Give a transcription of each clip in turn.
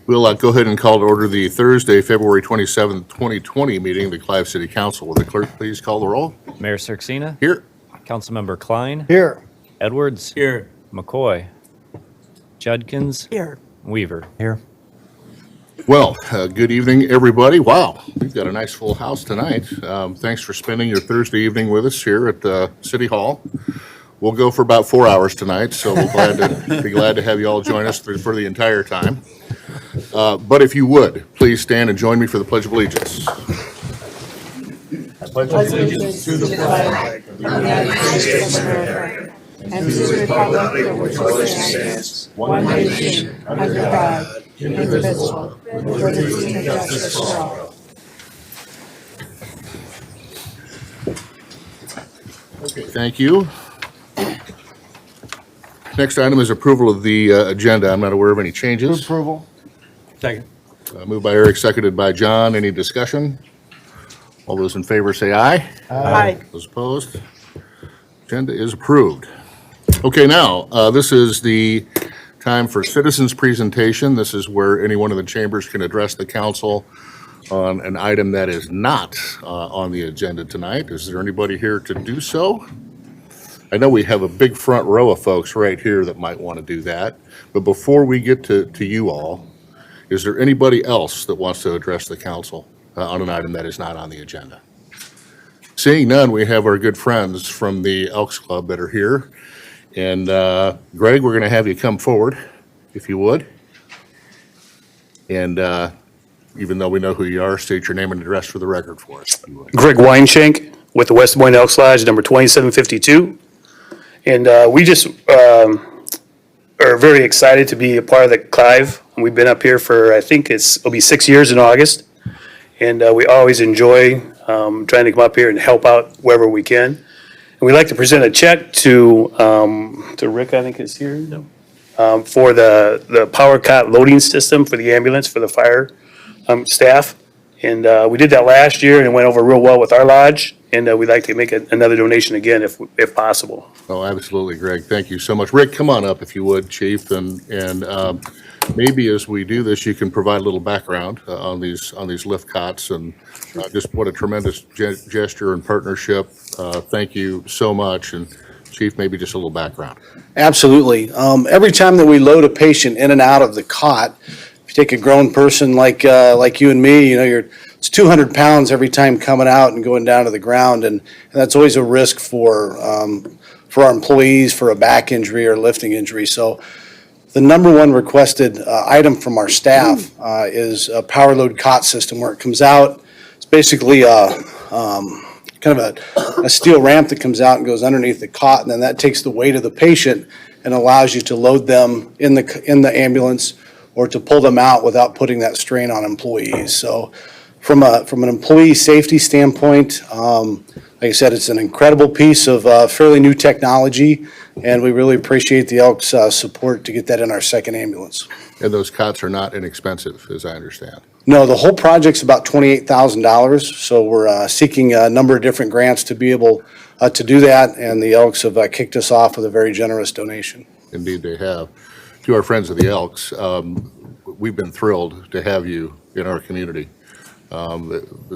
We'll go ahead and call to order the Thursday, February 27th, 2020 meeting of the Clive City Council. Will the clerk please call the roll? Mayor Cirksena? Here. Councilmember Klein? Here. Edwards? Here. McCoy? Judkins? Here. Weaver? Here. Well, good evening, everybody. Wow, we've got a nice full house tonight. Thanks for spending your Thursday evening with us here at City Hall. We'll go for about 4 hours tonight, so we'll be glad to have you all join us for the entire time. But if you would, please stand and join me for the Pledge of Allegiance. I pledge allegiance to the flag of the United States of America and to the republic for which it stands, one nation, under God, indivisible, with liberty and justice for all. Okay, thank you. Next item is approval of the agenda. I'm not aware of any changes. Approval. Second. Moved by Eric, seconded by John. Any discussion? All those in favor say aye. Aye. Those opposed? Agenda is approved. Okay, now, this is the time for citizens' presentation. This is where anyone in the chambers can address the council on an item that is not on the agenda tonight. Is there anybody here to do so? I know we have a big front row of folks right here that might want to do that. But before we get to you all, is there anybody else that wants to address the council on an item that is not on the agenda? Seeing none, we have our good friends from the Elks Club that are here. And Greg, we're going to have you come forward, if you would. And even though we know who you are, state your name and address for the record for us. If you would. Greg Weinshank with the West Des Moines Elks Lodge, number 2752. And we just are very excited to be a part of the Clive. We've been up here for, I think it'll be 6 years in August. And we always enjoy trying to come up here and help out wherever we can. And we'd like to present a check to Rick, I think is here, for the power cot loading system for the ambulance, for the fire staff. And we did that last year and it went over real well with our lodge. And we'd like to make another donation again if possible. Oh, absolutely, Greg. Thank you so much. Rick, come on up if you would, Chief. And maybe as we do this, you can provide a little background on these lift cots and just what a tremendous gesture and partnership. Thank you so much. And Chief, maybe just a little background. Absolutely. Every time that we load a patient in and out of the cot, if you take a grown person like you and me, it's 200 pounds every time coming out and going down to the ground, and that's always a risk for our employees for a back injury or lifting injury. So the number one requested item from our staff is a power load cot system where it comes out. It's basically kind of a steel ramp that comes out and goes underneath the cot, and then that takes the weight of the patient and allows you to load them in the ambulance or to pull them out without putting that strain on employees. So from an employee safety standpoint, like I said, it's an incredible piece of fairly new technology, and we really appreciate the Elks' support to get that in our second ambulance. And those cots are not inexpensive, as I understand. No, the whole project's about $28,000, so we're seeking a number of different grants to be able to do that, and the Elks have kicked us off with a very generous donation. Indeed, they have. To our friends of the Elks, we've been thrilled to have you in our community.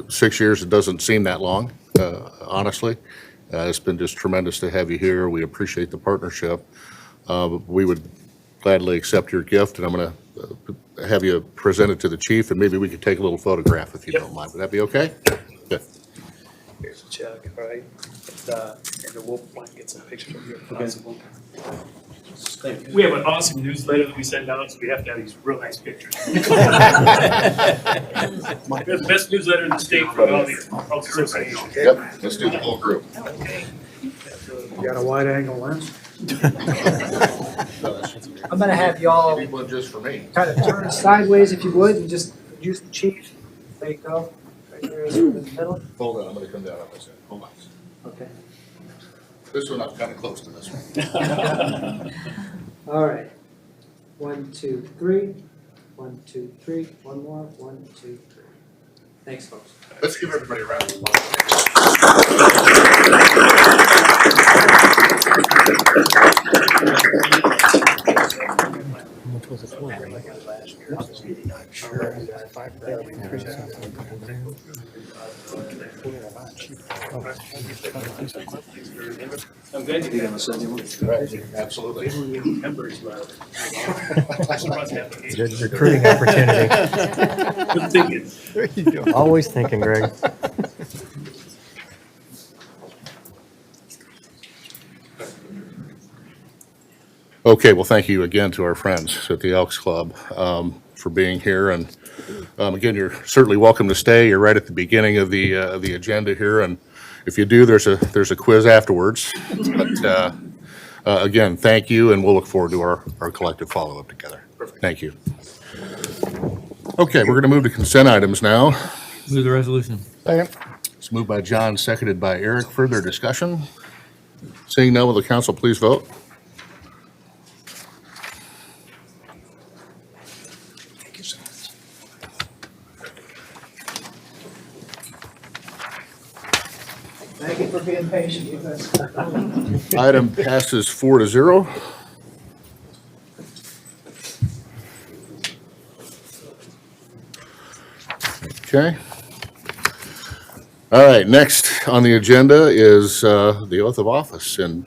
6 years, it doesn't seem that long, honestly. It's been just tremendous to have you here. We appreciate the partnership. We would gladly accept your gift, and I'm going to have you present it to the chief, and maybe we could take a little photograph if you don't mind. Would that be okay? Good. Here's a check, all right? And we'll get some pictures of you if possible. We have an awesome newsletter that we send out, so we have to have these real nice pictures. We have the best newsletter in the state for all the Elks Association. Yep, let's do the whole group. You got a wide angle lens? I'm gonna have y'all Maybe one just for me. kind of turn sideways if you would, and just use the chief. There you go. Right there is in the middle. Hold on, I'm going to come down on this end. Hold on. Okay. This one, I'm kind of close to this one. All right. 1, 2, 3. 1, 2, 3. One more. 1, 2, 3. Thanks, folks. Let's give everybody a round of applause. I'm glad you did on the Sunday one. Absolutely. Members, Good recruiting opportunity. Good thinking. Always thinking, Greg. Okay, well, thank you again to our friends at the Elks Club for being here. And again, you're certainly welcome to stay. You're right at the beginning of the agenda here. And if you do, there's a quiz afterwards. But again, thank you, and we'll look forward to our collective follow-up together. Thank you. Okay, we're going to move to consent items now. Move the resolution. It's moved by John, seconded by Eric. Further discussion? Seeing none, will the council please vote? Thank you for being patient with us. Item passes 4-0. Okay. All right, next on the agenda is the oath of office and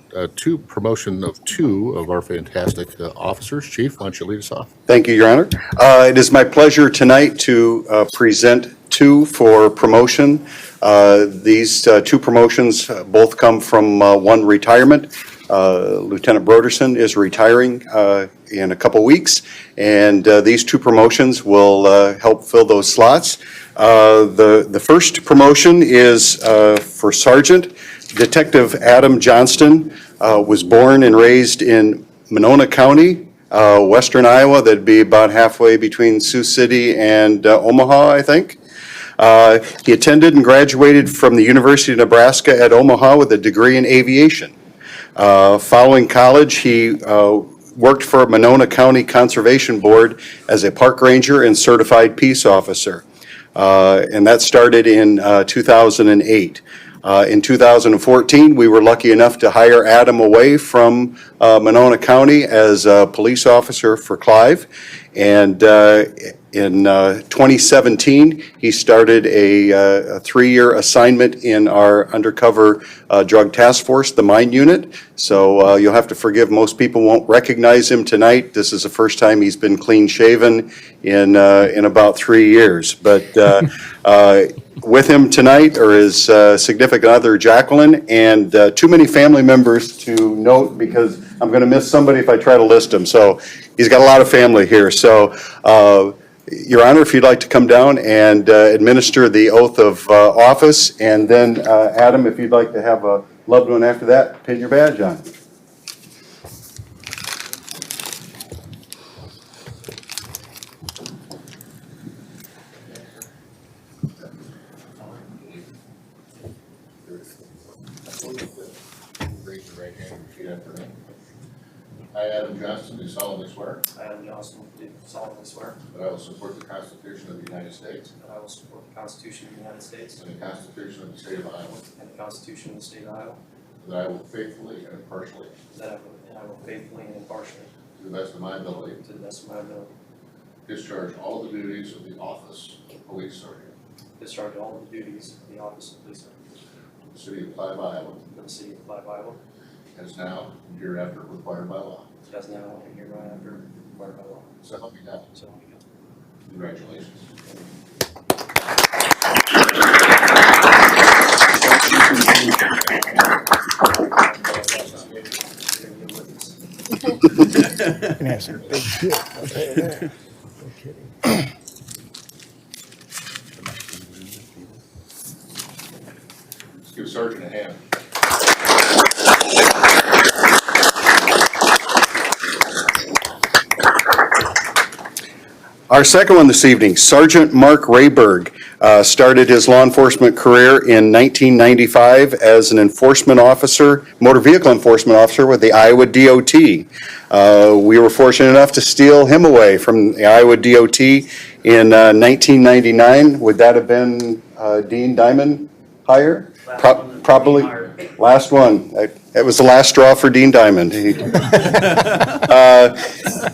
promotion of two of our fantastic officers. Chief, why don't you lead us off? Thank you, Your Honor. It is my pleasure tonight to present two for promotion. These two promotions both come from one retirement. Lieutenant Broderson is retiring in a couple weeks, and these two promotions will help fill those slots. The first promotion is for Sergeant. Detective Adam Johnston was born and raised in Monona County, western Iowa. That'd be about halfway between Sioux City and Omaha, I think. He attended and graduated from the University of Nebraska at Omaha with a degree in aviation. Following college, he worked for Monona County Conservation Board as a park ranger and certified peace officer. And that started in 2008. In 2014, we were lucky enough to hire Adam away from Monona County as a police officer for Clive. And in 2017, he started a 3-year assignment in our undercover drug task force, the Mine Unit. So you'll have to forgive, most people won't recognize him tonight. This is the first time he's been clean shaven in about 3 years. But with him tonight are his significant other, Jacqueline, and too many family members to note because I'm going to miss somebody if I try to list them. So he's got a lot of family here. So, Your Honor, if you'd like to come down and administer the oath of office, and then Adam, if you'd like to have a loved one after that, pin your badge on. Raise your right hand and repeat after me. I, Adam Johnston, do solemnly swear I, Adam Johnston, do solemnly swear that I will support the Constitution of the United States that I will support the Constitution of the United States and the Constitution of the State of Iowa, and the Constitution of the State of Iowa, that I will faithfully and impartially, and I will faithfully and impartially, to the best of my ability, to the best of my ability, discharge all the duties of the office of police sergeant discharge all of the duties of the office of police sergeant of the city of Clive, Iowa, for the city of Clive, Iowa, as now and hereafter required by law. as now and hereby after required by law. So help me God. So help me God. Congratulations. Let's give Sergeant a hand. Our second one this evening, Sergeant Mark Rayberg, started his law enforcement career in 1995 as an enforcement officer, motor vehicle enforcement officer with the Iowa DOT. We were fortunate enough to steal him away from the Iowa DOT in 1999. Would that have been Dean Diamond hire? Probably. Last one. That was the last straw for Dean Diamond.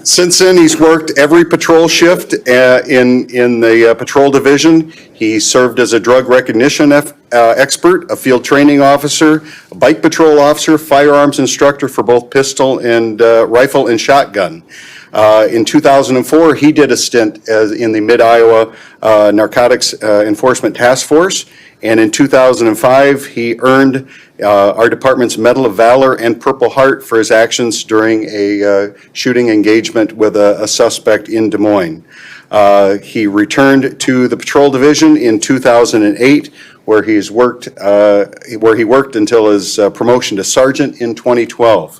Since then, he's worked every patrol shift in the patrol division. He served as a drug recognition expert, a field training officer, a bike patrol officer, firearms instructor for both pistol and rifle and shotgun. In 2004, he did a stint in the Mid-Iowa Narcotics Enforcement Task Force. And in 2005, he earned our department's Medal of Valor and Purple Heart for his actions during a shooting engagement with a suspect in Des Moines. He returned to the patrol division in 2008, where he worked until his promotion to sergeant in 2012.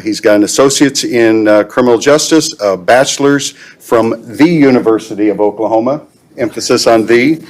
He's got an associate's in criminal justice, a bachelor's from the University of Oklahoma, emphasis on the.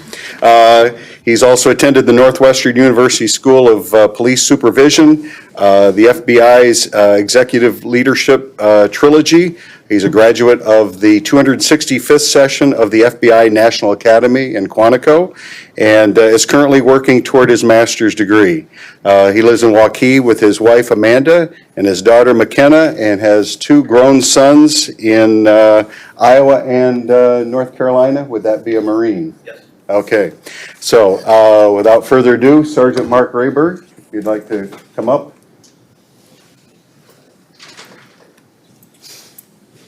He's also attended the Northwestern University School of Police Supervision, the FBI's Executive Leadership Trilogy. He's a graduate of the 265th session of the FBI National Academy in Quantico, and is currently working toward his master's degree. He lives in Waukee with his wife Amanda and his daughter McKenna, and has 2 grown sons in Iowa and North Carolina. Would that be a Marine? Yes. Okay. So without further ado, Sergeant Mark Rayberg, if you'd like to come up.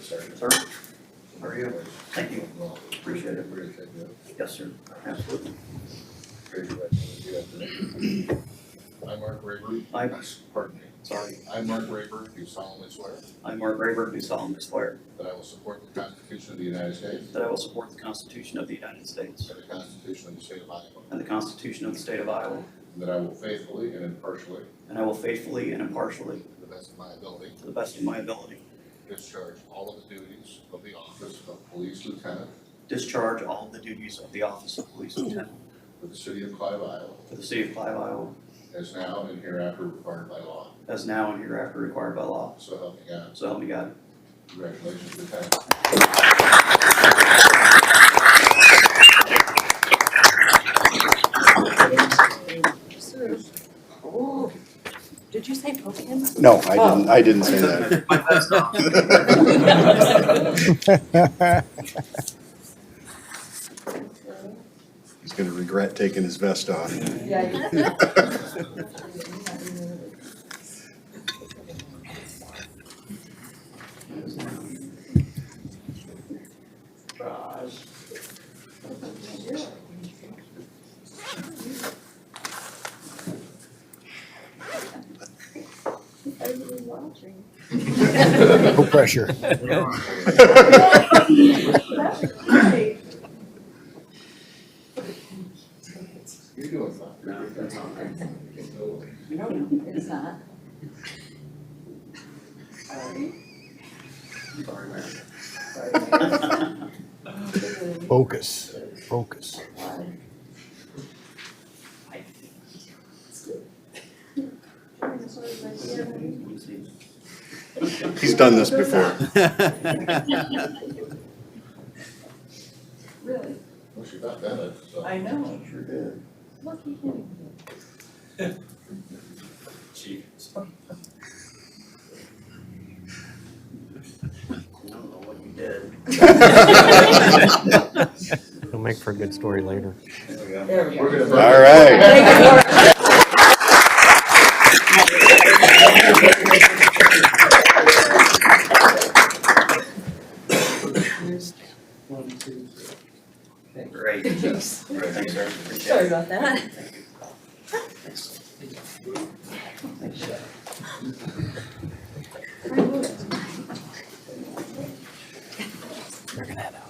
Sir, how are you? Thank you. Appreciate it. Yes, sir. Absolutely. I, Mark Rayberg. Pardon me. Sorry. I, Mark Rayberg, do solemnly swear I, Mark Rayburn, do solemnly swear that I will support the Constitution of the United States that I will support the Constitution of the United States and the Constitution of the State of Iowa, and the Constitution of the State of Iowa, and that I will faithfully and impartially, and I will faithfully and impartially, to the best of my ability, to the best of my ability, discharge all of the duties of the office of Police Lieutenant discharge all of the duties of the office of Police Lieutenant for the City of Clive, Iowa, for the City of Clive, Iowa, as now and hereafter required by law. as now and hereafter required by law. So help me God. So help me God. Congratulations, Lieutenant. Oh, did you say poke him? No, I didn't say that. He's going to regret taking his vest off. Yeah. No pressure. You're doing fine. No, that's all right. No, it's not. Sorry, man. Focus, focus. He's done this before. Really? Well, she got that, so. I know. Sure did. Lucky him. Chief. I don't know what you did. It'll make for a good story later. There we go. We're gonna. All right. Thank you. One, two, three. Okay. Great. Thanks. Thanks, sir. Appreciate Sorry it. about that. Thank you. Thanks. They're gonna head out.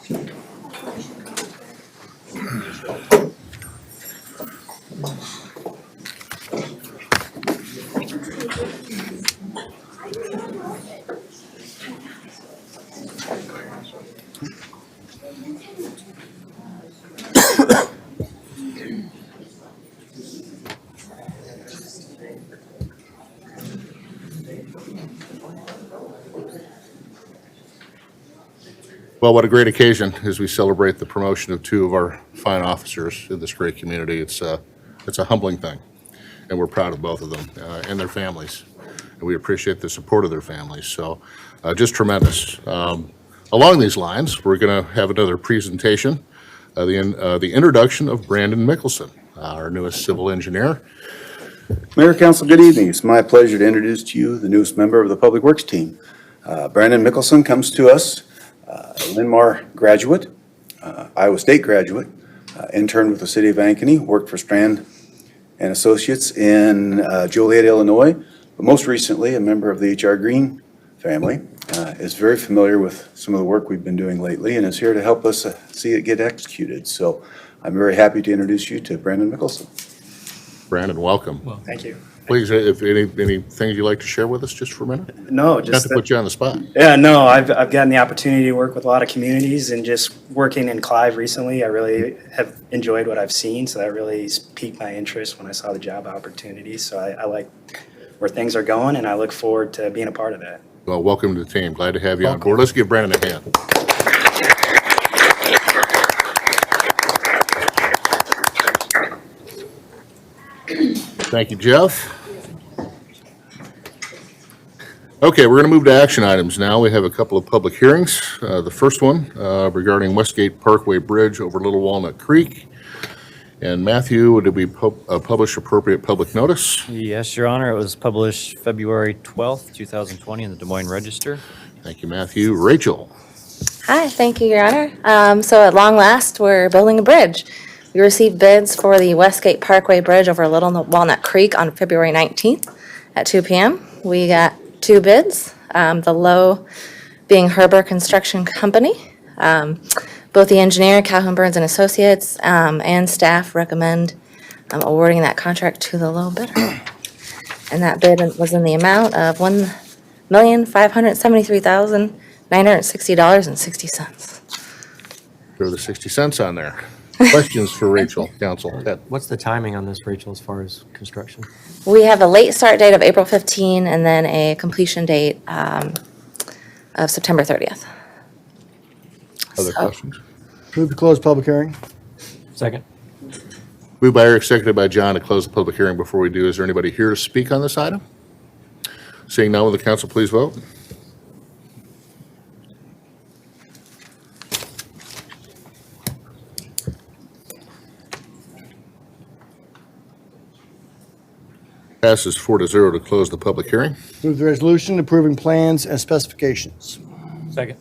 Well, what a great occasion as we celebrate the promotion of 2 of our fine officers in this great community. It's a humbling thing. and we're proud of both of them and their families. And we appreciate the support of their families. So just tremendous. Along these lines, we're going to have another presentation, the introduction of Brandon Mickelson, our newest civil engineer. Mayor, Council, good evening. It's my pleasure to introduce to you the newest member of the Public Works team. Brandon Mickelson comes to us, a Linn-Mar graduate, Iowa State graduate, interned with the city of Ankeny, worked for Strand and Associates in Joliet, Illinois, but most recently a member of the HR Green family, is very familiar with some of the work we've been doing lately and is here to help us see it get executed. So I'm very happy to introduce you to Brandon Mickelson. Brandon, welcome. Well, thank you. Please, if any things you'd like to share with us just for a minute? No, Not just to put you on the spot. yeah, no. I've gotten the opportunity to work with a lot of communities, and just working in Clive recently, I really have enjoyed what I've seen. So that really piqued my interest when I saw the job opportunity. So I like where things are going, and I look forward to being a part of that. Well, welcome to the team. Glad to have you on board. Let's give Brandon a hand. Thank you, Jeff. Okay, we're going to move to action items now. We have a couple of public hearings. The first one regarding Westgate Parkway Bridge over Little Walnut Creek. And Matthew, did we publish appropriate public notice? Yes, Your Honor. It was published February 12th, 2020 in the Des Moines Register. Thank you, Matthew. Rachel? Hi, thank you, Your Honor. So at long last, we're building a bridge. We received bids for the Westgate Parkway Bridge over Little Walnut Creek on February 19th at 2 p.m. We got 2 bids, the low being Herber Construction Company. Both the engineer, Calhoun Burns and Associates, and staff recommend awarding that contract to the low bidder. And that bid was in the amount of $1,573,960.60. Throw the 60 cents on there. Questions for Rachel, council? What's the timing on this, Rachel, as far as construction? We have a late start date of April 15 and then a completion date of September 30th. Other So- questions? Move to close public hearing. Second. Moved by Eric, seconded by John to close the public hearing. Before we do, is there anybody here to speak on this item? Seeing none, will the council please vote? Passes 4-0 to close the public hearing. Move the resolution approving plans and specifications. Second.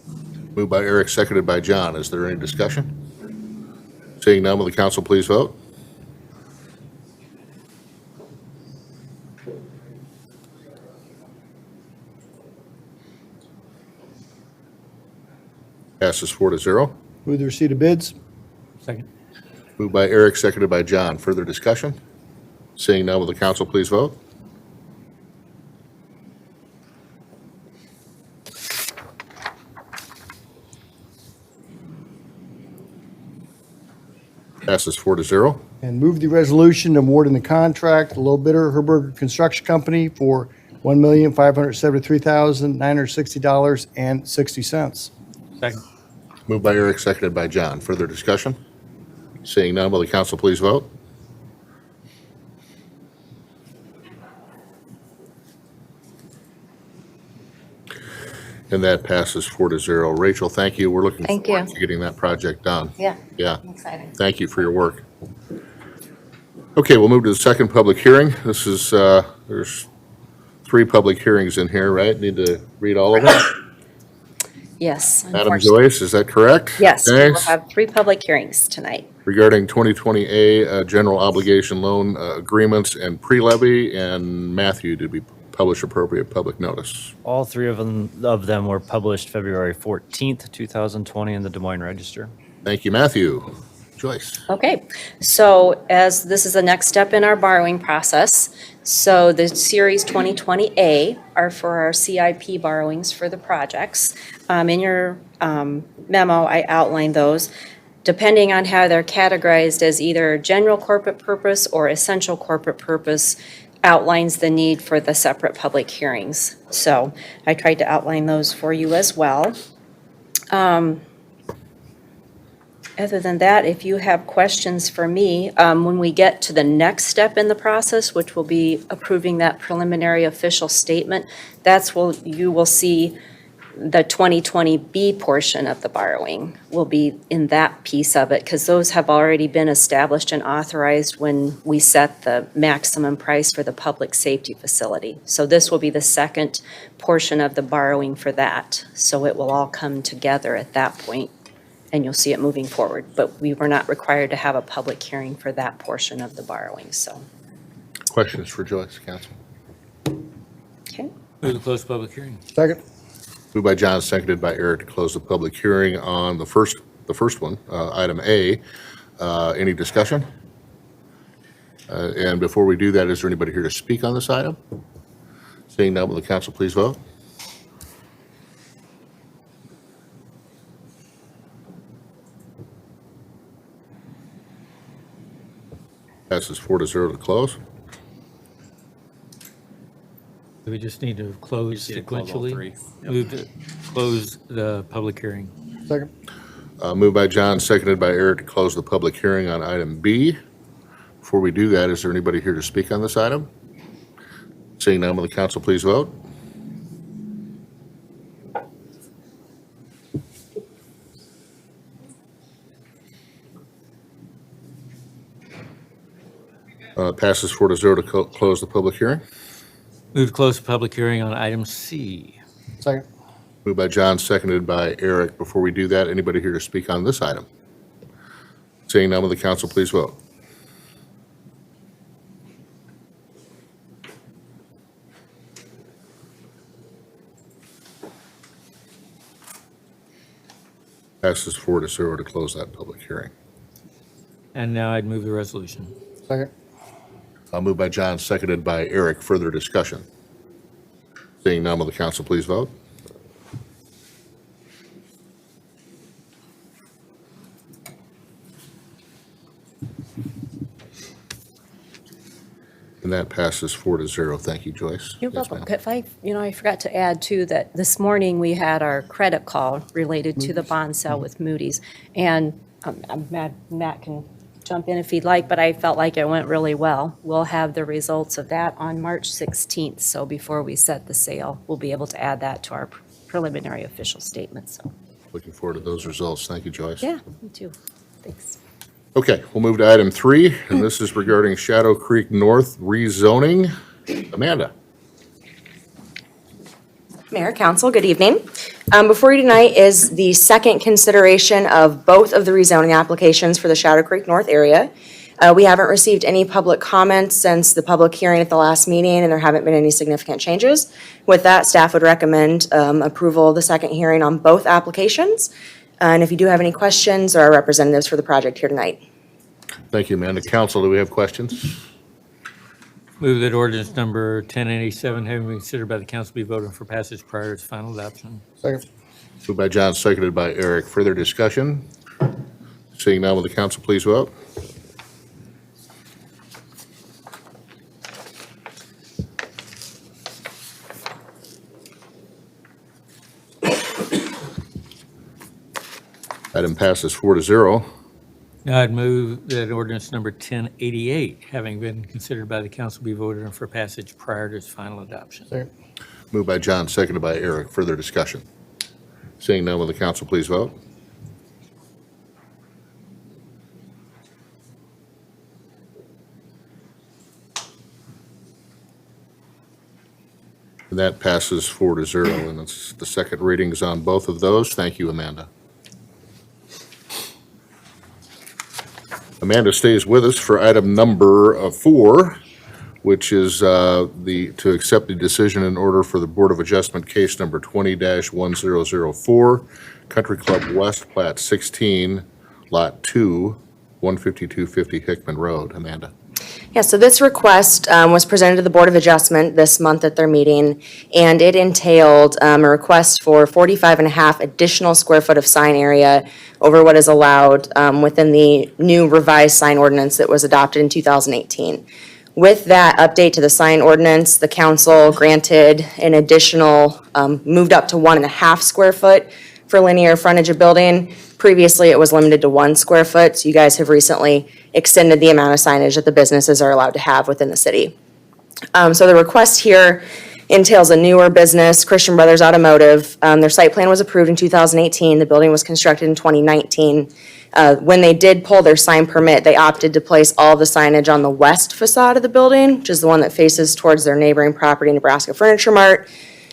Moved by Eric, seconded by John. Is there any discussion? Seeing none, will the council please vote? Passes 4-0. Move the receipt of bids. Second. Moved by Eric, seconded by John. Further discussion? Seeing none, will the council please vote? Passes 4-0. And move the resolution awarding the contract to low bidder Herberger Construction Company for $1,573,960.60. Second. Moved by Eric, seconded by John. Further discussion? Seeing none, will the council please vote? And that passes 4-0. Rachel, thank you. We're looking Thank forward you. to getting that project done. Yeah, Yeah, exciting. thank you for your work. Okay, we'll move to the second public hearing. This is, there's 3 public hearings in here, right? Need to read all of them? Yes. Madam unfortunately. Joyce, is that correct? Yes, we will Thanks. have 3 public hearings tonight. Regarding 2020A general obligation loan agreements and pre-levy, and Matthew, did we publish appropriate public notice? All 3 of them were published February 14th, 2020 in the Des Moines Register. Thank you, Matthew. Joyce? Okay, so as this is the next step in our borrowing process, so the Series 2020A are for our CIP borrowings for the projects. In your memo, I outlined those. Depending on how they're categorized as either general corporate purpose or essential corporate purpose, outlines the need for the separate public hearings. So I tried to outline those for you as well. Other than that, if you have questions for me, when we get to the next step in the process, which will be approving that preliminary official statement, that's where you will see the 2020B portion of the borrowing will be in that piece of it, because those have already been established and authorized when we set the maximum price for the public safety facility. So this will be the second portion of the borrowing for that. So it will all come together at that point, and you'll see it moving forward. But we were not required to have a public hearing for that portion of the borrowing, so. Questions for Joyce, council? Okay. Move to close public hearing. Second. Moved by John, seconded by Eric to close the public hearing on the first one, item A. Any discussion? And before we do that, is there anybody here to speak on this item? Seeing none, will the council please vote? Passes 4-0 to close. Do we just need to close need to close all sequentially? three. Yep. Move to close the public hearing. Second. Moved by John, seconded by Eric to close the public hearing on item B. Before we do that, is there anybody here to speak on this item? Seeing none, will the council please vote? Passes 4-0 to close the public hearing. Move to close the public hearing on item C. Second. Moved by John, seconded by Eric. Before we do that, anybody here to speak on this item? Seeing none, will the council please vote? Passes 4-0 to close that public hearing. And now I'd move the resolution. Second. Moved by John, seconded by Eric. Further discussion? Seeing none, will the council please vote? And that passes 4-0. Thank you, Joyce. You're Yes, welcome. ma'am. If I forgot to add too, that this morning we had our credit call related to the bond sale with Moody's. And Matt can jump in if he'd like, but I felt like it went really well. We'll have the results of that on March 16th. So before we set the sale, we'll be able to add that to our preliminary official statement. So, Looking forward to those results. Thank you, Joyce. yeah, me too. Thanks. Okay, we'll move to item 3, and this is regarding Shadow Creek North rezoning. Amanda? Mayor, Council, good evening. Before you tonight is the second consideration of both of the rezoning applications for the Shadow Creek North area. We haven't received any public comments since the public hearing at the last meeting, and there haven't been any significant changes. With that, staff would recommend approval of the second hearing on both applications. And if you do have any questions, there are representatives for the project here tonight. Thank you, Amanda. Council, do we have questions? Move that ordinance number 1087, having been considered by the council, be voted for passage prior to its final adoption. Second. Moved by John, seconded by Eric. Further discussion? Seeing none, will the council please vote? Item passes 4-0. Now I'd move that ordinance number 1088, having been considered by the council, be voted for passage prior to its final adoption. Second. Moved by John, seconded by Eric. Further discussion? Seeing none, will the council please vote? And that passes 4-0, and it's the second readings on both of those. Thank you, Amanda. Amanda stays with us for item number 4, which is to accept the decision in order for the Board of Adjustment case number 20-1004, Country Club West, Plat 16, Lot 2, 15250 Hickman Road. Amanda. Yeah, so this request was presented to the Board of Adjustment this month at their meeting, and it entailed a request for 45 and a half additional square foot of sign area over what is allowed within the new revised sign ordinance that was adopted in 2018. With that update to the sign ordinance, the council granted an additional, moved up to 1.5 square foot for linear frontage of building. Previously, it was limited to 1 square foot, so you guys have recently extended the amount of signage that the businesses are allowed to have within the city. So the request here entails a newer business, Christian Brothers Automotive. Their site plan was approved in 2018. The building was constructed in 2019. When they did pull their sign permit, they opted to place all the signage on the west facade of the building, which is the one that faces towards their neighboring property, Nebraska Furniture Mart.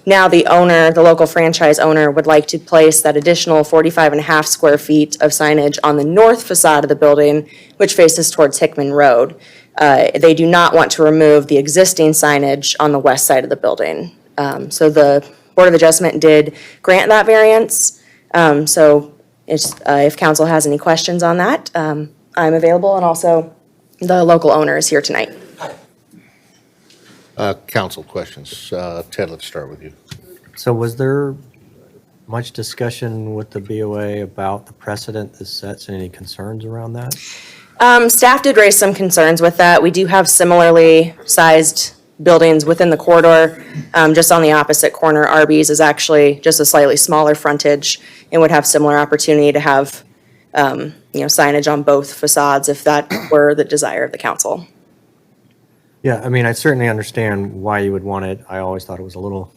Now the owner, the local franchise owner, would like to place that additional 45.5 square feet of signage on the north facade of the building, which faces towards Hickman Road. They do not want to remove the existing signage on the west side of the building. So the Board of Adjustment did grant that variance. So if council has any questions on that, I'm available, and also the local owner is here tonight. Council questions. Ted, let's start with you. So was there much discussion with the BOA about the precedent this sets and any concerns around that? Staff did raise some concerns with that. We do have similarly sized buildings within the corridor. Just on the opposite corner, Arby's is actually just a slightly smaller frontage and would have similar opportunity to have, signage on both facades if that were the desire of the council. Yeah, I mean, I certainly understand why you would want it. I always thought it was a little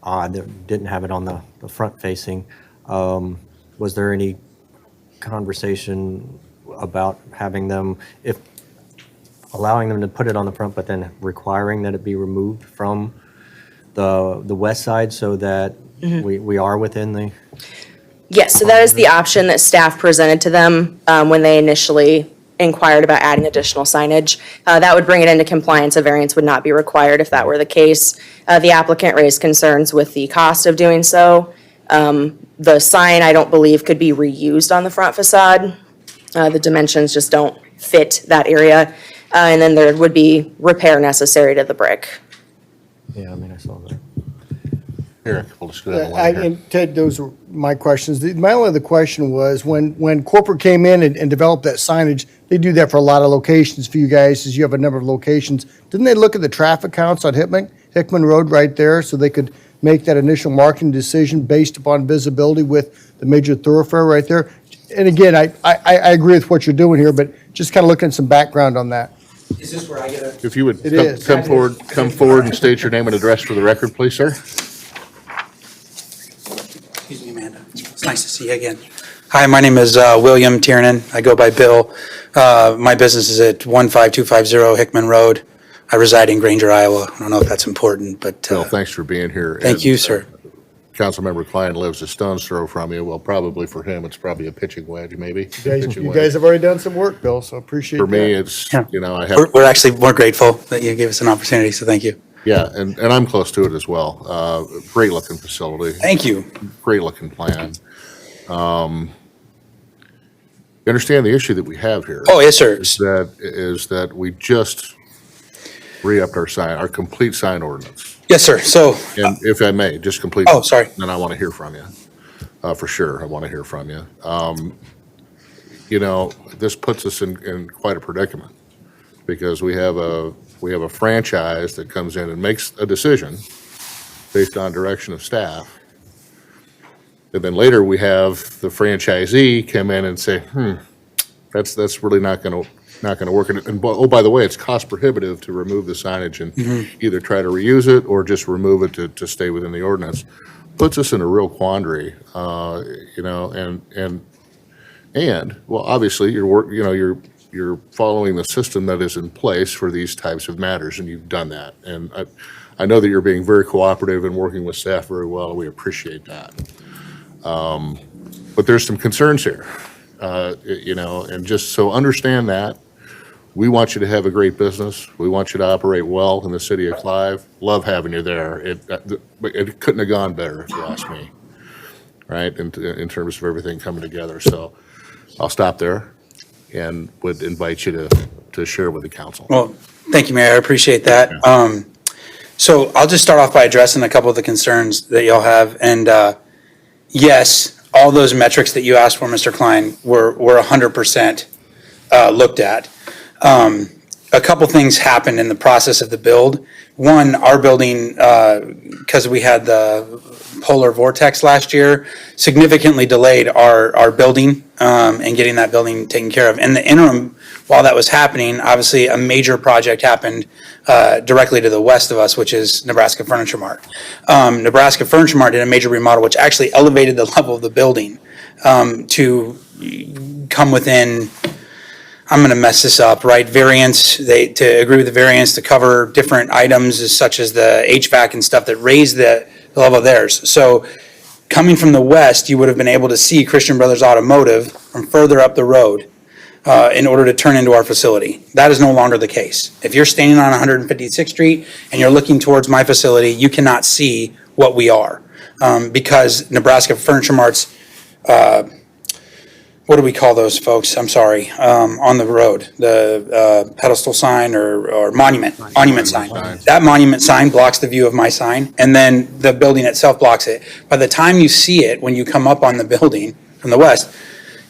odd that we didn't have it on the front facing. Was there any conversation about having them, if allowing them to put it on the front, but then requiring that it be removed from the west side so that we are within the? Yes, so that is the option that staff presented to them when they initially inquired about adding additional signage. That would bring it into compliance. A variance would not be required if that were the case. The applicant raised concerns with the cost of doing so. The sign, I don't believe, could be reused on the front facade. The dimensions just don't fit that area. And then there would be repair necessary to the brick. Yeah, I mean, I saw that. Eric, we'll just go down the line here. And Ted, those were my questions. My only other question was, when corporate came in and developed that signage, they do that for a lot of locations for you guys, as you have a number of locations. Didn't they look at the traffic counts on Hickman Road right there, so they could make that initial marketing decision based upon visibility with the major thoroughfare right there? And again, I agree with what you're doing here, but just kind of looking at some background on that. Is this where I get a? If you would is. come forward and state your name and address for the record, please, sir. Excuse me, Amanda. It's nice to see you again. Hi, my name is William Tiernan. I go by Bill. My business is at 15250 Hickman Road. I reside in Granger, Iowa. I don't know if that's important, but. Well, thanks for being here. Thank you, sir. Councilmember Klein lives a stone's throw from you. Well, probably for him, it's probably a pitching wedge, maybe. You guys have already done some work, Bill, so appreciate that. For me, it's, I have. We're actually more grateful that you gave us an opportunity, so thank you. Yeah, and I'm close to it as well. Great looking facility. Thank you. Great looking plan. You understand the issue that we have here? Oh, yes, sir. Is that we just re-upped our complete sign ordinance. Yes, sir. So. And if I may, just complete. Oh, sorry. Then I want to hear from you. For sure, I want to hear from you. This puts us in quite a predicament because we have a franchise that comes in and makes a decision based on direction of staff. And then later we have the franchisee come in and say, that's really not going to work. And oh, by the way, it's cost prohibitive to remove the signage and either try to reuse it or just remove it to stay within the ordinance. Puts us in a real quandary, and well, obviously you're following the system that is in place for these types of matters, and you've done that. And I know that you're being very cooperative and working with staff very well. We appreciate that. But there's some concerns here, and just so understand that. We want you to have a great business. We want you to operate well in the city of Clive. Love having you there. It couldn't have gone better, if you ask me, right, in terms of everything coming together. So I'll stop there and would invite you to share with the council. Well, thank you, Mayor. I appreciate that. So I'll just start off by addressing a couple of the concerns that y'all have. And yes, all those metrics that you asked for, Mr. Klein, were 100% looked at. a couple things happened in the process of the build. One, our building, because we had the polar vortex last year, significantly delayed our building and getting that building taken care of. In the interim, while that was happening, obviously a major project happened directly to the west of us, which is Nebraska Furniture Mart. Nebraska Furniture Mart did a major remodel, which actually elevated the level of the building to come within, I'm going to mess this up, right? Variance, to agree with the variance to cover different items such as the HVAC and stuff that raised the level of theirs. So coming from the west, you would have been able to see Christian Brothers Automotive from further up the road in order to turn into our facility. That is no longer the case. If you're standing on 156th Street and you're looking towards my facility, you cannot see what we are because Nebraska Furniture Mart's what do we call those folks? I'm sorry, on the road, the pedestal sign or monument sign. That monument sign blocks the view of my sign, and then the building itself blocks it. By the time you see it, when you come up on the building from the west,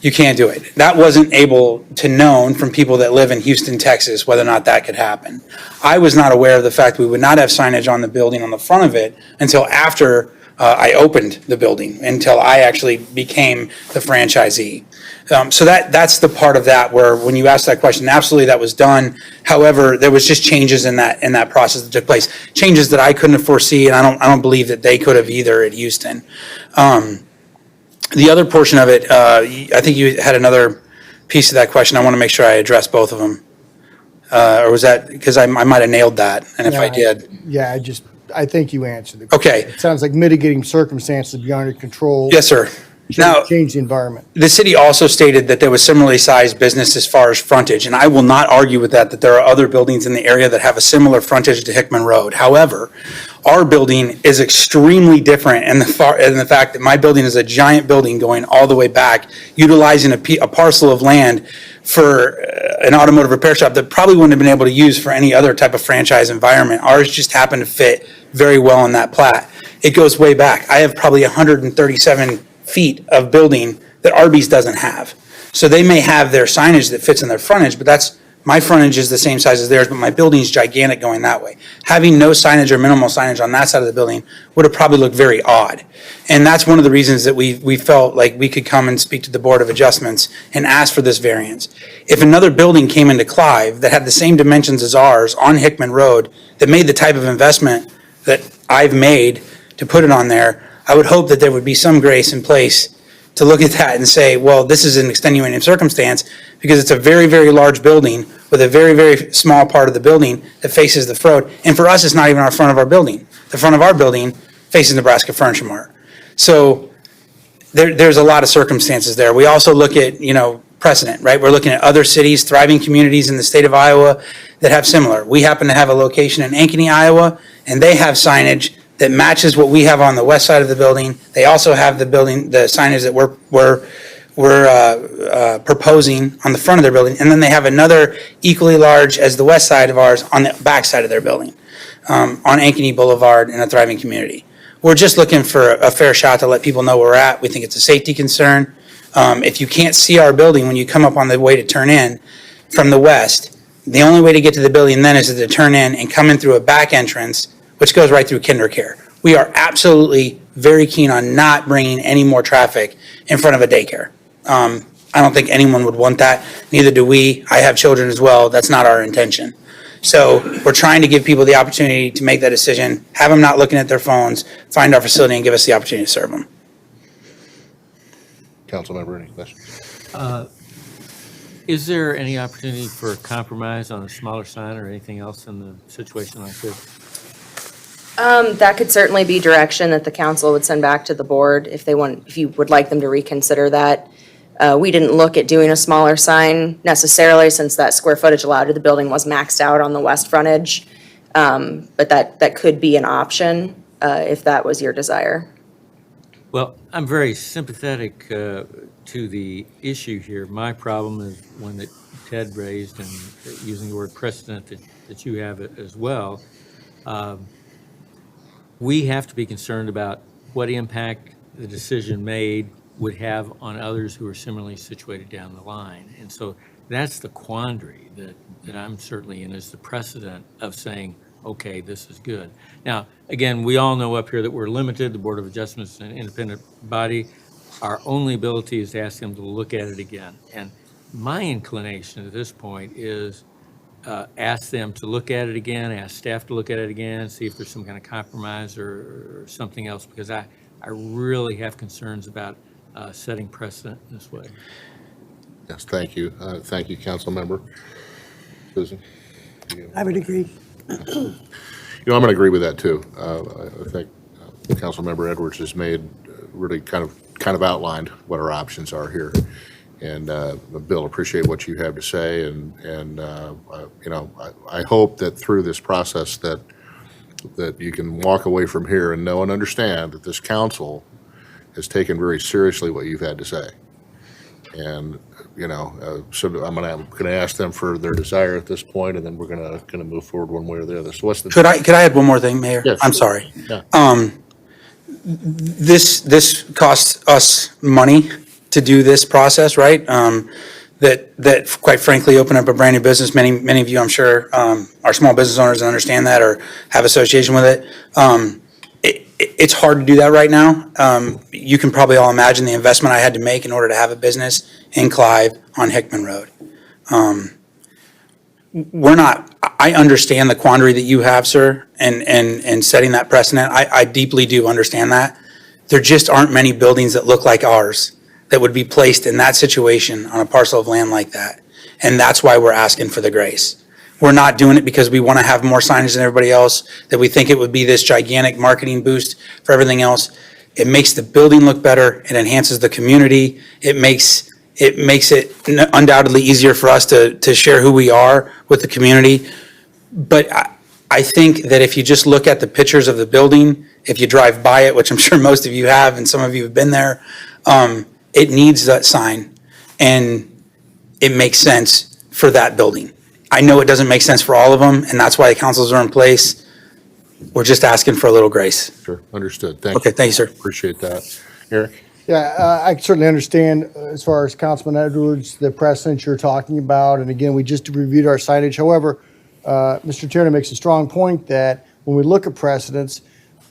you can't do it. That wasn't able to known from people that live in Houston, Texas, whether or not that could happen. I was not aware of the fact we would not have signage on the building on the front of it until after I opened the building, until I actually became the franchisee. So that's the part of that where when you asked that question, absolutely that was done. However, there was just changes in that process that took place, changes that I couldn't have foreseen, and I don't believe that they could have either at Houston. The other portion of it, I think you had another piece of that question. I want to make sure I address both of them. Or was that, because I might have nailed that, and if I did. Yeah, I think you answered the question. Okay. It sounds like mitigating circumstances beyond your control. Yes, sir. Now, change the environment. the city also stated that there was similarly sized business as far as frontage, and I will not argue with that there are other buildings in the area that have a similar frontage to Hickman Road. However, our building is extremely different in the fact that my building is a giant building going all the way back, utilizing a parcel of land for an automotive repair shop that probably wouldn't have been able to use for any other type of franchise environment. Ours just happened to fit very well in that plat. It goes way back. I have probably 137 feet of building that Arby's doesn't have. So they may have their signage that fits in their frontage, but my frontage is the same size as theirs, but my building's gigantic going that way. Having no signage or minimal signage on that side of the building would have probably looked very odd. And that's one of the reasons that we felt like we could come and speak to the Board of Adjustments and ask for this variance. If another building came into Clive that had the same dimensions as ours on Hickman Road, that made the type of investment that I've made to put it on there, I would hope that there would be some grace in place to look at that and say, well, this is an extenuating circumstance because it's a very, very large building with a very, very small part of the building that faces the road. And for us, it's not even our front of our building. The front of our building faces Nebraska Furniture Mart. So there's a lot of circumstances there. We also look at, precedent, right? We're looking at other cities, thriving communities in the state of Iowa that have similar. We happen to have a location in Ankeny, Iowa, and they have signage that matches what we have on the west side of the building. They also have the signage that we're proposing on the front of their building. And then they have another equally large as the west side of ours on the back side of their building, on Ankeny Boulevard in a thriving community. We're just looking for a fair shot to let people know where we're at. We think it's a safety concern. If you can't see our building when you come up on the way to turn in from the west, the only way to get to the building then is to turn in and come in through a back entrance, which goes right through KinderCare. We are absolutely very keen on not bringing any more traffic in front of a daycare. I don't think anyone would want that. Neither do we. I have children as well. That's not our intention. So we're trying to give people the opportunity to make that decision, have them not looking at their phones, find our facility and give us the opportunity to serve them. Councilmember, any questions? Is there any opportunity for a compromise on a smaller sign or anything else in the situation like this? That could certainly be direction that the council would send back to the board if you would like them to reconsider that. We didn't look at doing a smaller sign necessarily since that square footage allowed to the building was maxed out on the west frontage. But that could be an option if that was your desire. Well, I'm very sympathetic to the issue here. My problem is one that Ted raised, and using the word precedent that you have as well. We have to be concerned about what impact the decision made would have on others who are similarly situated down the line. And so that's the quandary that I'm certainly in is the precedent of saying, okay, this is good. Now, again, we all know up here that we're limited, the Board of Adjustments is an independent body. Our only ability is to ask them to look at it again. And my inclination at this point is ask them to look at it again, ask staff to look at it again, see if there's some kind of compromise or something else, because I really have concerns about setting precedent in this way. Yes, thank you. Thank you, council member. Susan? I would agree. I'm going to agree with that too. I think Councilmember Edwards has made really kind of outlined what our options are here. And Bill, appreciate what you have to say, and I hope that through this process that you can walk away from here and know and understand that this council has taken very seriously what you've had to say. And so I'm gonna ask them for their desire at this point, and then we're gonna move forward one way or the other. So what's the? Could I add one more thing, Mayor? Yes, I'm sure. sorry. Yeah. This costs us money to do this process, right? That quite frankly open up a brand new business. Many of you, I'm sure, are small business owners and understand that or have association with it. It's hard to do that right now. You can probably all imagine the investment I had to make in order to have a business in Clive on Hickman Road. I understand the quandary that you have, sir, and setting that precedent. I deeply do understand that. There just aren't many buildings that look like ours that would be placed in that situation on a parcel of land like that. And that's why we're asking for the grace. We're not doing it because we want to have more signage than everybody else, that we think it would be this gigantic marketing boost for everything else. It makes the building look better. It enhances the community. It makes it undoubtedly easier for us to share who we are with the community. But I think that if you just look at the pictures of the building, if you drive by it, which I'm sure most of you have and some of you have been there, it needs that sign, and it makes sense for that building. I know it doesn't make sense for all of them, and that's why the councils are in place. We're just asking for a little grace. Sure, understood. Thank you. Okay, thank you, sir. Appreciate that. Eric? Yeah, I certainly understand as far as Councilman Edwards, the precedent you're talking about. And again, we just reviewed our signage. However, Mr. Tierney makes a strong point that when we look at precedents,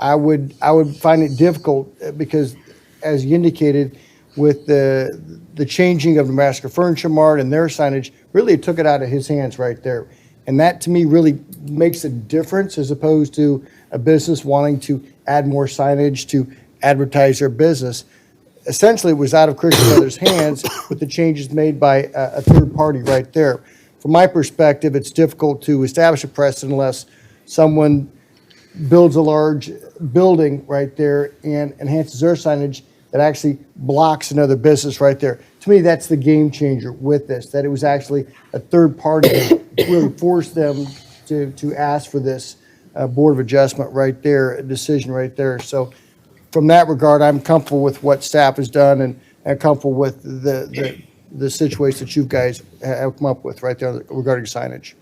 I would find it difficult because, as you indicated, with the changing of Nebraska Furniture Mart and their signage, really took it out of his hands right there. And that to me really makes a difference as opposed to a business wanting to add more signage to advertise their business. Essentially, it was out of Christian Brothers' hands with the changes made by a third party right there. From my perspective, it's difficult to establish a precedent unless someone builds a large building right there and enhances their signage that actually blocks another business right there. To me, that's the game changer with this, that it was actually a third party that really forced them to ask for this Board of Adjustment right there, a decision right there. So from that regard, I'm comfortable with what staff has done and comfortable with the situation that you guys have come up with right there regarding signage.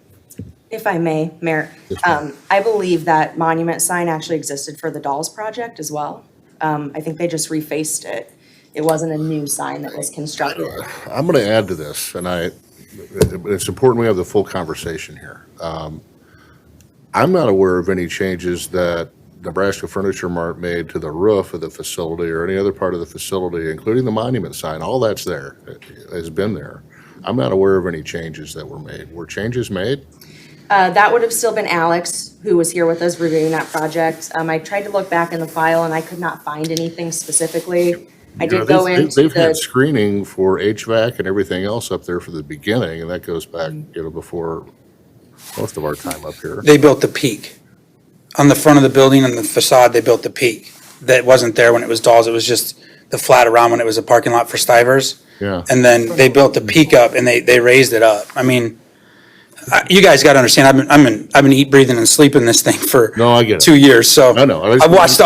If I may, Mayor, I believe that monument sign actually existed for the Dolls project as well. I think they just refaced it. It wasn't a new sign that was constructed. I'm going to add to this, and it's important we have the full conversation here. I'm not aware of any changes that Nebraska Furniture Mart made to the roof of the facility or any other part of the facility, including the monument sign. All that's there, has been there. I'm not aware of any changes that were made. Were changes made? That would have still been Alex, who was here with us reviewing that project. I tried to look back in the file and I could not find anything specifically. I did go into They've had screening for HVAC and everything else up there for the beginning, and that goes back, before most of our time up here. They built the peak. On the front of the building and the facade, they built the peak. That wasn't there when it was Dolls. It was just the flat around when it was a parking lot for Stivers. Yeah. And then they built the peak up and they raised it up. I mean, you guys got to understand, I've been eat, breathing, and sleeping this thing for No, I get it. 2 years. So I know. I watched.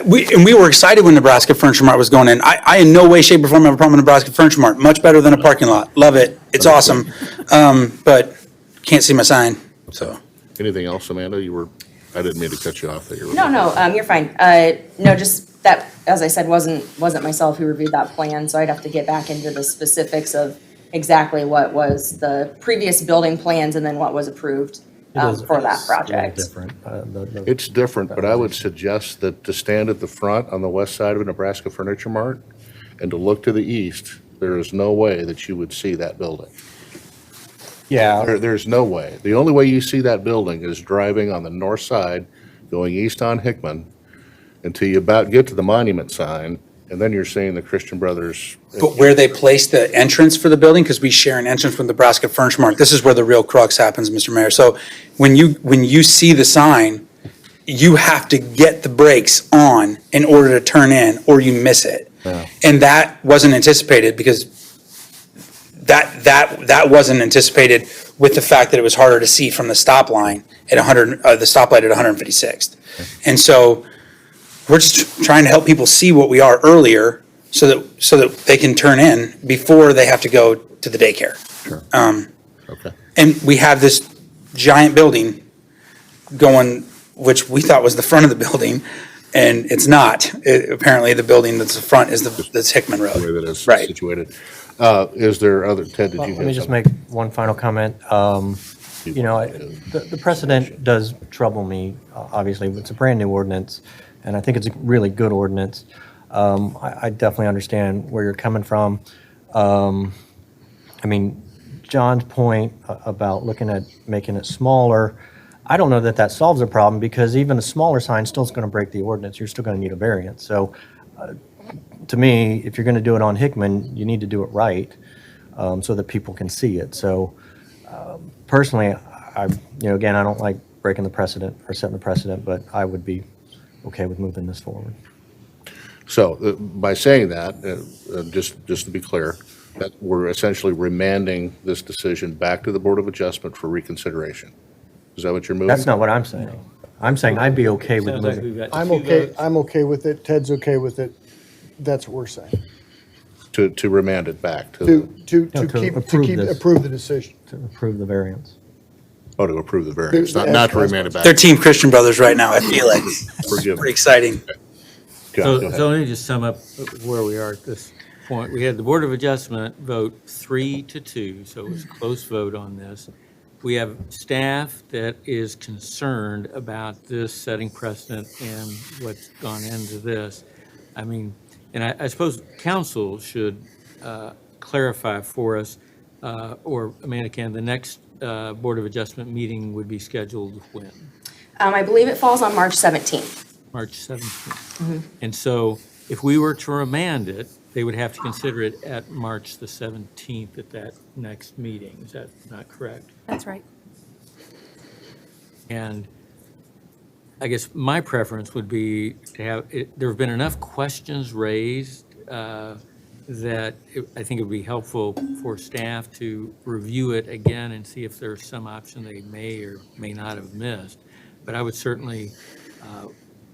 We were excited when Nebraska Furniture Mart was going in. I in no way, shape, or form have a problem with Nebraska Furniture Mart. Much better than a parking lot. Love it. It's awesome. But can't see my sign. So Anything else, Amanda? I didn't mean to cut you off there. No, you're fine. No, just that, as I said, wasn't myself who reviewed that plan, so I'd have to get back into the specifics of exactly what was the previous building plans and then what was approved for that project. Different. It's different, but I would suggest that to stand at the front on the west side of Nebraska Furniture Mart and to look to the east, there is no way that you would see that building. Yeah, There's no way. The only way you see that building is driving on the north side, going east on Hickman, until you about get to the monument sign, and then you're seeing the Christian Brothers. But where they place the entrance for the building, because we share an entrance with Nebraska Furniture Mart, this is where the real crux happens, Mr. Mayor. So when you see the sign, you have to get the brakes on in order to turn in, or you miss it. Yeah. And that wasn't anticipated because that wasn't anticipated with the fact that it was harder to see from the stop line at the stoplight at 156th. And so we're just trying to help people see what we are earlier so that they can turn in before they have to go to the daycare. Sure. Okay. And we have this giant building going, which we thought was the front of the building, and it's not. Apparently, the building that's the front is that's Hickman Road. The way that it's Right. situated. Is there other, Ted, did you have let me just something? make one final comment. The precedent does trouble me. Obviously, it's a brand-new ordinance, and I think it's a really good ordinance. I definitely understand where you're coming from. I mean, John's point about looking at making it smaller, I don't know that that solves the problem, because even a smaller sign still is going to break the ordinance. You're still going to need a variance. So to me, if you're going to do it on Hickman, you need to do it right, so that people can see it. So personally, again, I don't like breaking the precedent or setting the precedent, but I would be okay with moving this forward. So by saying that, just to be clear, that we're essentially remanding this decision back to the Board of Adjustment for reconsideration. Is that what you're moving? That's not what I'm saying. I'm saying I'd be okay with Sounds like moving. we've got I'm two okay, votes. I'm okay with it, Ted's okay with it. That's what we're saying. To remand it back to, To No, to keep, approve this. approve the decision. To approve the variance. to approve the variance, not As- to remand it back. They're Team Christian Brothers right now, I feel like. Forgive me. Pretty exciting. Go So ahead. let me just sum up where we are at this point. We had the Board of Adjustment vote 3-2, so it was a close vote on this. We have staff that is concerned about this setting precedent and what's gone into this. I mean, and I suppose council should clarify for us, or Amanda can, the next Board of Adjustment meeting would be scheduled when? I believe it falls on March 17th. March 17th. And so if we were to remand it, they would have to consider it at March the 17th at that next meeting. Is that not correct? That's right. And I guess my preference would be to have, there have been enough questions raised that I think it would be helpful for staff to review it again and see if there's some option they may or may not have missed. But I would certainly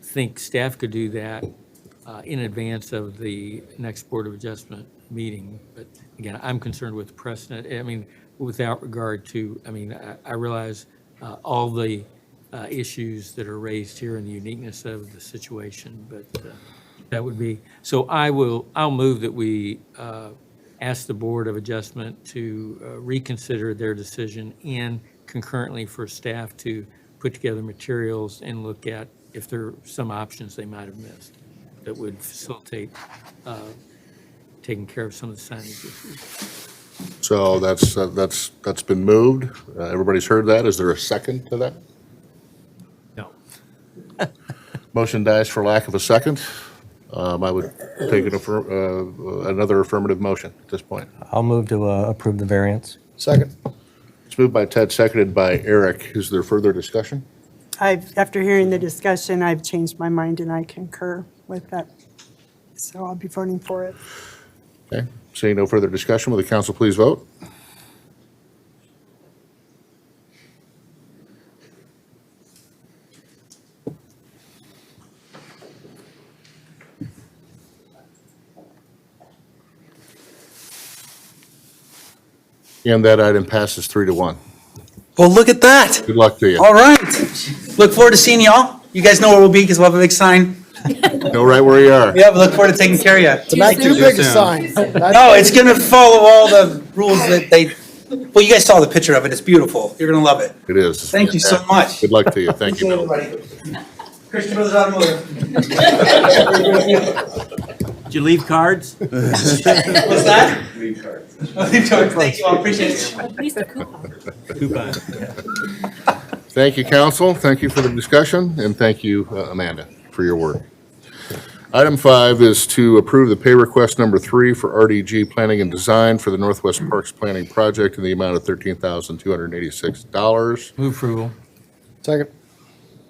think staff could do that in advance of the next Board of Adjustment meeting. But again, I'm concerned with precedent. I mean, without regard to, I realize all the issues that are raised here and the uniqueness of the situation, but that would be, so I'll move that we ask the Board of Adjustment to reconsider their decision and concurrently for staff to put together materials and look at if there are some options they might have missed that would facilitate taking care of some of the signage issues. So that's been moved. Everybody's heard that. Is there a second to that? No. Motion dies for lack of a second. I would take another affirmative motion at this point. I'll move to approve the variance. Second. It's moved by Ted, seconded by Eric. Is there further discussion? After hearing the discussion, I've changed my mind and I concur with that. So I'll be voting for it. Okay. Seeing no further discussion, will the council please vote? And that item passes 3-1. Well, look at that. Good luck to you. All right. Look forward to seeing y'all. You guys know where we'll be because we'll have a big sign. Know right where you are. Yeah, we look forward to taking care of you. Not too big a sign. No, it's going to follow all the rules that well, you guys saw the picture of it. It's beautiful. You're going to love it. It is. Thank you so much. Good luck to you. Thank you, Bill. Everybody. Christian Brothers Automotive. Did you leave cards? What's that? Leave cards. Leave cards. Thank you all. Appreciate it. At least a coupon. Coupon. Thank you, council. Thank you for the discussion, and thank you, Amanda, for your work. Item 5 is to approve the pay request number 3 for RDG Planning and Design for the Northwest Parks Planning Project in the amount of $13,286. Move approval. Second.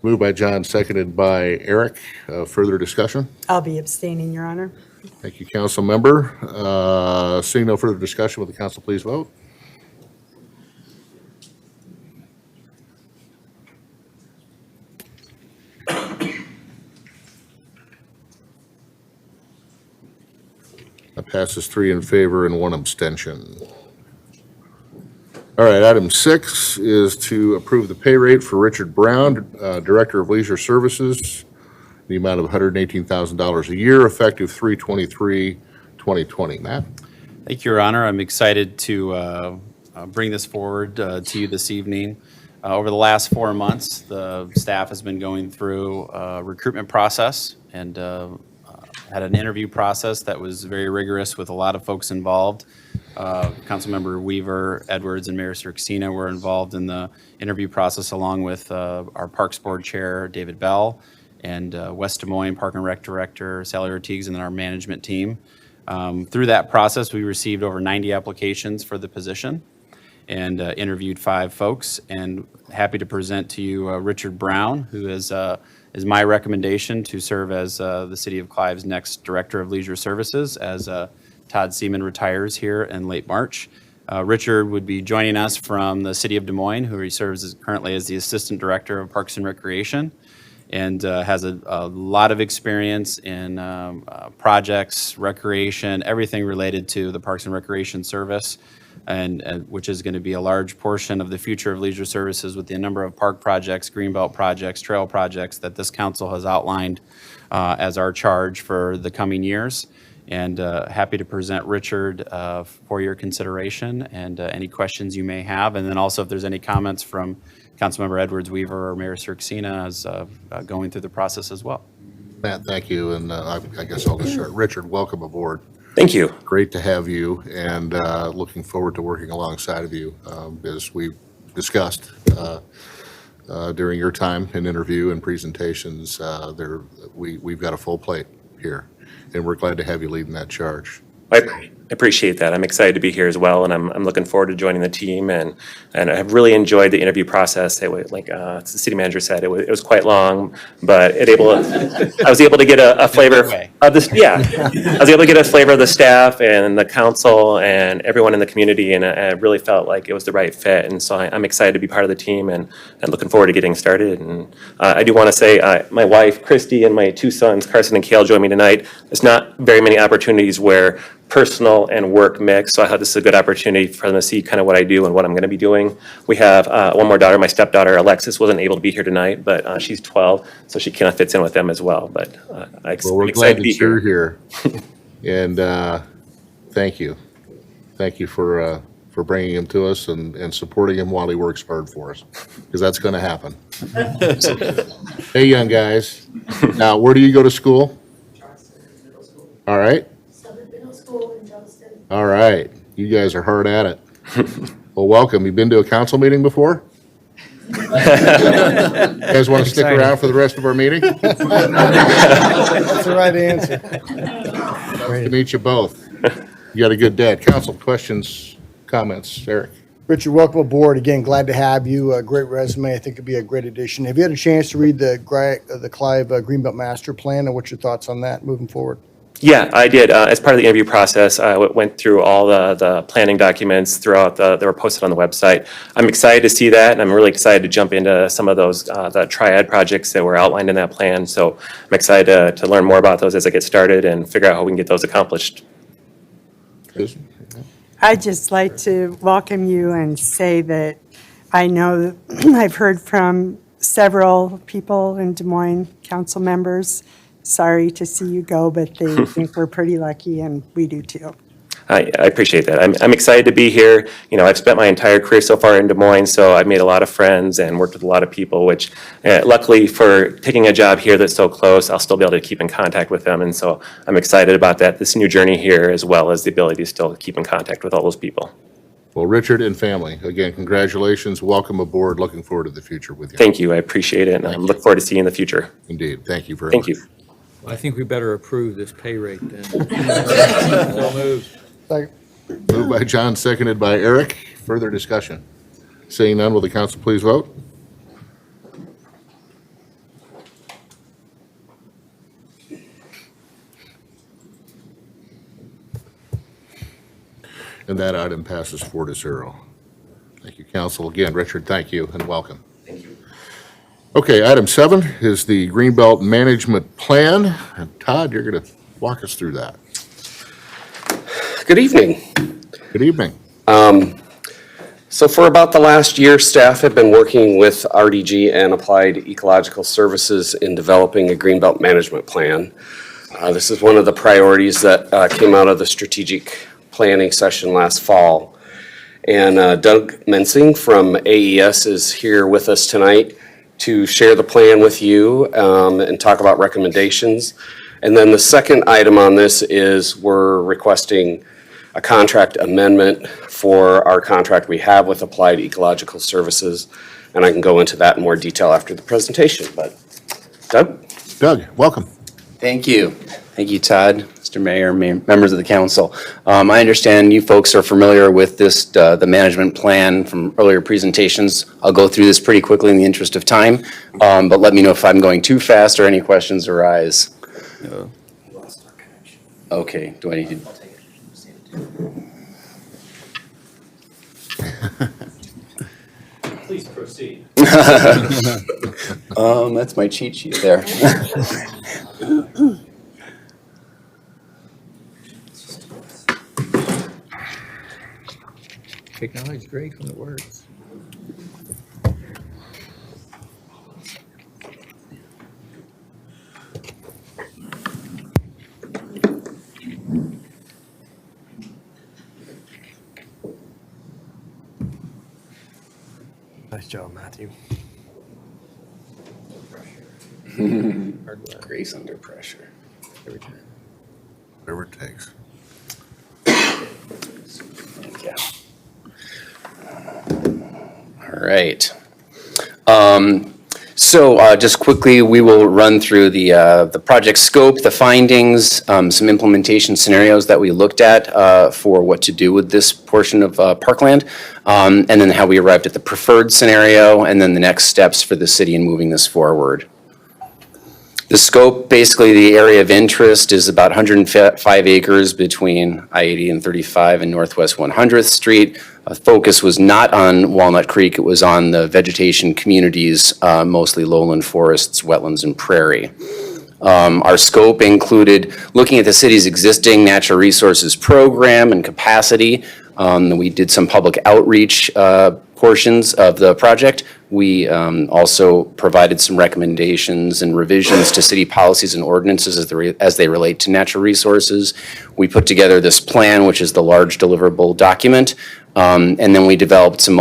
Moved by John, seconded by Eric. Further discussion? I'll be abstaining, Your Honor. Thank you, council member. Seeing no further discussion, will the council please vote? That passes 3 in favor and 1 abstention. All right, item 6 is to approve the pay rate for Richard Brown, Director of Leisure Services, the amount of $118,000 a year, effective 3/23/2020. Matt? Thank you, Your Honor. I'm excited to bring this forward to you this evening. Over the last 4 months, the staff has been going through a recruitment process and had an interview process that was very rigorous with a lot of folks involved. Councilmember Weaver, Edwards, and Mayor Cirksena were involved in the interview process, along with our Parks Board Chair, David Bell, and West Des Moines Park and Rec Director, Sally Ortiz, and then our management team. Through that process, we received over 90 applications for the position and interviewed 5 folks, and happy to present to you Richard Brown, who is my recommendation to serve as the City of Clive's next Director of Leisure Services as Todd Seaman retires here in late March. Richard would be joining us from the City of Des Moines, who he serves currently as the Assistant Director of Parks and Recreation, and has a lot of experience in projects, recreation, everything related to the Parks and Recreation Service, and which is going to be a large portion of the future of leisure services with the number of park projects, greenbelt projects, trail projects that this council has outlined as our charge for the coming years. And happy to present Richard for your consideration and any questions you may have. And then also if there's any comments from Councilmember Edwards, Weaver, or Mayor Cirksena as going through the process as well. Matt, thank you. And I guess I'll just start. Richard, welcome aboard. Thank you. Great to have you, and looking forward to working alongside of you. As we've discussed during your time in interview and presentations, we've got a full plate here, and we're glad to have you leading that charge. I appreciate that. I'm excited to be here as well, and I'm looking forward to joining the team. And I've really enjoyed the interview process. It was, like the city manager said, it was quite long, but I was able to get a flavor of this. Yeah, I was able to get a flavor of the staff and the council and everyone in the community, and I really felt like it was the right fit. And so I'm excited to be part of the team and looking forward to getting started. And I do want to say, my wife Christy and my 2 sons Carson and Kale join me tonight. There's not very many opportunities where personal and work mix, so I thought this is a good opportunity for them to see kind of what I do and what I'm going to be doing. We have one more daughter, my stepdaughter Alexis wasn't able to be here tonight, but she's 12, so she kind of fits in with them as well. But I'm We're excited glad to be that you're here. And thank you for bringing him to us and supporting him while he works hard for us, because that's going to happen. Hey, young guys, now where do you go to school? All right. All right, you guys are hard at it. Well, welcome. You been to a council meeting before? You guys want to stick around for the rest of our meeting? That's the right answer. Nice to meet you both. You got a good dad. Council, questions, comments? Eric? Richard, welcome aboard. Again, glad to have you. A great resume. I think it'd be a great addition. Have you had a chance to read the Clive Greenbelt Master Plan, and what's your thoughts on that moving forward? Yeah, I did. As part of the interview process, I went through all the planning documents throughout they were posted on the website. I'm excited to see that, and I'm really excited to jump into some of those the triad projects that were outlined in that plan. So I'm excited to learn more about those as I get started and figure out how we can get those accomplished. I'd just like to welcome you and say that I know that I've heard from several people in Des Moines, council members. Sorry to see you go, but they think we're pretty lucky, and we do too. I appreciate that. I'm excited to be here. You know, I've spent my entire career so far in Des Moines, so I've made a lot of friends and worked with a lot of people, which luckily for taking a job here that's so close, I'll still be able to keep in contact with them. And so I'm excited about that, this new journey here, as well as the ability to still keep in contact with all those people. Well, Richard and family, again, congratulations. Welcome aboard. Looking forward to the future with you. Thank you. I appreciate it, and I look forward to seeing you in the future. Indeed. Thank you very much. Thank you. Well, I think we better approve this pay rate then. So moved. Moved by John, seconded by Eric. Further discussion? Seeing none, will the council please vote? And that item passes 4-0. Thank you, council. Again, Richard, thank you and welcome. Thank you. Okay, item 7 is the Greenbelt Management Plan. And Todd, you're going to walk us through that. Good evening. Good evening. So for about the last year, staff have been working with RDG and Applied Ecological Services in developing a Greenbelt Management Plan. This is one of the priorities that came out of the strategic planning session last fall. And Doug Mensing from AES is here with us tonight to share the plan with you and talk about recommendations. And then the second item on this is we're requesting a contract amendment for our contract we have with Applied Ecological Services. And I can go into that in more detail after the presentation, but Doug? Doug, welcome. Thank you. Thank you, Todd, Mr. Mayor, members of the council. I understand you folks are familiar with this, the management plan from earlier presentations. I'll go through this pretty quickly in the interest of time, but let me know if I'm going too fast or any questions arise. Okay, do I need to? Please proceed. That's my cheat sheet there. Technology's great when it works. Nice job, Matthew. Grace under pressure. Every time. Whatever it takes. Yeah. All right. So just quickly, we will run through the project scope, the findings, some implementation scenarios that we looked at for what to do with this portion of parkland, and then how we arrived at the preferred scenario, and then the next steps for the city in moving this forward. The scope, basically the area of interest is about 105 acres between I-80 and 35 and Northwest 100th Street. Focus was not on Walnut Creek, it was on the vegetation communities, mostly lowland forests, wetlands, and prairie. Our scope included looking at the city's existing natural resources program and capacity. We did some public outreach portions of the project. We also provided some recommendations and revisions to city policies and ordinances as they relate to natural resources. We put together this plan, which is the large deliverable document, and then we developed some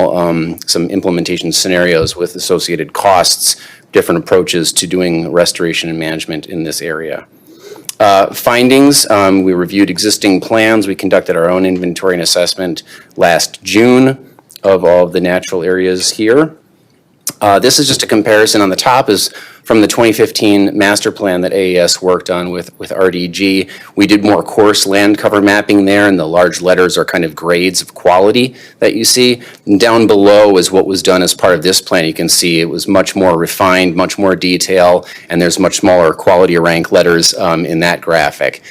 implementation scenarios with associated costs, different approaches to doing restoration and management in this area. Findings, we reviewed existing plans. We conducted our own inventory and assessment last June of all of the natural areas here. This is just a comparison. On the top is from the 2015 master plan that AES worked on with RDG. We did more coarse land cover mapping there, and the large letters are kind of grades of quality that you see. And down below is what was done as part of this plan. You can see it was much more refined, much more detail, and there's much smaller quality rank letters in that graphic.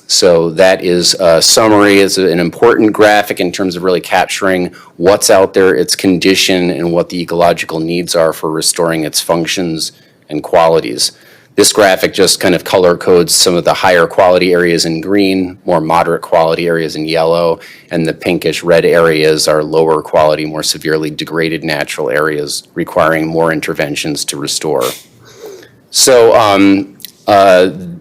So that is a summary. It's an important graphic in terms of really capturing what's out there, its condition, and what the ecological needs are for restoring its functions and qualities. This graphic just kind of color codes some of the higher quality areas in green, more moderate quality areas in yellow, and the pinkish red areas are lower quality, more severely degraded natural areas requiring more interventions to restore. So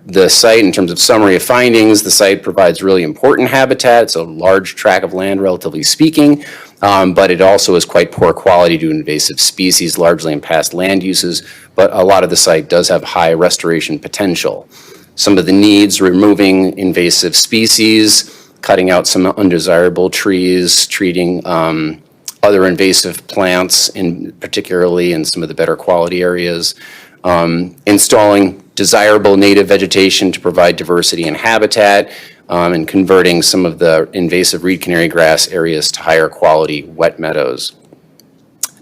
the site in terms of summary of findings. The site provides really important habitat. It's a large tract of land, relatively speaking, but it also is quite poor quality due to invasive species, largely in past land uses. But a lot of the site does have high restoration potential. Some of the needs: removing invasive species, cutting out some undesirable trees, treating other invasive plants, particularly in some of the better quality areas, installing desirable native vegetation to provide diversity and habitat, and converting some of the invasive reed canary grass areas to higher quality wet meadows.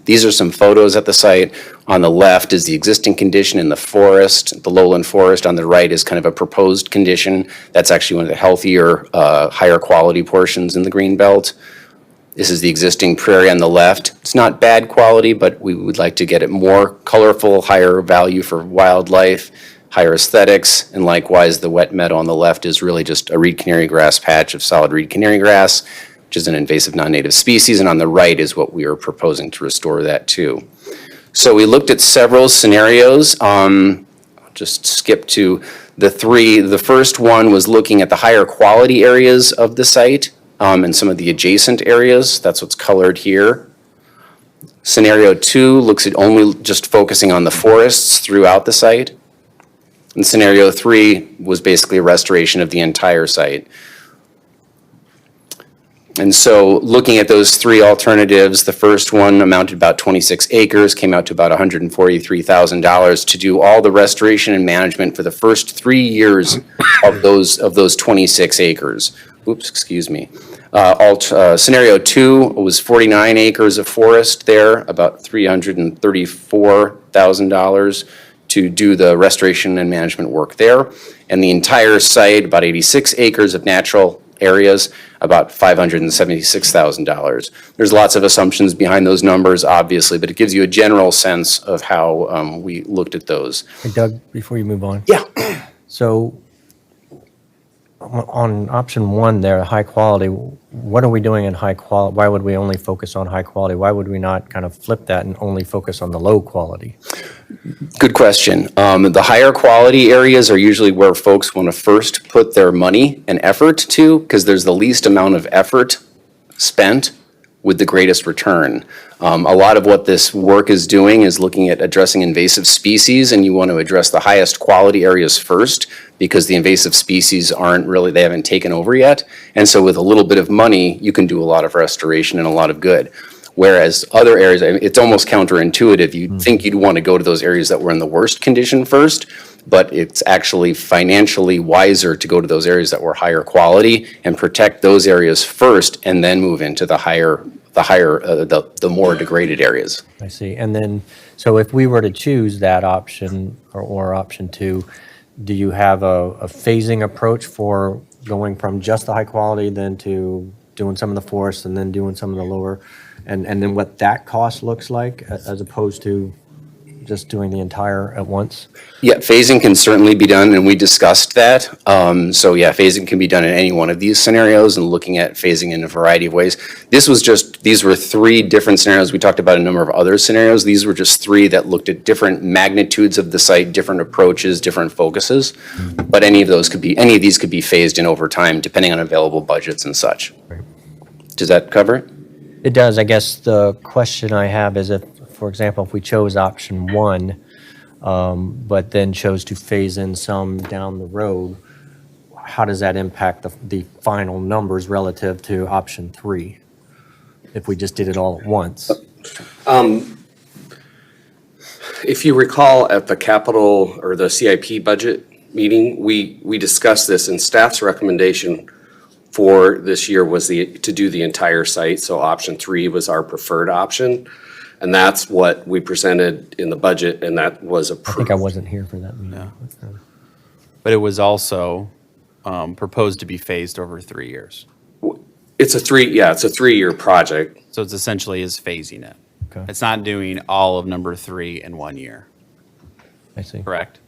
These are some photos at the site. On the left is the existing condition in the forest, the lowland forest. On the right is kind of a proposed condition. That's actually one of the healthier, higher quality portions in the green belt. This is the existing prairie on the left. It's not bad quality, but we would like to get it more colorful, higher value for wildlife, higher aesthetics, and likewise the wet meadow on the left is really just a reed canary grass patch of solid reed canary grass, which is an invasive non-native species, and on the right is what we are proposing to restore that to. So we looked at several scenarios. I'll just skip to the three. The first one was looking at the higher quality areas of the site, and some of the adjacent areas. That's what's colored here. Scenario 2 looks at only just focusing on the forests throughout the site. And scenario 3 was basically a restoration of the entire site. And so looking at those three alternatives, the first one amounted to about 26 acres, came out to about $143,000 to do all the restoration and management for the first 3 years of those 26 acres. Oops, excuse me. Scenario 2 was 49 acres of forest there, about $334,000 to do the restoration and management work there. And the entire site, about 86 acres of natural areas, about $576,000. There's lots of assumptions behind those numbers, obviously, but it gives you a general sense of how we looked at those. Hey, Doug, before you move on. Yeah. So on option 1 there, high quality, what are we doing in high quality? Why would we only focus on high quality? Why would we not kind of flip that and only focus on the low quality? Good question. The higher quality areas are usually where folks want to first put their money and effort to, because there's the least amount of effort spent with the greatest return. A lot of what this work is doing is looking at addressing invasive species, and you want to address the highest quality areas first because the invasive species they haven't taken over yet. And so with a little bit of money, you can do a lot of restoration and a lot of good. Whereas other areas, it's almost counterintuitive. You'd think you'd want to go to those areas that were in the worst condition first, but it's actually financially wiser to go to those areas that were higher quality and protect those areas first and then move into the more degraded areas. I see. And then, so if we were to choose that option or option 2, do you have a phasing approach for going from just the high quality then to doing some of the forest and then doing some of the lower, and then what that cost looks like as opposed to just doing the entire at once? Yeah, phasing can certainly be done, and we discussed that. So yeah, phasing can be done in any one of these scenarios and looking at phasing in a variety of ways. These were 3 different scenarios. We talked about a number of other scenarios. These were just 3 that looked at different magnitudes of the site, different approaches, different focuses. But any of these could be phased in over time, depending on available budgets and such. Does that cover it? It does. I guess the question I have is if, for example, if we chose option 1, but then chose to phase in some down the road, how does that impact the final numbers relative to option 3? If we just did it all at once? If you recall at the capital or the CIP budget meeting, we discussed this, and staff's recommendation for this year was to do the entire site. So option 3 was our preferred option. And that's what we presented in the budget, and that was approved. I think I wasn't here for that meeting. No. But it was also proposed to be phased over 3 years. It's a 3-year project. So it's essentially is phasing it. Okay. It's not doing all of number 3 in 1 year. I see. Correct?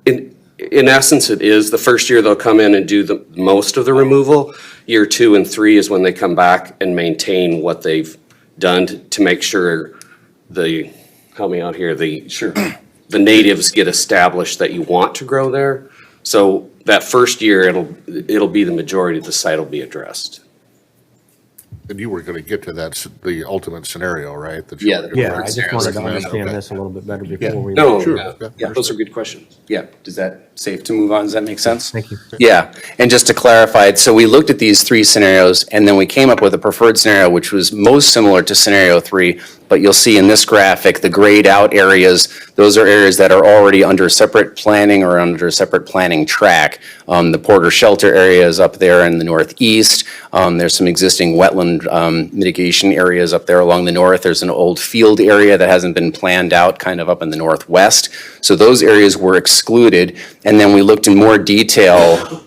In essence, it is. The first year they'll come in and do the most of the removal. Year 2 and 3 is when they come back and maintain what they've done to make sure the natives get established that you want to grow there. So that first year, it'll be the majority of the site will be addressed. And you were going to get to the ultimate scenario, right? That you Yeah, were the gonna Yeah, I just wanted to recommend? understand Okay. this a little bit better before we. No, Sure. yeah, those are good questions. Yeah, is that safe to move on? Does that make sense? Thank you. Yeah, and just to clarify, so we looked at these three scenarios, and then we came up with a preferred scenario, which was most similar to scenario 3, but you'll see in this graphic, the grayed out areas, those are areas that are already under separate planning or under a separate planning track. The Porter Shelter area is up there in the northeast. There's some existing wetland mitigation areas up there along the north. There's an old field area that hasn't been planned out, kind of up in the northwest. So those areas were excluded, and then we looked in more detail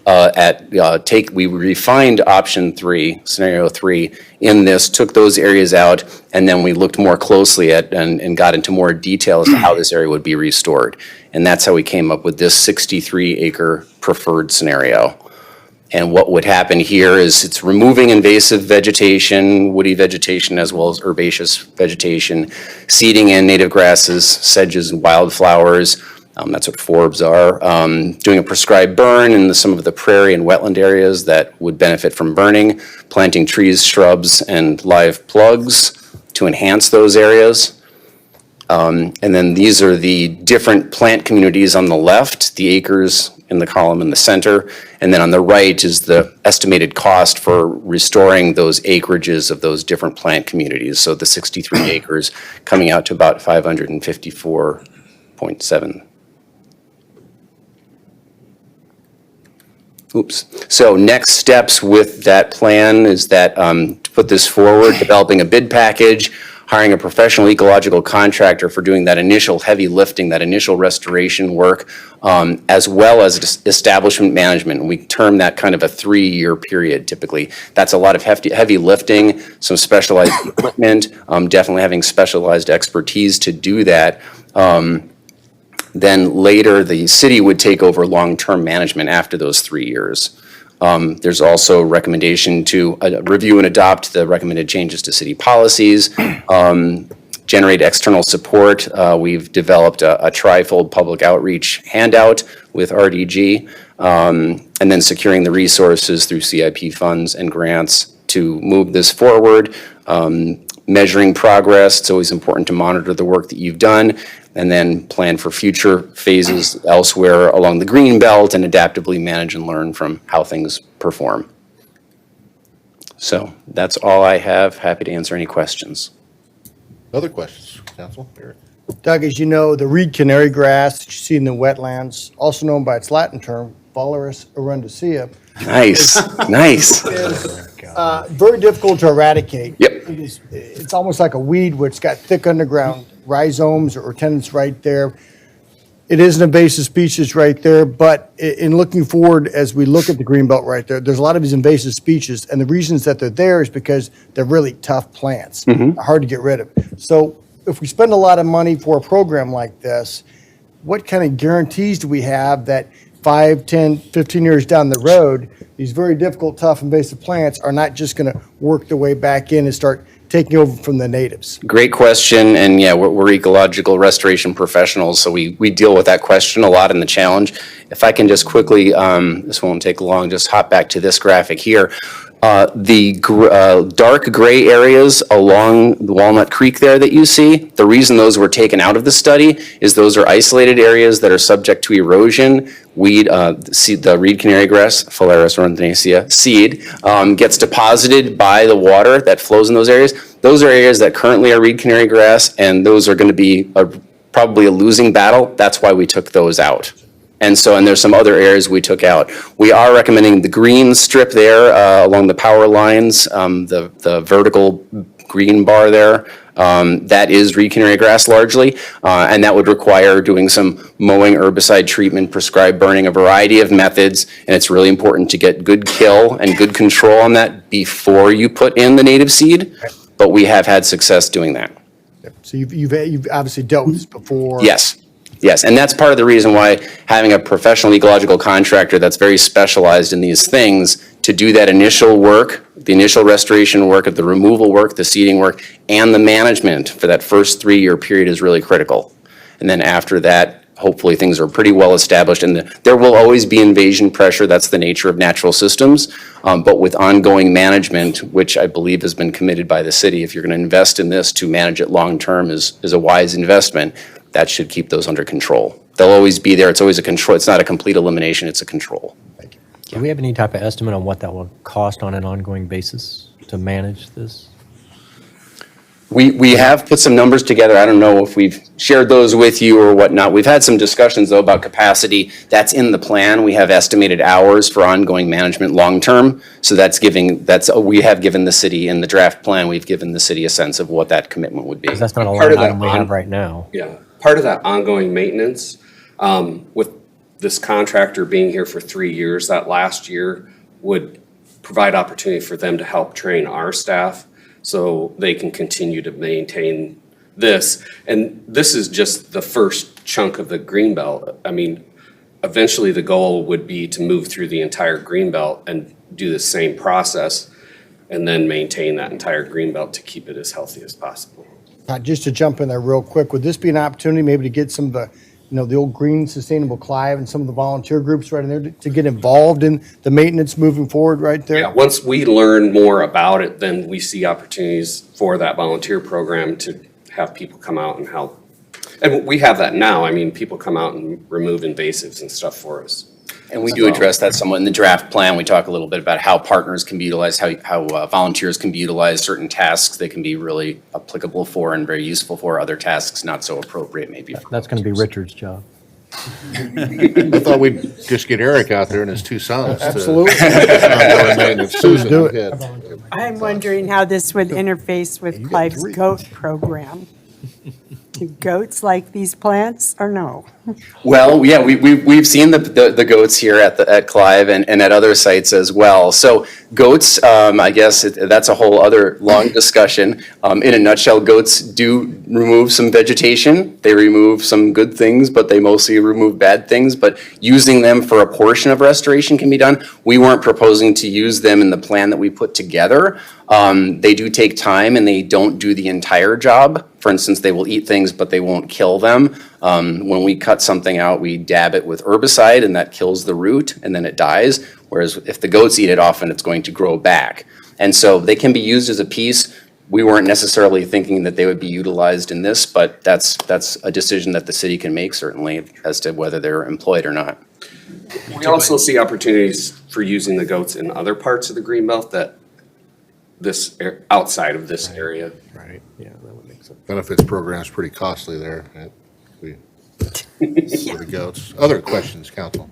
we refined option 3, scenario 3, in this, took those areas out, and then we looked more closely at and got into more detail as to how this area would be restored. And that's how we came up with this 63-acre preferred scenario. And what would happen here is it's removing invasive vegetation, woody vegetation, as well as herbaceous vegetation, seeding in native grasses, sedges, and wildflowers. That's what forbs are. Doing a prescribed burn in some of the prairie and wetland areas that would benefit from burning, planting trees, shrubs, and live plugs to enhance those areas. And then these are the different plant communities on the left, the acres in the column in the center. And then on the right is the estimated cost for restoring those acreages of those different plant communities. So the 63 acres coming out to about 554.7. Oops. So next steps with that plan is that to put this forward, developing a bid package, hiring a professional ecological contractor for doing that initial heavy lifting, that initial restoration work, as well as establishment management. We term that kind of a 3-year period typically. That's a lot of heavy lifting, some specialized equipment, definitely having specialized expertise to do that. Then later, the city would take over long-term management after those 3 years. There's also recommendation to review and adopt the recommended changes to city policies, generate external support. We've developed a trifold public outreach handout with RDG, and then securing the resources through CIP funds and grants to move this forward. Measuring progress, it's always important to monitor the work that you've done, and then plan for future phases elsewhere along the green belt and adaptively manage and learn from how things perform. So that's all I have. Happy to answer any questions. Other questions, Council? Eric? Doug, as you know, the reed canary grass that you see in the wetlands, also known by its Latin term, Phalaris arundicea, Nice, nice. is very difficult to eradicate. Yep. It's almost like a weed where it's got thick underground rhizomes or tendons right there. It is an invasive species right there, but in looking forward, as we look at the greenbelt right there, there's a lot of these invasive species, and the reasons that they're there is because they're really tough plants, hard to get rid of. So if we spend a lot of money for a program like this, what kind of guarantees do we have that 5, 10, 15 years down the road, these very difficult, tough, invasive plants are not just going to work their way back in and start taking over from the natives? Great question, and yeah, we're ecological restoration professionals, so we deal with that question a lot in the challenge. If I can just quickly, this won't take long, just hop back to this graphic here. The dark gray areas along the Walnut Creek there that you see, the reason those were taken out of the study is those are isolated areas that are subject to erosion. The reed canary grass, Phalaris arundicea seed, gets deposited by the water that flows in those areas. Those are areas that currently are reed canary grass, and those are going to be probably a losing battle. That's why we took those out. And there's some other areas we took out. We are recommending the green strip there along the power lines, the vertical green bar there. That is reed canary grass largely, and that would require doing some mowing, herbicide treatment, prescribed burning, a variety of methods, and it's really important to get good kill and good control on that before you put in the native seed, but we have had success doing that. So you've obviously dealt with this before. Yes, and that's part of the reason why having a professional ecological contractor that's very specialized in these things to do that initial work, the initial restoration work, of the removal work, the seeding work, and the management for that first 3-year period is really critical. And then after that, hopefully things are pretty well established, and there will always be invasion pressure. That's the nature of natural systems. But with ongoing management, which I believe has been committed by the city, if you're going to invest in this to manage it long-term is a wise investment, that should keep those under control. They'll always be there. It's always a control. It's not a complete elimination, it's a control. Do we have any type of estimate on what that will cost on an ongoing basis to manage this? We have put some numbers together. I don't know if we've shared those with you or whatnot. We've had some discussions, though, about capacity. That's in the plan. We have estimated hours for ongoing management long-term. So we have given the city, in the draft plan, we've given the city a sense of what that commitment would be. Because that's not a Part of line item that we have right now. Yeah, part of that ongoing maintenance, with this contractor being here for 3 years, that last year would provide opportunity for them to help train our staff so they can continue to maintain this. And this is just the first chunk of the greenbelt. I mean, eventually the goal would be to move through the entire greenbelt and do the same process and then maintain that entire greenbelt to keep it as healthy as possible. Just to jump in there real quick, would this be an opportunity maybe to get some of the, the old Green Sustainable Clive and some of the volunteer groups right in there to get involved in the maintenance moving forward right there? Yeah, once we learn more about it, then we see opportunities for that volunteer program to have people come out and help. And we have that now. I mean, people come out and remove invasives and stuff for us. And we do address that somewhat in the draft plan. We talk a little bit about how partners can be utilized, how volunteers can be utilized, certain tasks they can be really applicable for and very useful for, other tasks not so appropriate maybe. That's going to be Richard's job. I thought we'd just get Eric out there and his two sons. Absolutely. Susan, do it. go ahead. I'm wondering how this would interface with Clive's goat program. Do goats like these plants or no? Well, yeah, we've seen the goats here at Clive and at other sites as well. So goats, I guess that's a whole other long discussion. In a nutshell, goats do remove some vegetation. They remove some good things, but they mostly remove bad things. But using them for a portion of restoration can be done. We weren't proposing to use them in the plan that we put together. They do take time and they don't do the entire job. For instance, they will eat things, but they won't kill them. When we cut something out, we dab it with herbicide and that kills the root and then it dies. Whereas if the goats eat it, often it's going to grow back. And so they can be used as a piece. We weren't necessarily thinking that they would be utilized in this, but that's a decision that the city can make certainly as to whether they're employed or not. We also see opportunities for using the goats in other parts of the greenbelt that outside of this area. Right, yeah, that would make sense. Benefits program's pretty costly there. For the goats. Other questions, council?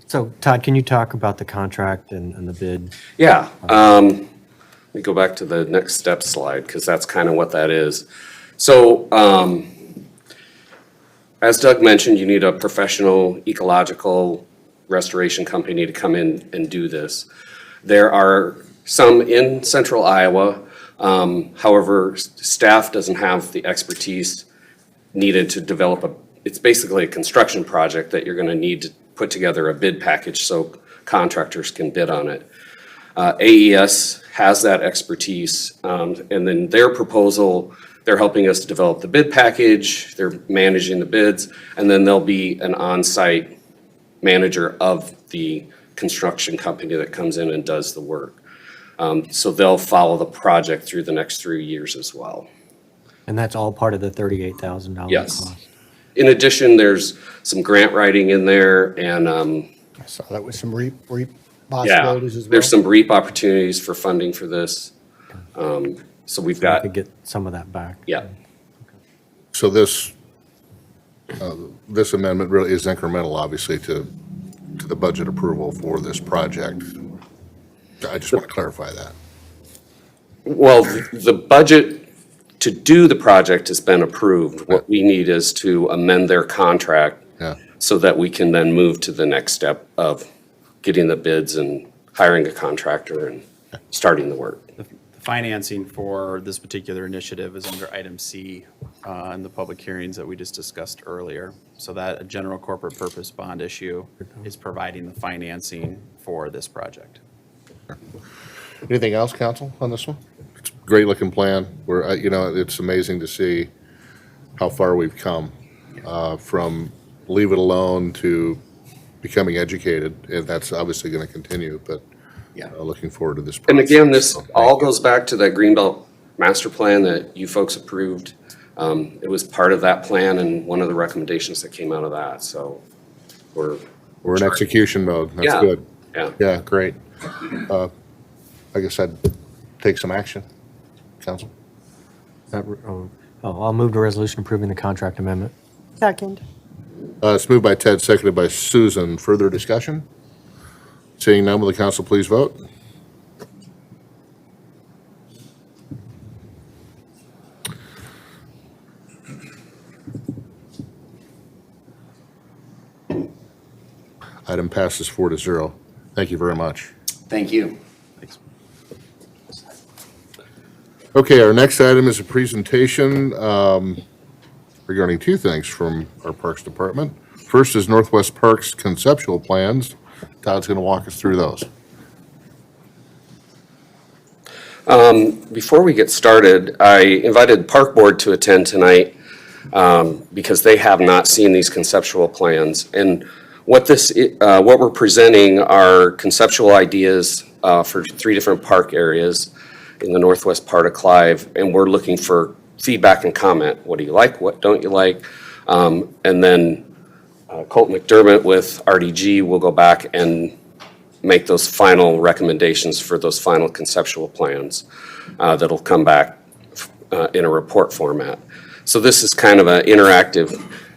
So Todd, can you talk about the contract and the bid? Yeah, let me go back to the next step slide, because that's kind of what that is. So, as Doug mentioned, you need a professional ecological restoration company to come in and do this. There are some in central Iowa, however, staff doesn't have the expertise needed to develop it's basically a construction project that you're gonna need to put together a bid package so contractors can bid on it. AES has that expertise, and then their proposal, they're helping us develop the bid package, they're managing the bids, and then there'll be an on-site manager of the construction company that comes in and does the work. So they'll follow the project through the next 3 years as well. And that's all part of the $38,000 Yes. cost? In addition, there's some grant writing in there and, I saw that with some REAP yeah, possibilities as well. there's some REAP opportunities for funding for this. So we've We got, could get some of that back. yeah. So this amendment really is incremental, obviously, to the budget approval for this project. I just want to clarify that. Well, the budget to do the project has been approved. What we need is to amend their contract so that we can then move to the next step of getting the bids and hiring a contractor and starting the work. The financing for this particular initiative is under item C in the public hearings that we just discussed earlier. So that a general corporate purpose bond issue is providing the financing for this project. Anything else, council, on this one? It's a great looking plan. It's amazing to see how far we've come from leave it alone to becoming educated. And that's obviously going to continue, but looking forward to this process. And again, this So, all goes back to that Greenbelt master plan that you folks approved. It was part of that plan and one of the recommendations that came out of that, so we're We're in execution mode. That's Yeah. good. Yeah. Yeah, great. I guess I'd take some action, council. I'll move to resolution approving the contract amendment. Second. It's moved by Ted, seconded by Susan. Further discussion? Seeing none, will the council please vote? Item passes 4-0. Thank you very much. Thank you. Okay, our next item is a presentation regarding two things from our Parks Department. First is Northwest Parks conceptual plans. Todd's going to walk us through those. Before we get started, I invited Park Board to attend tonight because they have not seen these conceptual plans. And what we're presenting are conceptual ideas for 3 different park areas in the northwest part of Clive, and we're looking for feedback and comment. What do you like? What don't you like? And then Colt McDermott with RDG will go back and make those final recommendations for those final conceptual plans that'll come back in a report format. So this is kind of an interactive,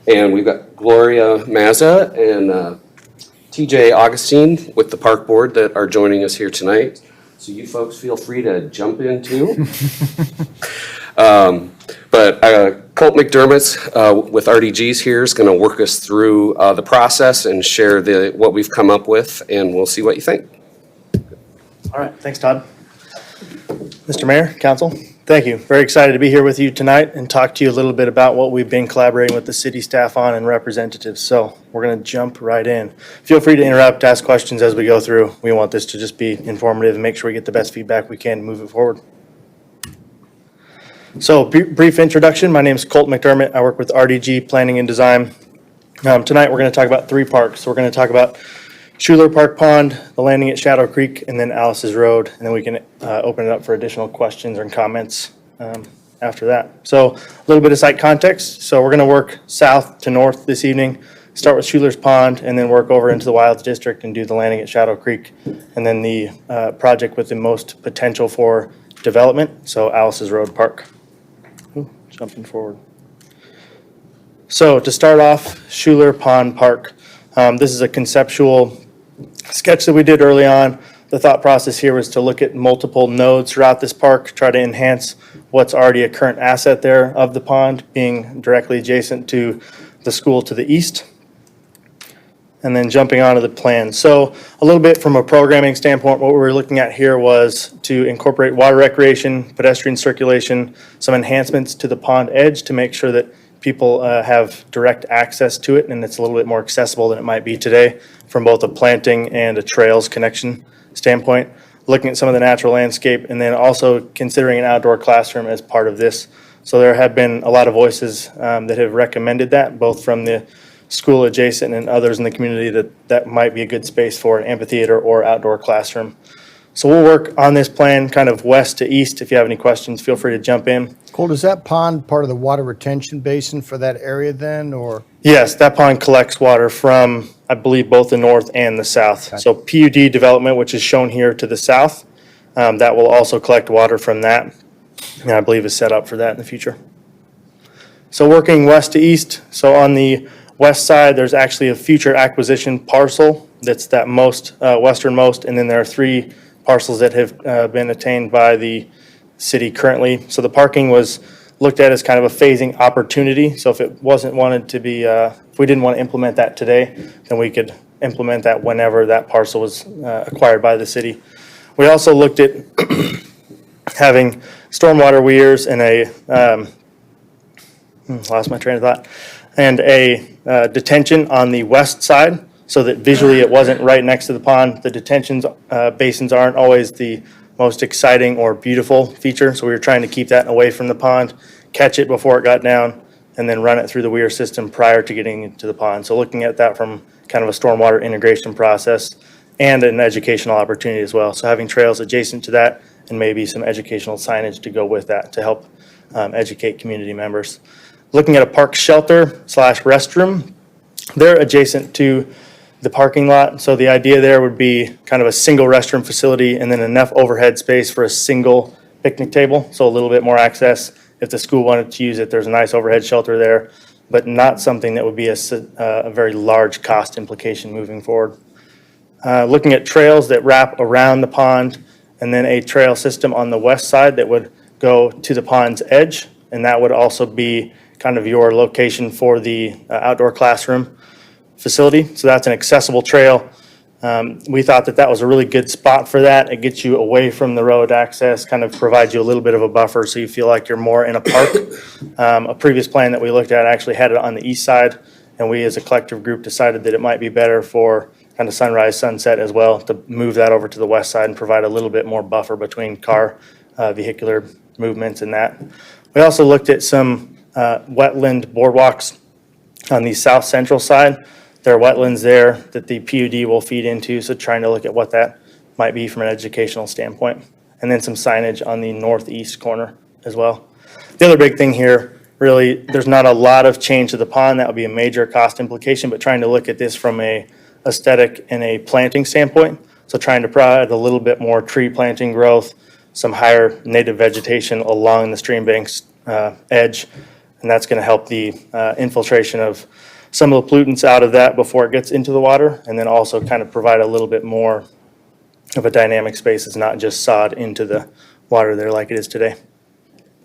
and we've got Gloria Mazza and TJ Augustine with the Park Board that are joining us here tonight. So you folks feel free to jump in too. But Colt McDermott with RDGs here is going to work us through the process and share what we've come up with, and we'll see what you think. All right, thanks, Todd. Mr. Mayor, Council, thank you. Very excited to be here with you tonight and talk to you a little bit about what we've been collaborating with the city staff on and representatives. So we're going to jump right in. Feel free to interrupt, ask questions as we go through. We want this to just be informative and make sure we get the best feedback we can to move it forward. So brief introduction. My name is Colt McDermott. I work with RDG Planning and Design. Tonight we're going to talk about 3 parks. So we're going to talk about Schuler Park Pond, the landing at Shadow Creek, and then Alice's Road. And then we can open it up for additional questions and comments after that. So a little bit of site context. So we're going to work south to north this evening. Start with Schuler's Pond and then work over into the Wilds District and do the landing at Shadow Creek. And then the project with the most potential for development, so Alice's Road Park. Ooh, jumping forward. So to start off, Schuler Pond Park. This is a conceptual sketch that we did early on. The thought process here was to look at multiple nodes throughout this park, try to enhance what's already a current asset there of the pond, being directly adjacent to the school to the east. And then jumping onto the plan. So a little bit from a programming standpoint, what we were looking at here was to incorporate water recreation, pedestrian circulation, some enhancements to the pond edge to make sure that people have direct access to it and it's a little bit more accessible than it might be today from both a planting and a trails connection standpoint. Looking at some of the natural landscape and then also considering an outdoor classroom as part of this. So there have been a lot of voices that have recommended that, both from the school adjacent and others in the community that might be a good space for an amphitheater or outdoor classroom. So we'll work on this plan kind of west to east. If you have any questions, feel free to jump in. Colt, is that pond part of the water retention basin for that area then, or? Yes, that pond collects water from, I believe, both the north and the south. Okay. So PUD development, which is shown here to the south, that will also collect water from that. And I believe is set up for that in the future. So working west to east, so on the west side, there's actually a future acquisition parcel that's that most westernmost, and then there are 3 parcels that have been attained by the city currently. So the parking was looked at as kind of a phasing opportunity. So if it wasn't wanted to be, if we didn't want to implement that today, then we could implement that whenever that parcel was acquired by the city. We also looked at having stormwater weirs and lost my train of thought, and a detention on the west side so that visually it wasn't right next to the pond. The detention basins aren't always the most exciting or beautiful feature, so we were trying to keep that away from the pond, catch it before it got down, and then run it through the weir system prior to getting into the pond. So looking at that from kind of a stormwater integration process and an educational opportunity as well. So having trails adjacent to that and maybe some educational signage to go with that to help educate community members. Looking at a park shelter / restroom, they're adjacent to the parking lot. So the idea there would be kind of a single restroom facility and then enough overhead space for a single picnic table. So a little bit more access. If the school wanted to use it, there's a nice overhead shelter there, but not something that would be a very large cost implication moving forward. Looking at trails that wrap around the pond and then a trail system on the west side that would go to the pond's edge. And that would also be kind of your location for the outdoor classroom facility. So that's an accessible trail. We thought that that was a really good spot for that. It gets you away from the road access, kind of provides you a little bit of a buffer so you feel like you're more in a park. A previous plan that we looked at actually had it on the east side, and we as a collective group decided that it might be better for kind of sunrise, sunset as well, to move that over to the west side and provide a little bit more buffer between car, vehicular movements and that. We also looked at some wetland boardwalks on the south central side. There are wetlands there that the PUD will feed into, so trying to look at what that might be from an educational standpoint. And then some signage on the northeast corner as well. The other big thing here, really, there's not a lot of change to the pond. That would be a major cost implication, but trying to look at this from a aesthetic and a planting standpoint. So trying to provide a little bit more tree planting growth, some higher native vegetation along the stream bank's edge, and that's going to help the infiltration of some of the pollutants out of that before it gets into the water, and then also kind of provide a little bit more of a dynamic space. It's not just sod into the water there like it is today.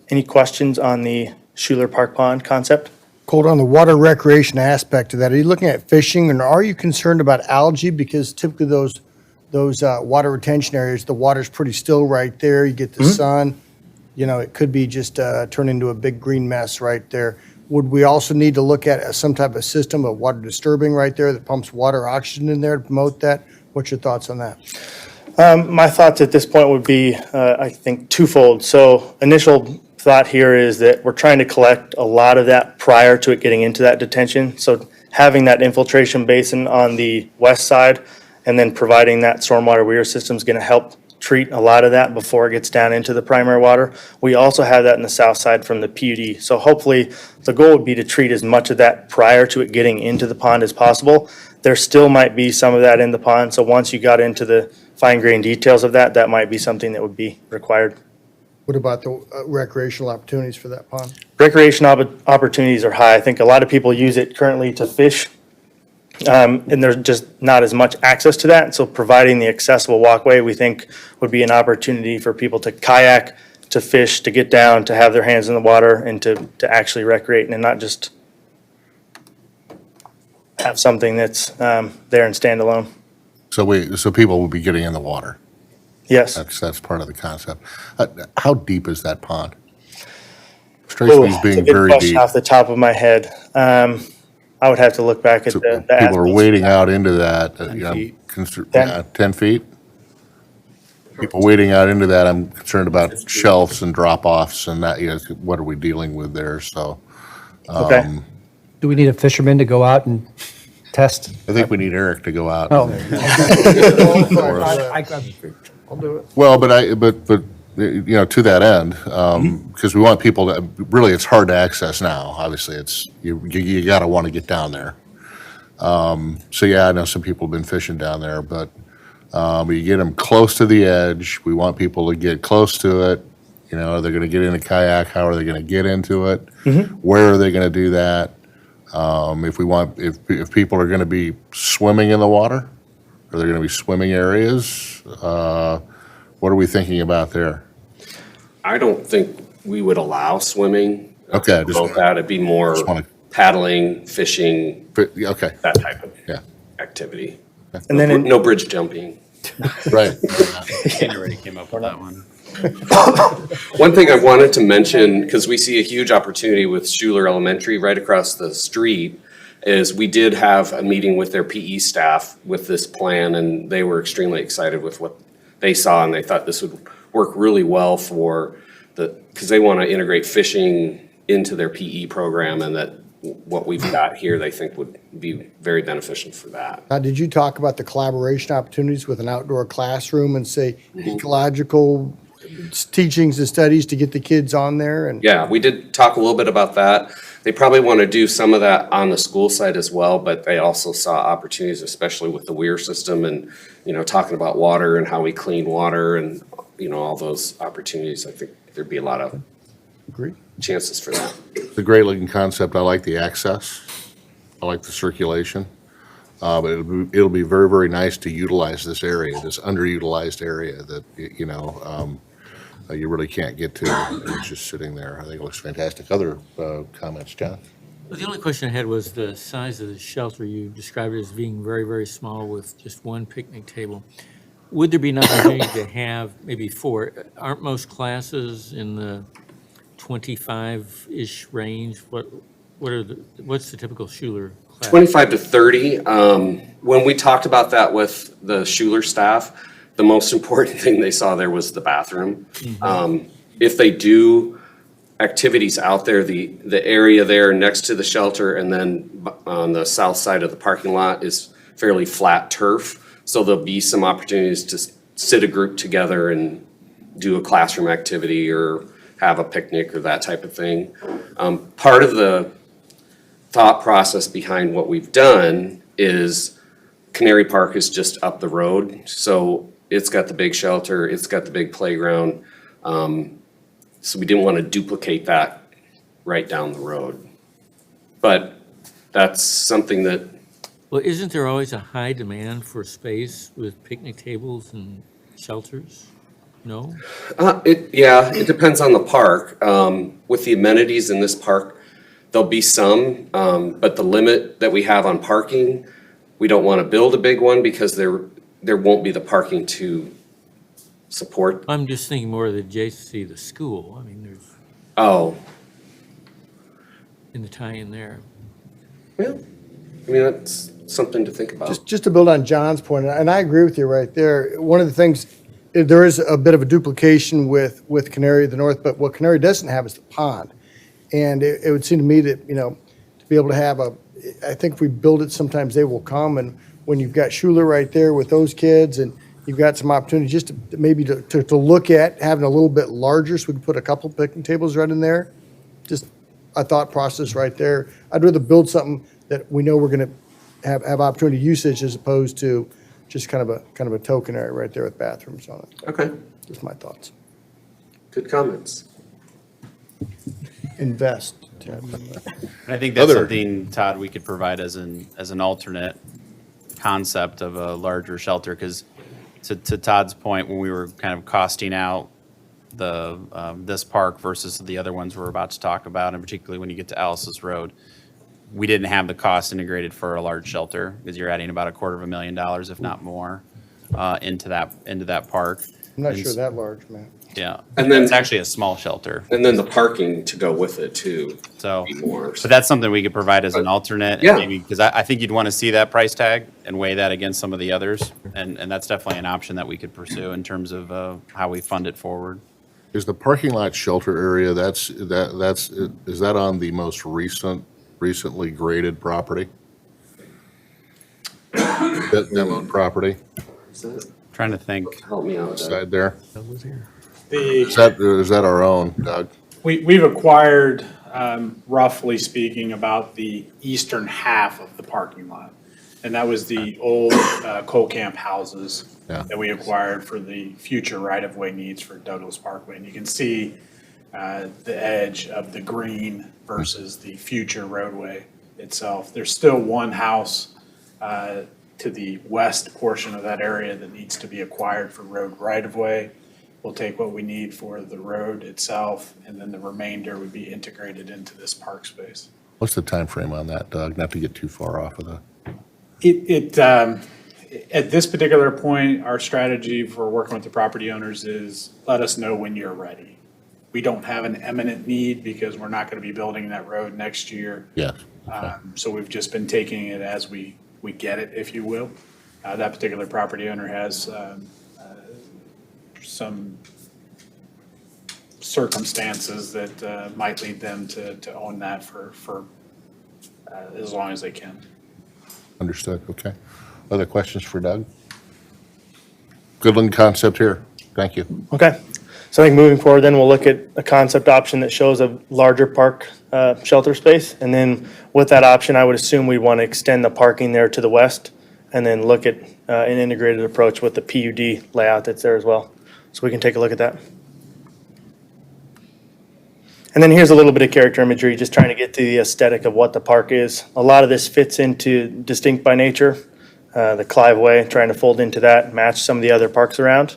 Any questions on the Schuler Park Pond concept? Colt, on the water recreation aspect of that, are you looking at fishing, and are you concerned about algae? Because typically those water retention areas, the water's pretty still right there. You get the sun, you know, it could be just turn into a big green mess right there. Would we also need to look at some type of system of water disturbing right there that pumps water oxygen in there to promote that? What's your thoughts on that? My thoughts at this point would be, I think, twofold. So initial thought here is that we're trying to collect a lot of that prior to it getting into that detention. So having that infiltration basin on the west side and then providing that stormwater weir system is going to help treat a lot of that before it gets down into the primary water. We also have that in the south side from the PUD. So hopefully the goal would be to treat as much of that prior to it getting into the pond as possible. There still might be some of that in the pond. So once you got into the fine grained details of that, that might be something that would be required. What about the recreational opportunities for that pond? Recreation opportunities are high. I think a lot of people use it currently to fish. And there's just not as much access to that. So providing the accessible walkway, we think would be an opportunity for people to kayak, to fish, to get down, to have their hands in the water, and to actually recreate and not just have something that's there and stand alone. So people will be getting in the water. Yes. That's part of the concept. How deep is that pond? Strikes me as That's being a good very question deep. off the top of my head. I would have to look back at So the people are as-built. wading out into that, 10 feet? People wading out into that, I'm concerned about shelves and drop-offs and that, what are we dealing with there, so. Okay. Do we need a fisherman to go out and test? I think we need Eric to go out. Oh. I'll do it. Well, but to that end, because we want people to, really, it's hard to access now, obviously, it's, you gotta want to get down there. So yeah, I know some people have been fishing down there, but you get them close to the edge, we want people to get close to it, are they gonna get in a kayak, how are they gonna get into it? Where are they gonna do that? If people are gonna be swimming in the water, are there gonna be swimming areas? What are we thinking about there? I don't think we would allow swimming. Okay, About that, it'd be more paddling, fishing, okay, that type of yeah, activity. And then No bridge jumping. right. Ken already came up with that one. One thing I wanted to mention, because we see a huge opportunity with Schuler Elementary right across the street, is we did have a meeting with their PE staff with this plan, and they were extremely excited with what they saw, and they thought this would work really well for because they want to integrate fishing into their PE program, and that what we've got here, they think would be very beneficial for that. Now, did you talk about the collaboration opportunities with an outdoor classroom and say ecological teachings and studies to get the kids on there? And Yeah, we did talk a little bit about that. They probably want to do some of that on the school side as well, but they also saw opportunities, especially with the weir system and, talking about water and how we clean water and, all those opportunities. I think there'd be a lot of Agreed. chances for that. It's a great looking concept. I like the access. I like the circulation. But it'll be very, very nice to utilize this area, this underutilized area that, you really can't get to. It's just sitting there. I think it looks fantastic. Other comments, John? Well, the only question I had was the size of the shelter. You described it as being very, very small with just one picnic table. Would there be an opportunity to have maybe 4? Aren't most classes in the 25-ish range? What's the typical Schuler class? 25 to 30. When we talked about that with the Schuler staff, the most important thing they saw there was the bathroom. If they do activities out there, the area there next to the shelter and then on the south side of the parking lot is fairly flat turf. So there'll be some opportunities to sit a group together and do a classroom activity or have a picnic or that type of thing. Part of the thought process behind what we've done is Canary Park is just up the road. So it's got the big shelter, it's got the big playground. So we didn't want to duplicate that right down the road. But that's something that, Well, isn't there always a high demand for space with picnic tables and shelters? No? it depends on the park. With the amenities in this park, there'll be some, but the limit that we have on parking, we don't want to build a big one because there won't be the parking to support. I'm just thinking more of the adjacency of the school. I mean, there's Oh, in the tie-in there. yeah. I mean, that's something to think about. just to build on John's point, and I agree with you right there. One of the things, there is a bit of a duplication with Canary of the North, but what Canary doesn't have is the pond. And it would seem to me that, to be able to have I think if we build it, sometimes they will come. And when you've got Schuler right there with those kids and you've got some opportunity just to maybe to look at having a little bit larger so we can put a couple picnic tables right in there. Just a thought process right there. I'd rather build something that we know we're going to have opportunity usage as opposed to just kind of a token area right there with bathrooms on it. Okay, Just my thoughts. good comments. Invest. I think that's something, Todd, we could provide as an alternate concept of a larger shelter, because to Todd's point, when we were kind of costing out the this park versus the other ones we're about to talk about, and particularly when you get to Alice's Road, we didn't have the cost integrated for a large shelter, because you're adding about $250,000, if not more, into that park. I'm not sure that large, man. Yeah, And then- it's actually a small shelter. And then the parking to go with it too. So, be more. but that's something we could provide as an alternate. Yeah. Maybe, because I think you'd want to see that price tag and weigh that against some of the others. And that's definitely an option that we could pursue in terms of how we fund it forward. Is the parking lot shelter area, is that on the most recently graded property? That demoed property Trying to think. Help me out, Doug. side there? The, Is that our own, Doug? we've acquired, roughly speaking, about the eastern half of the parking lot. And that was the old coal camp houses Yeah. that we acquired for the future right-of-way needs for Douglas Parkway. And you can see the edge of the green versus the future roadway itself. There's still one house to the west portion of that area that needs to be acquired for road right-of-way. We'll take what we need for the road itself, and then the remainder would be integrated into this park space. What's the time frame on that, Doug? Not to get too far off of the. At this particular point, our strategy for working with the property owners is let us know when you're ready. We don't have an imminent need because we're not going to be building that road next year. Yes. So we've just been taking it as we get it, if you will. That particular property owner has some circumstances that might lead them to own that for as long as they can. Understood, okay. Other questions for Doug? Good looking concept here. Thank you. Okay. So I think moving forward, then we'll look at a concept option that shows a larger park shelter space. And then with that option, I would assume we'd want to extend the parking there to the west and then look at an integrated approach with the PUD layout that's there as well. So we can take a look at that. And then here's a little bit of character imagery, just trying to get to the aesthetic of what the park is. A lot of this fits into Distinct by Nature, the Clive Way, trying to fold into that, match some of the other parks around.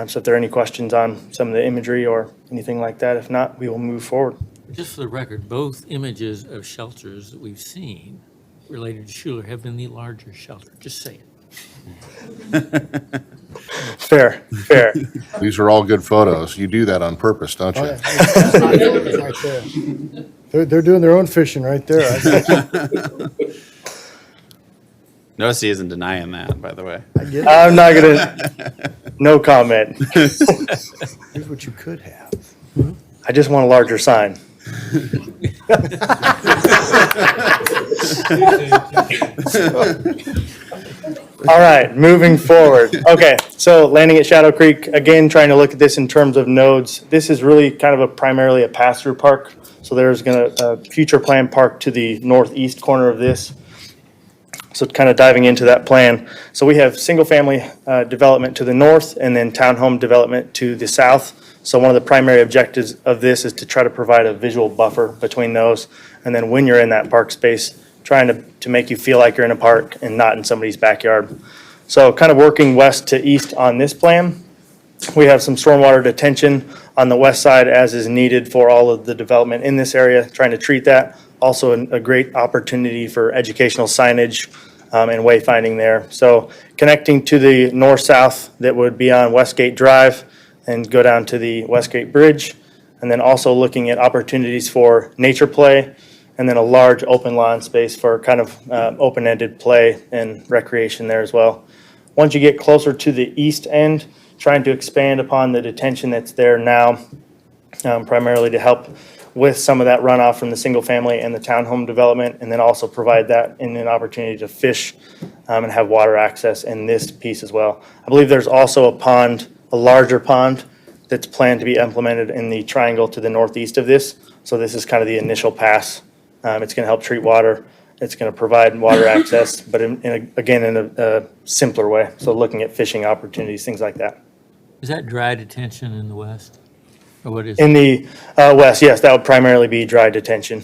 So if there are any questions on some of the imagery or anything like that, if not, we will move forward. Just for the record, both images of shelters that we've seen related to Schuler have been the larger shelter, just saying. Fair. These are all good photos. You do that on purpose, don't you? Right there. They're doing their own fishing right there. Notice he isn't denying that, by the way. I'm not gonna, no comment. Here's what you could have. I just want a larger sign. All right, moving forward. Okay, so landing at Shadow Creek, again, trying to look at this in terms of nodes. This is really kind of primarily a pass-through park. So there's a future plan park to the northeast corner of this. So kind of diving into that plan. So we have single-family development to the north and then townhome development to the south. So one of the primary objectives of this is to try to provide a visual buffer between those. And then when you're in that park space, trying to make you feel like you're in a park and not in somebody's backyard. So kind of working west to east on this plan. We have some stormwater detention on the west side as is needed for all of the development in this area, trying to treat that. Also a great opportunity for educational signage and wayfinding there. So connecting to the north-south that would be on Westgate Drive and go down to the Westgate Bridge. And then also looking at opportunities for nature play and then a large open lawn space for kind of open-ended play and recreation there as well. Once you get closer to the east end, trying to expand upon the detention that's there now, primarily to help with some of that runoff from the single family and the townhome development, and then also provide that in an opportunity to fish and have water access in this piece as well. I believe there's also a pond, a larger pond, that's planned to be implemented in the triangle to the northeast of this. So this is kind of the initial pass. It's going to help treat water. It's going to provide water access, but again, in a simpler way. So looking at fishing opportunities, things like that. Is that dry detention in the west? Or what is In it? the west, yes, that would primarily be dry detention.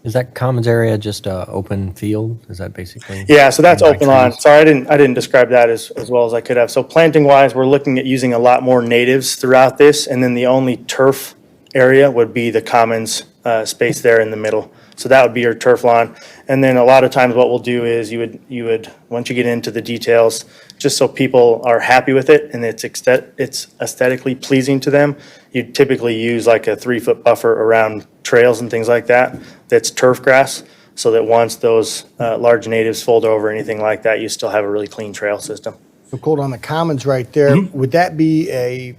Is that commons area just a open field? Is that basically? Yeah, so that's like open lawn. trees? Sorry, I didn't describe that as well as I could have. So planting wise, we're looking at using a lot more natives throughout this, and then the only turf area would be the commons space there in the middle. So that would be your turf lawn. And then a lot of times what we'll do is you would once you get into the details, just so people are happy with it and it's aesthetically pleasing to them, you typically use like a 3-foot buffer around trails and things like that. That's turf grass, so that once those large natives fold over or anything like that, you still have a really clean trail system. So Colt, on the commons right there, would that be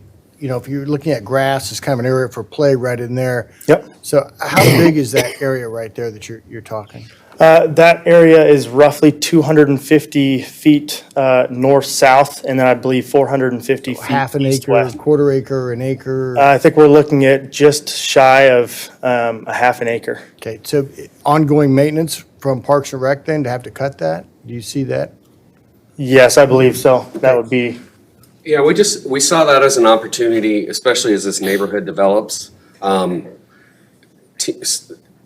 if you're looking at grass, it's kind of an area for play right in there. Yep. So how big is that area right there that you're talking? That area is roughly 250 feet north-south, and then I believe 450 feet Half an acre, east-west. quarter acre, an acre? I think we're looking at just shy of a half an acre. Okay, so ongoing maintenance from Parks and Rec then to have to cut that? Do you see that? Yes, I believe so. That would be, Yeah, we saw that as an opportunity, especially as this neighborhood develops.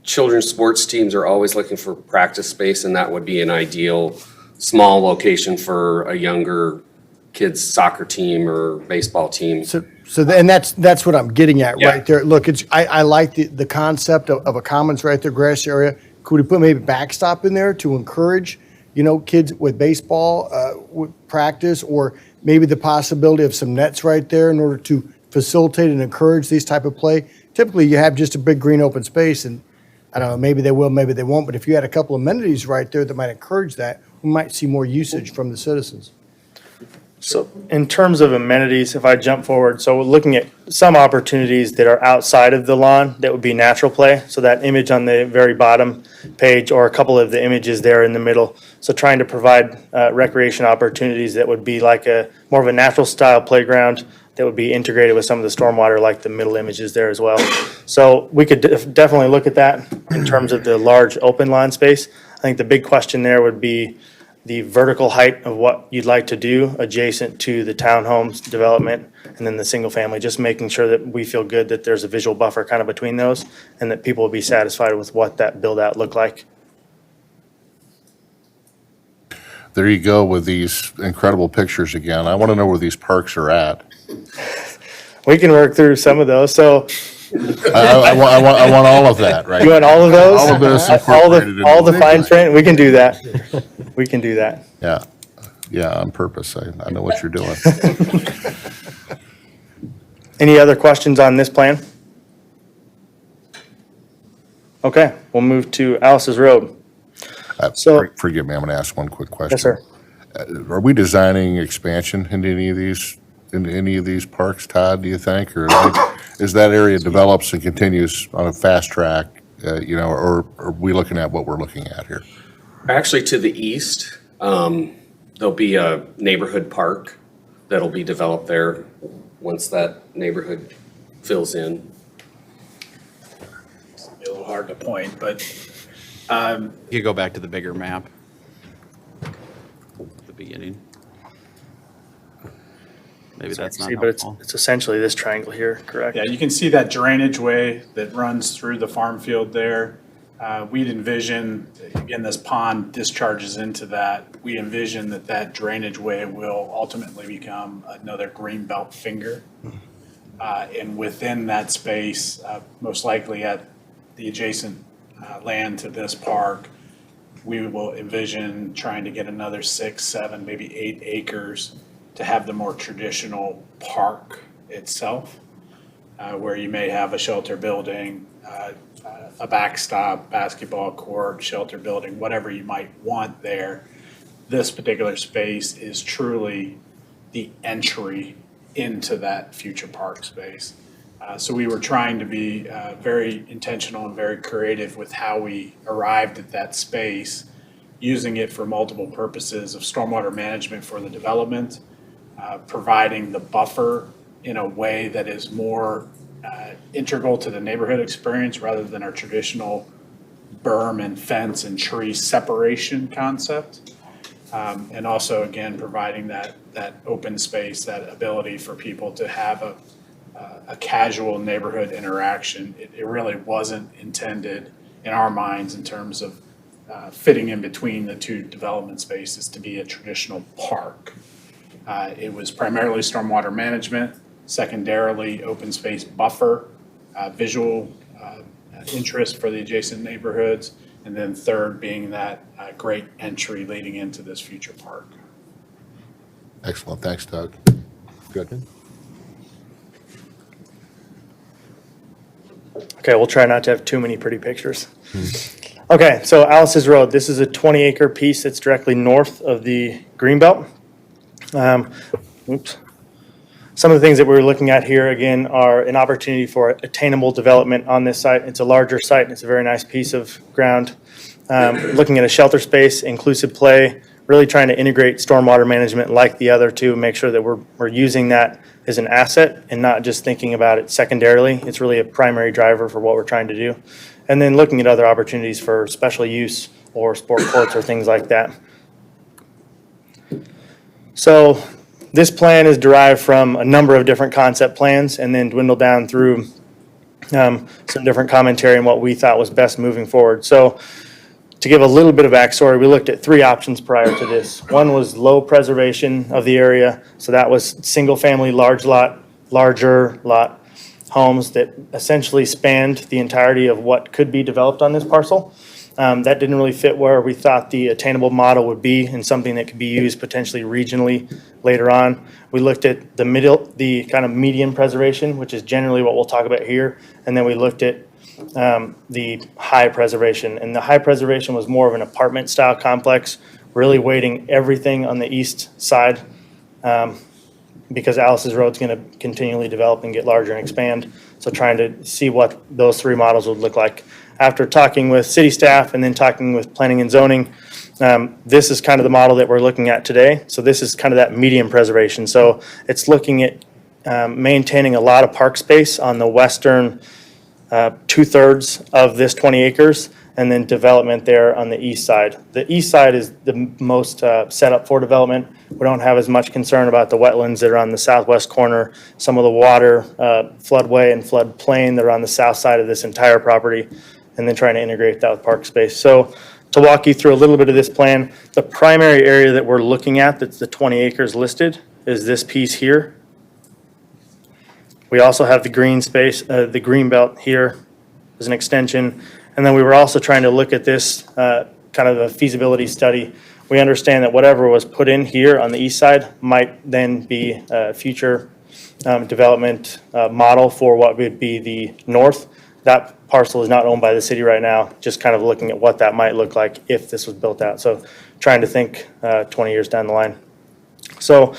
Children's sports teams are always looking for practice space, and that would be an ideal small location for a younger kid's soccer team or baseball team. And that's what I'm getting at Yeah. right there. Look, I like the concept of a commons right there, grass area. Could we put maybe backstop in there to encourage, kids with baseball with practice, or maybe the possibility of some nets right there in order to facilitate and encourage these type of play? Typically, you have just a big green open space, and I don't know, maybe they will, maybe they won't. But if you had a couple of amenities right there that might encourage that, we might see more usage from the citizens. So in terms of amenities, if I jump forward, so we're looking at some opportunities that are outside of the lawn that would be natural play. So that image on the very bottom page, or a couple of the images there in the middle. So trying to provide recreation opportunities that would be like a more of a natural style playground that would be integrated with some of the stormwater, like the middle images there as well. So we could definitely look at that in terms of the large open lawn space. I think the big question there would be the vertical height of what you'd like to do adjacent to the townhomes development and then the single family, just making sure that we feel good that there's a visual buffer kind of between those and that people will be satisfied with what that build out looked like. There you go with these incredible pictures again. I want to know where these parks are at. We can work through some of those. So I want all of that, right? you want all of those? All of this All incorporated into the the fine design. print? We can do that. We can do that. Yeah, yeah, on purpose. I know what you're doing. Any other questions on this plan? Okay, we'll move to Alice's Road. Forgive me, I'm going to ask one quick question. Yes, sir. Are we designing expansion into any of these parks, Todd, do you think? Or is that area develops and continues on a fast track, or are we looking at what we're looking at here? Actually, to the east, there'll be a neighborhood park that'll be developed there once that neighborhood fills in. It's a little hard to point, but You could go back to the bigger map. The beginning. Maybe that's not See, but helpful. it's essentially this triangle here, correct? yeah, you can see that drainage way that runs through the farm field there. We'd envision, again, this pond discharges into that. We envision that drainage way will ultimately become another green belt finger. And within that space, most likely at the adjacent land to this park, we will envision trying to get another 6, 7, maybe 8 acres to have the more traditional park itself, where you may have a shelter building, a backstop, basketball court, shelter building, whatever you might want there. This particular space is truly the entry into that future park space. So we were trying to be very intentional and very creative with how we arrived at that space, using it for multiple purposes of stormwater management for the development, providing the buffer in a way that is more integral to the neighborhood experience rather than our traditional berm and fence and tree separation concept. And also, again, providing that open space, that ability for people to have a casual neighborhood interaction. It really wasn't intended in our minds in terms of fitting in between the two development spaces to be a traditional park. It was primarily stormwater management, secondarily open space buffer, visual interest for the adjacent neighborhoods, and then third being that great entry leading into this future park. Excellent, thanks, Doug. Good. Okay, we'll try not to have too many pretty pictures. Okay, so Alice's Road, this is a 20-acre piece that's directly north of the Greenbelt. Oops. Some of the things that we're looking at here, again, are an opportunity for attainable development on this site. It's a larger site, and it's a very nice piece of ground. Looking at a shelter space, inclusive play, really trying to integrate stormwater management like the other two, make sure that we're using that as an asset and not just thinking about it secondarily. It's really a primary driver for what we're trying to do. And then looking at other opportunities for special use or sport courts or things like that. So this plan is derived from a number of different concept plans and then dwindled down through some different commentary on what we thought was best moving forward. So to give a little bit of backstory, we looked at 3 options prior to this. One was low preservation of the area. So that was single family, larger lot homes that essentially spanned the entirety of what could be developed on this parcel. That didn't really fit where we thought the attainable model would be and something that could be used potentially regionally later on. We looked at the kind of medium preservation, which is generally what we'll talk about here. And then we looked at the high preservation. And the high preservation was more of an apartment style complex, really weighting everything on the east side because Alice's Road's going to continually develop and get larger and expand. So trying to see what those three models would look like. After talking with city staff and then talking with planning and zoning, this is kind of the model that we're looking at today. So this is kind of that medium preservation. So it's looking at maintaining a lot of park space on the western 2/3 of this 20 acres, and then development there on the east side. The east side is the most set up for development. We don't have as much concern about the wetlands that are on the southwest corner, some of the water floodway and floodplain that are on the south side of this entire property, and then trying to integrate that with park space. So to walk you through a little bit of this plan, the primary area that we're looking at, that's the 20 acres listed, is this piece here. We also have the green space, the green belt here as an extension. And then we were also trying to look at this kind of a feasibility study. We understand that whatever was put in here on the east side might then be a future development model for what would be the north. That parcel is not owned by the city right now, just kind of looking at what that might look like if this was built out. So trying to think 20 years down the line. So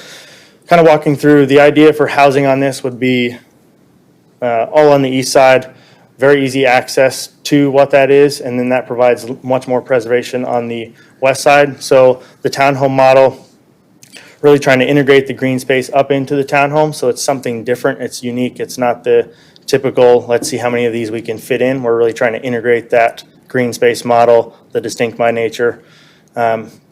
kind of walking through, the idea for housing on this would be all on the east side, very easy access to what that is, and then that provides much more preservation on the west side. So the townhome model, really trying to integrate the green space up into the townhome, so it's something different, it's unique, it's not the typical, let's see how many of these we can fit in. We're really trying to integrate that green space model, the distinct by nature,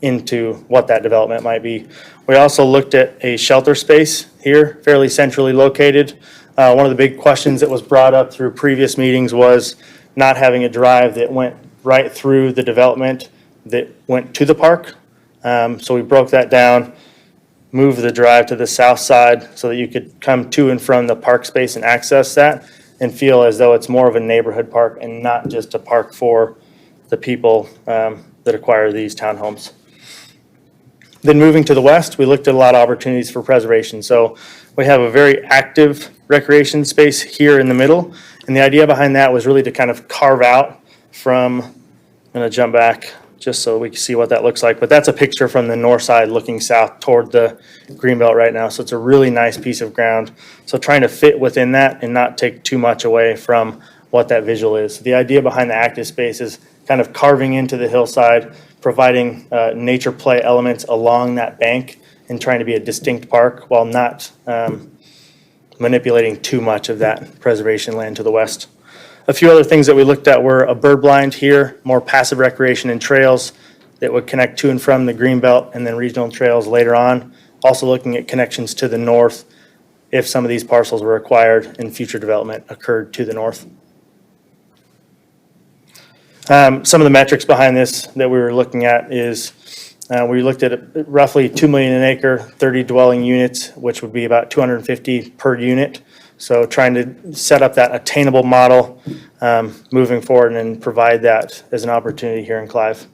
into what that development might be. We also looked at a shelter space here, fairly centrally located. One of the big questions that was brought up through previous meetings was not having a drive that went right through the development that went to the park. So we broke that down, moved the drive to the south side so that you could come to and from the park space and access that and feel as though it's more of a neighborhood park and not just a park for the people that acquire these townhomes. Then moving to the west, we looked at a lot of opportunities for preservation. So we have a very active recreation space here in the middle. And the idea behind that was really to kind of carve out from, I'm going to jump back just so we can see what that looks like. But that's a picture from the north side looking south toward the greenbelt right now. So it's a really nice piece of ground. So trying to fit within that and not take too much away from what that visual is. The idea behind the active space is kind of carving into the hillside, providing nature play elements along that bank and trying to be a distinct park while not manipulating too much of that preservation land to the west. A few other things that we looked at were a bird blind here, more passive recreation and trails that would connect to and from the greenbelt, and then regional trails later on. Also looking at connections to the north if some of these parcels were acquired and future development occurred to the north. Some of the metrics behind this that we were looking at is we looked at roughly 2 million an acre, 30 dwelling units, which would be about 250 per unit. So trying to set up that attainable model moving forward and provide that as an opportunity here in Clive.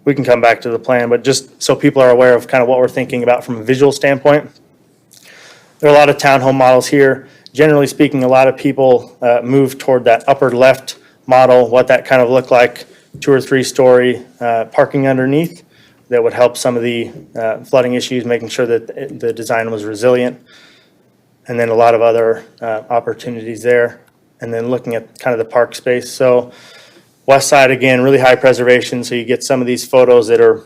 We can come back to the plan, but just so people are aware of kind of what we're thinking about from a visual standpoint. There are a lot of townhome models here. Generally speaking, a lot of people move toward that upper left model, what that kind of looked like, 2 or 3 story parking underneath that would help some of the flooding issues, making sure that the design was resilient. And then a lot of other opportunities there. And then looking at kind of the park space. So west side, again, really high preservation. So you get some of these photos that are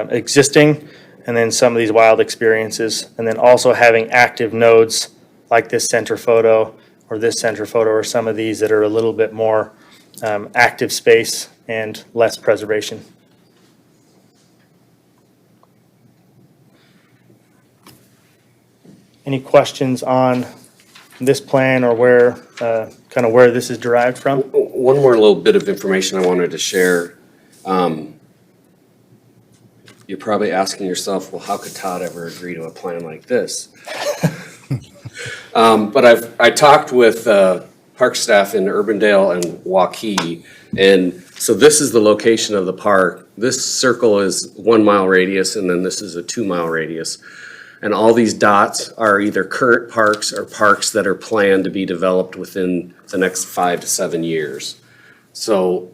existing and then some of these wild experiences. And then also having active nodes like this center photo or this center photo or some of these that are a little bit more active space and less preservation. Any questions on this plan or where, kind of where this is derived from? One more little bit of information I wanted to share. You're probably asking yourself, well, how could Todd ever agree to a plan like this? But I talked with park staff in Urbandale and Waukee, and so this is the location of the park. This circle is 1 mile radius, and then this is a 2 mile radius. And all these dots are either current parks or parks that are planned to be developed within the next 5 to 7 years. So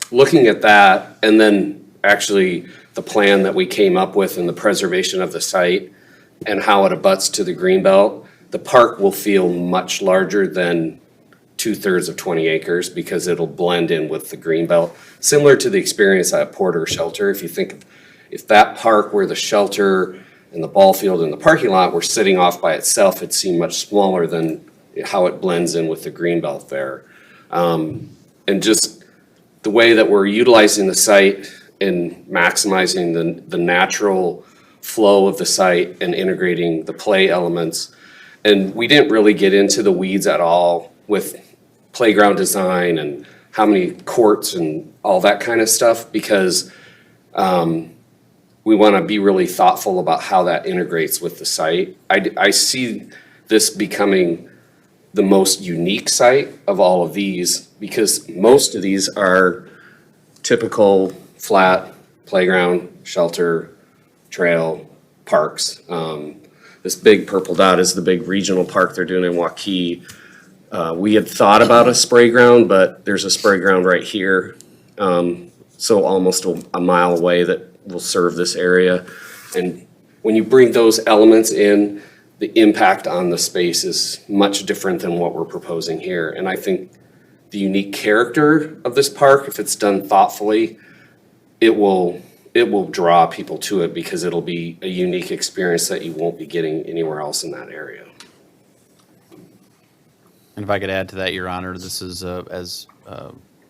looking at that, and then actually the plan that we came up with and the preservation of the site and how it abuts to the greenbelt, the park will feel much larger than 2/3 of 20 acres because it'll blend in with the greenbelt. Similar to the experience at Porter Shelter. If you think, if that park where the shelter and the ball field and the parking lot were sitting off by itself, it'd seem much smaller than how it blends in with the greenbelt there. And just the way that we're utilizing the site and maximizing the natural flow of the site and integrating the play elements. And we didn't really get into the weeds at all with playground design and how many courts and all that kind of stuff because we want to be really thoughtful about how that integrates with the site. I see this becoming the most unique site of all of these because most of these are typical flat playground, shelter, trail parks. This big purple dot is the big regional park they're doing in Waukee. We had thought about a spray ground, but there's a spray ground right here. So almost a mile away that will serve this area. And when you bring those elements in, the impact on the space is much different than what we're proposing here. And I think the unique character of this park, if it's done thoughtfully, it will draw people to it because it'll be a unique experience that you won't be getting anywhere else in that area. And if I could add to that, Your Honor, this is, as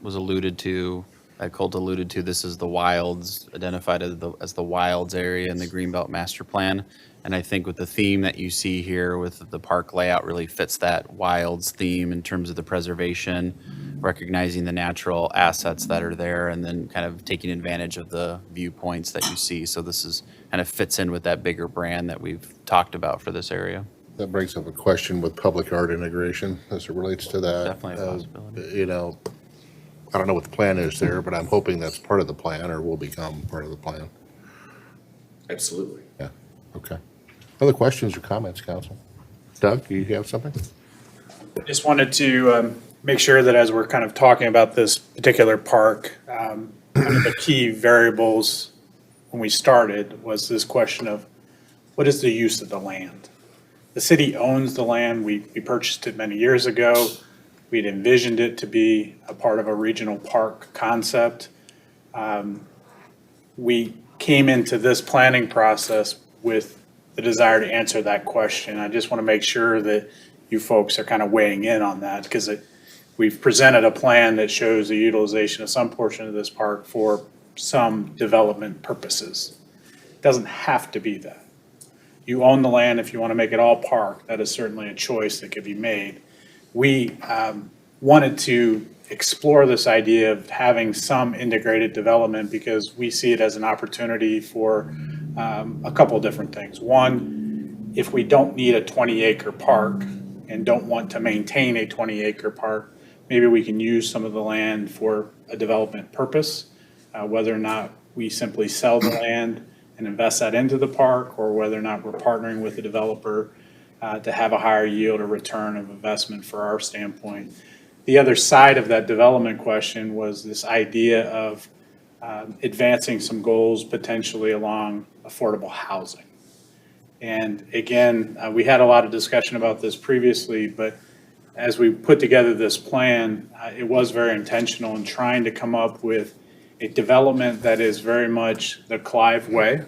was alluded to, Colt alluded to, this is the wilds, identified as the wilds area in the Greenbelt Master Plan. And I think with the theme that you see here with the park layout really fits that wilds theme in terms of the preservation, recognizing the natural assets that are there, and then kind of taking advantage of the viewpoints that you see. So this is kind of fits in with that bigger brand that we've talked about for this area. That brings up a question with public art integration as it relates to that. Definitely a possibility. You know, I don't know what the plan is there, but I'm hoping that's part of the plan or will become part of the plan. Absolutely. Yeah, okay. Other questions or comments, council? Doug, do you have something? Just wanted to make sure that as we're kind of talking about this particular park, one of the key variables when we started was this question of what is the use of the land? The city owns the land. We purchased it many years ago. We'd envisioned it to be a part of a regional park concept. We came into this planning process with the desire to answer that question. I just want to make sure that you folks are kind of weighing in on that because we've presented a plan that shows the utilization of some portion of this park for some development purposes. It doesn't have to be that. You own the land. If you want to make it all park, that is certainly a choice that could be made. We wanted to explore this idea of having some integrated development because we see it as an opportunity for a couple of different things. One, if we don't need a 20-acre park and don't want to maintain a 20-acre park, maybe we can use some of the land for a development purpose, whether or not we simply sell the land and invest that into the park, or whether or not we're partnering with the developer to have a higher yield or return of investment for our standpoint. The other side of that development question was this idea of advancing some goals potentially along affordable housing. And again, we had a lot of discussion about this previously, but as we put together this plan, it was very intentional in trying to come up with a development that is very much the Clive way,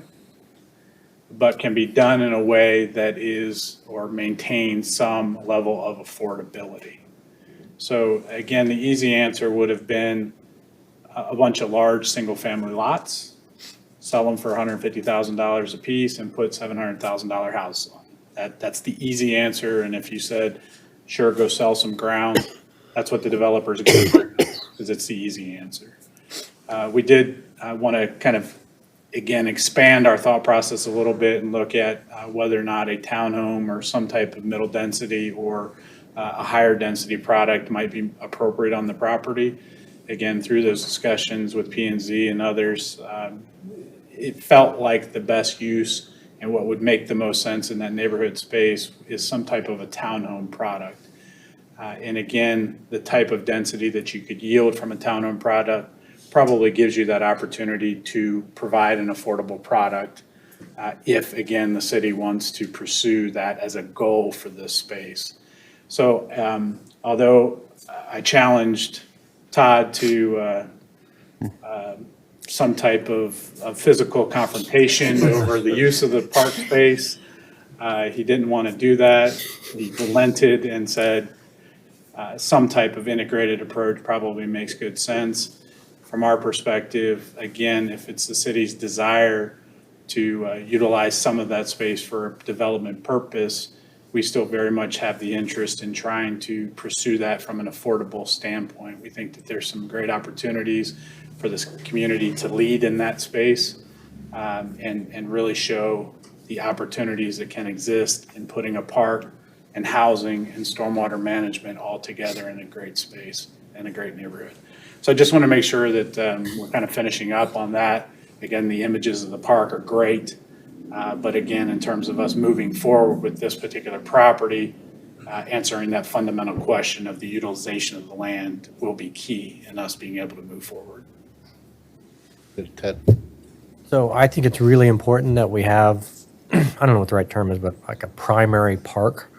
but can be done in a way that is or maintains some level of affordability. So again, the easy answer would have been a bunch of large single-family lots, sell them for $150,000 a piece, and put $700,000 houses on it. That's the easy answer. And if you said, sure, go sell some ground, that's what the developers are going to do because it's the easy answer. We did want to kind of, again, expand our thought process a little bit and look at whether or not a townhome or some type of middle density or a higher density product might be appropriate on the property. Again, through those discussions with P&Z and others, it felt like the best use and what would make the most sense in that neighborhood space is some type of a townhome product. And again, the type of density that you could yield from a townhome product probably gives you that opportunity to provide an affordable product if, again, the city wants to pursue that as a goal for this space. So although I challenged Todd to some type of physical confrontation over the use of the park space, he didn't want to do that. He relented and said some type of integrated approach probably makes good sense. From our perspective, again, if it's the city's desire to utilize some of that space for a development purpose, we still very much have the interest in trying to pursue that from an affordable standpoint. We think that there's some great opportunities for this community to lead in that space and really show the opportunities that can exist in putting a park and housing and stormwater management all together in a great space and a great neighborhood. So I just want to make sure that we're kind of finishing up on that. Again, the images of the park are great. But again, in terms of us moving forward with this particular property, answering that fundamental question of the utilization of the land will be key in us being able to move forward. Ted? So I think it's really important that we have, I don't know what the right term is, but like a primary park,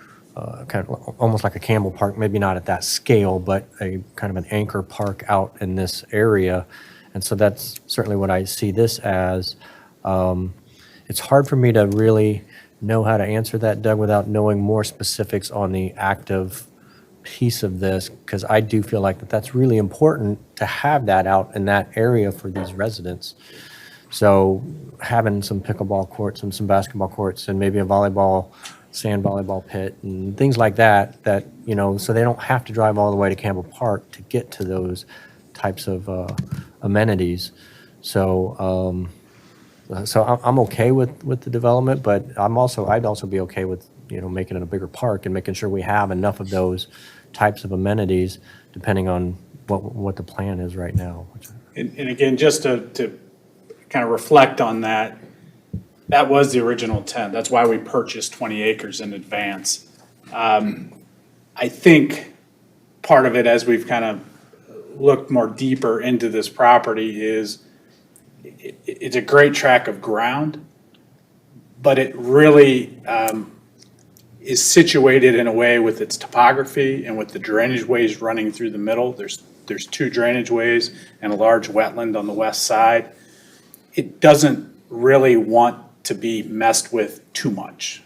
kind of almost like a Campbell Park, maybe not at that scale, but a kind of an anchor park out in this area. And so that's certainly what I see this as. It's hard for me to really know how to answer that, Doug, without knowing more specifics on the active piece of this, because I do feel like that's really important to have that out in that area for these residents. So having some pickleball courts and some basketball courts and maybe a sand volleyball pit and things like that, so they don't have to drive all the way to Campbell Park to get to those types of amenities. So I'm okay with the development, but I'd also be okay with, making it a bigger park and making sure we have enough of those types of amenities, depending on what the plan is right now. And again, just to kind of reflect on that, that was the original intent. That's why we purchased 20 acres in advance. I think part of it, as we've kind of looked more deeper into this property, is it's a great tract of ground, but it really is situated in a way with its topography and with the drainage ways running through the middle. There's 2 drainage ways and a large wetland on the west side. It doesn't really want to be messed with too much.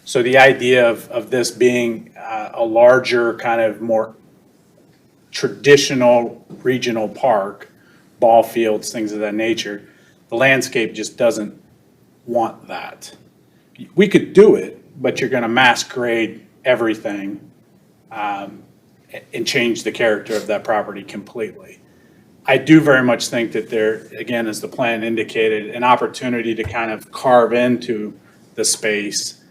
So the idea of this being a larger, kind of more traditional regional park, ball fields, things of that nature, the landscape just doesn't want that. We could do it, but you're going to mass grade everything and change the character of that property completely. I do very much think that there, again, as the plan indicated, an opportunity to kind of carve into the space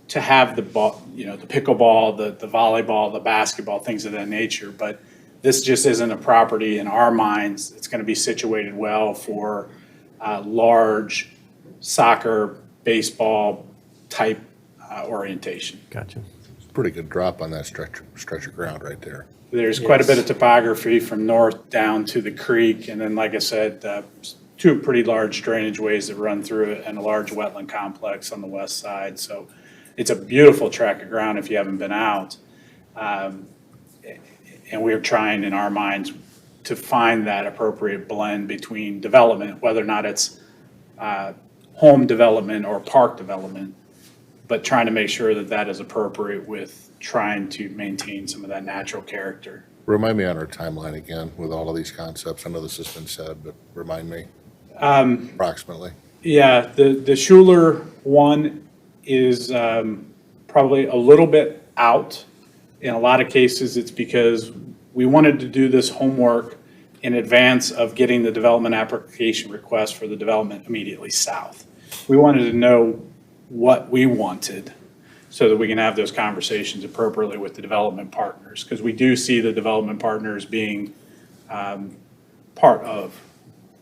to have the ball, the pickleball, the volleyball, the basketball, things of that nature. But this just isn't a property in our minds. It's going to be situated well for large soccer, baseball type orientation. Gotcha. Pretty good drop on that stretch of ground right there. There's quite a bit of topography from north down to the creek, and then, like I said, 2 pretty large drainage ways that run through it and a large wetland complex on the west side. So it's a beautiful tract of ground if you haven't been out. And we're trying in our minds to find that appropriate blend between development, whether or not it's home development or park development, but trying to make sure that that is appropriate with trying to maintain some of that natural character. Remind me on our timeline again with all of these concepts. I know this has been said, but remind me approximately. Yeah, the Schuler one is probably a little bit out. In a lot of cases, it's because we wanted to do this homework in advance of getting the development application request for the development immediately south. We wanted to know what we wanted so that we can have those conversations appropriately with the development partners, because we do see the development partners being part of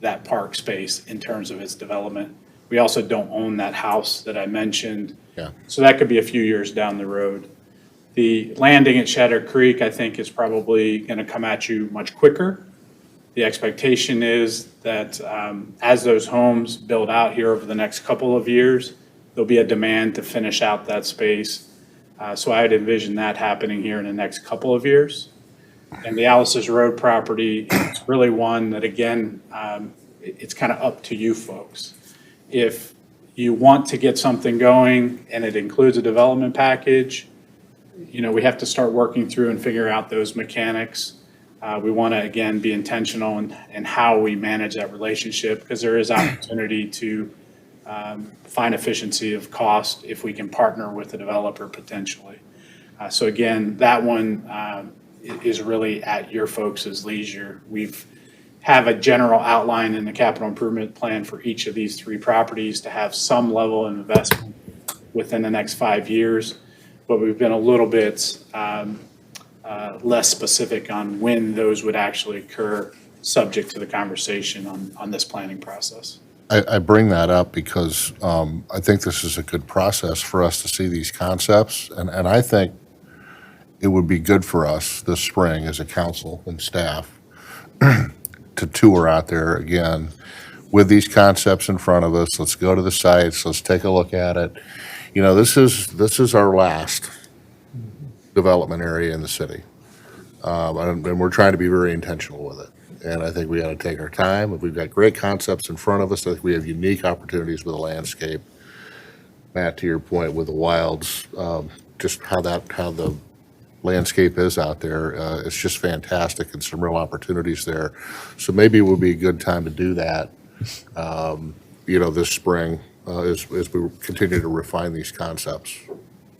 that park space in terms of its development. We also don't own that house that I mentioned. Yeah. So that could be a few years down the road. The landing at Shadow Creek, I think, is probably going to come at you much quicker. The expectation is that as those homes build out here over the next couple of years, there'll be a demand to finish out that space. So I'd envision that happening here in the next couple of years. And the Alice's Road property is really one that, again, it's kind of up to you folks. If you want to get something going and it includes a development package, you know, we have to start working through and figure out those mechanics. We want to, again, be intentional in how we manage that relationship, because there is opportunity to find efficiency of cost if we can partner with the developer potentially. So again, that one is really at your folks' leisure. We've have a general outline in the capital improvement plan for each of these three properties to have some level of investment within the next 5 years, but we've been a little bit less specific on when those would actually occur, subject to the conversation on this planning process. I bring that up because I think this is a good process for us to see these concepts, and I think it would be good for us this spring as a council and staff to tour out there again with these concepts in front of us. Let's go to the sites, let's take a look at it. You know, this is our last development area in the city. And we're trying to be very intentional with it. And I think we got to take our time. We've got great concepts in front of us. I think we have unique opportunities with the landscape. Matt, to your point with the wilds, just how the landscape is out there, it's just fantastic, and some real opportunities there. So maybe it would be a good time to do that, you know, this spring, as we continue to refine these concepts.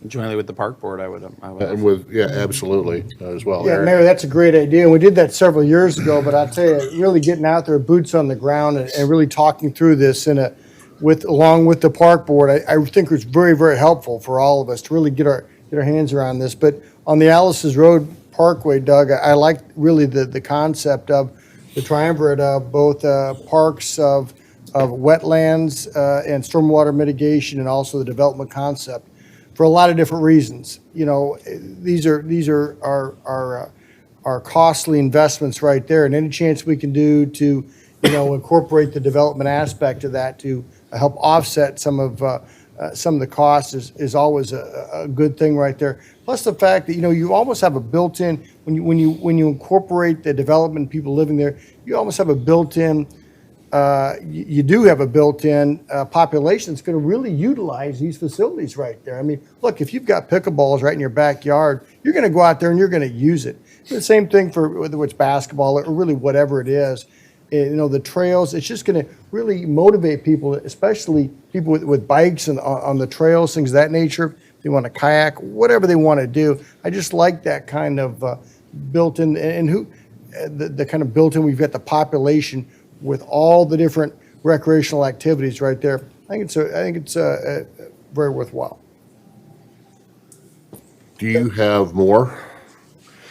Jointly with the park board, I would. And with, yeah, absolutely, as well. Yeah, Eric? Mayor, that's a great idea. And we did that several years ago, but I'll tell you, really getting out there, boots on the ground, and really talking through this along with the park board, I think it's very, very helpful for all of us to really get our hands around this. But on the Alice's Road Parkway, Doug, I like really the concept of the triumvirate of both parks of wetlands and stormwater mitigation, and also the development concept, for a lot of different reasons. You know, these are our costly investments right there, and any chance we can do to, you know, incorporate the development aspect of that to help offset some of the costs is always a good thing right there. Plus the fact that, you know, you almost have a built-in, when you incorporate the development, people living there, you almost have a built-in you do have a built-in population that's going to really utilize these facilities right there. I mean, look, if you've got pickleballs right in your backyard, you're going to go out there and you're going to use it. The same thing for whether it's basketball or really whatever it is. You know, the trails, it's just going to really motivate people, especially people with bikes and on the trails, things of that nature. They want to kayak, whatever they want to do. I just like that kind of built-in, and the kind of built-in, we've got the population with all the different recreational activities right there. I think it's very worthwhile. Do you have more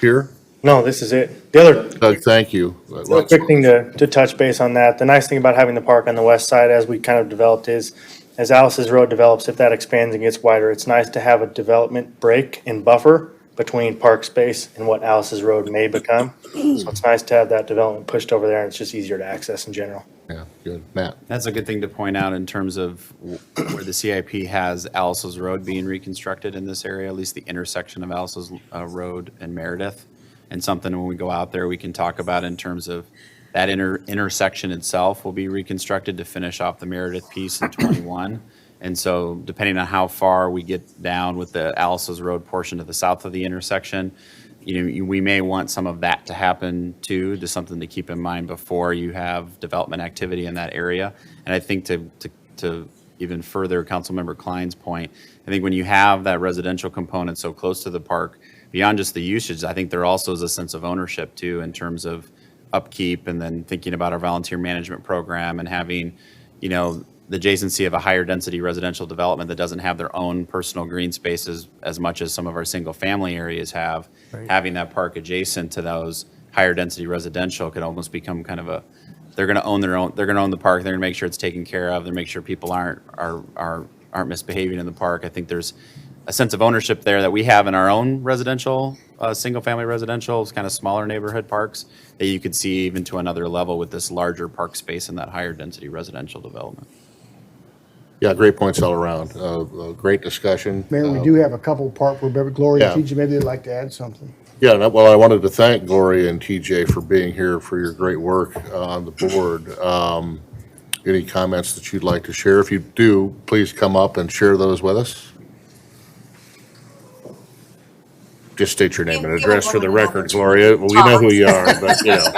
here? No, this is it. The other Doug, thank you. Real quick thing to touch base on that. The nice thing about having the park on the west side, as we kind of developed, is as Alice's Road develops, if that expands and gets wider, it's nice to have a development break and buffer between park space and what Alice's Road may become. So it's nice to have that development pushed over there, and it's just easier to access in general. Yeah, good. Matt? That's a good thing to point out in terms of where the CIP has Alice's Road being reconstructed in this area, at least the intersection of Alice's Road and Meredith. And something when we go out there, we can talk about in terms of that intersection itself will be reconstructed to finish off the Meredith piece in 21. And so depending on how far we get down with the Alice's Road portion to the south of the intersection, you know, we may want some of that to happen too, to something to keep in mind before you have development activity in that area. And I think to even further Councilmember Klein's point, I think when you have that residential component so close to the park, beyond just the usage, I think there also is a sense of ownership too, in terms of upkeep, and then thinking about our volunteer management program and having, you know, the adjacency of a higher density residential development that doesn't have their own personal green spaces as much as some of our single family areas have. Right. Having that park adjacent to those higher density residential could almost become kind of they're going to own the park. They're going to make sure it's taken care of. They're going to make sure people aren't misbehaving in the park. I think there's a sense of ownership there that we have in our own residential, single-family residential, kind of smaller neighborhood parks, that you could see even to another level with this larger park space and that higher density residential development. Yeah, great points all around. Great discussion. Mayor, we do have a couple part where maybe Gloria and Yeah. TJ, maybe they'd like to add something. Yeah, well, I wanted to thank Gloria and TJ for being here, for your great work on the board. Any comments that you'd like to share? If you do, please come up and share those with us. Just state your name and address for the record, Gloria. Well, we know who you are, but, you know.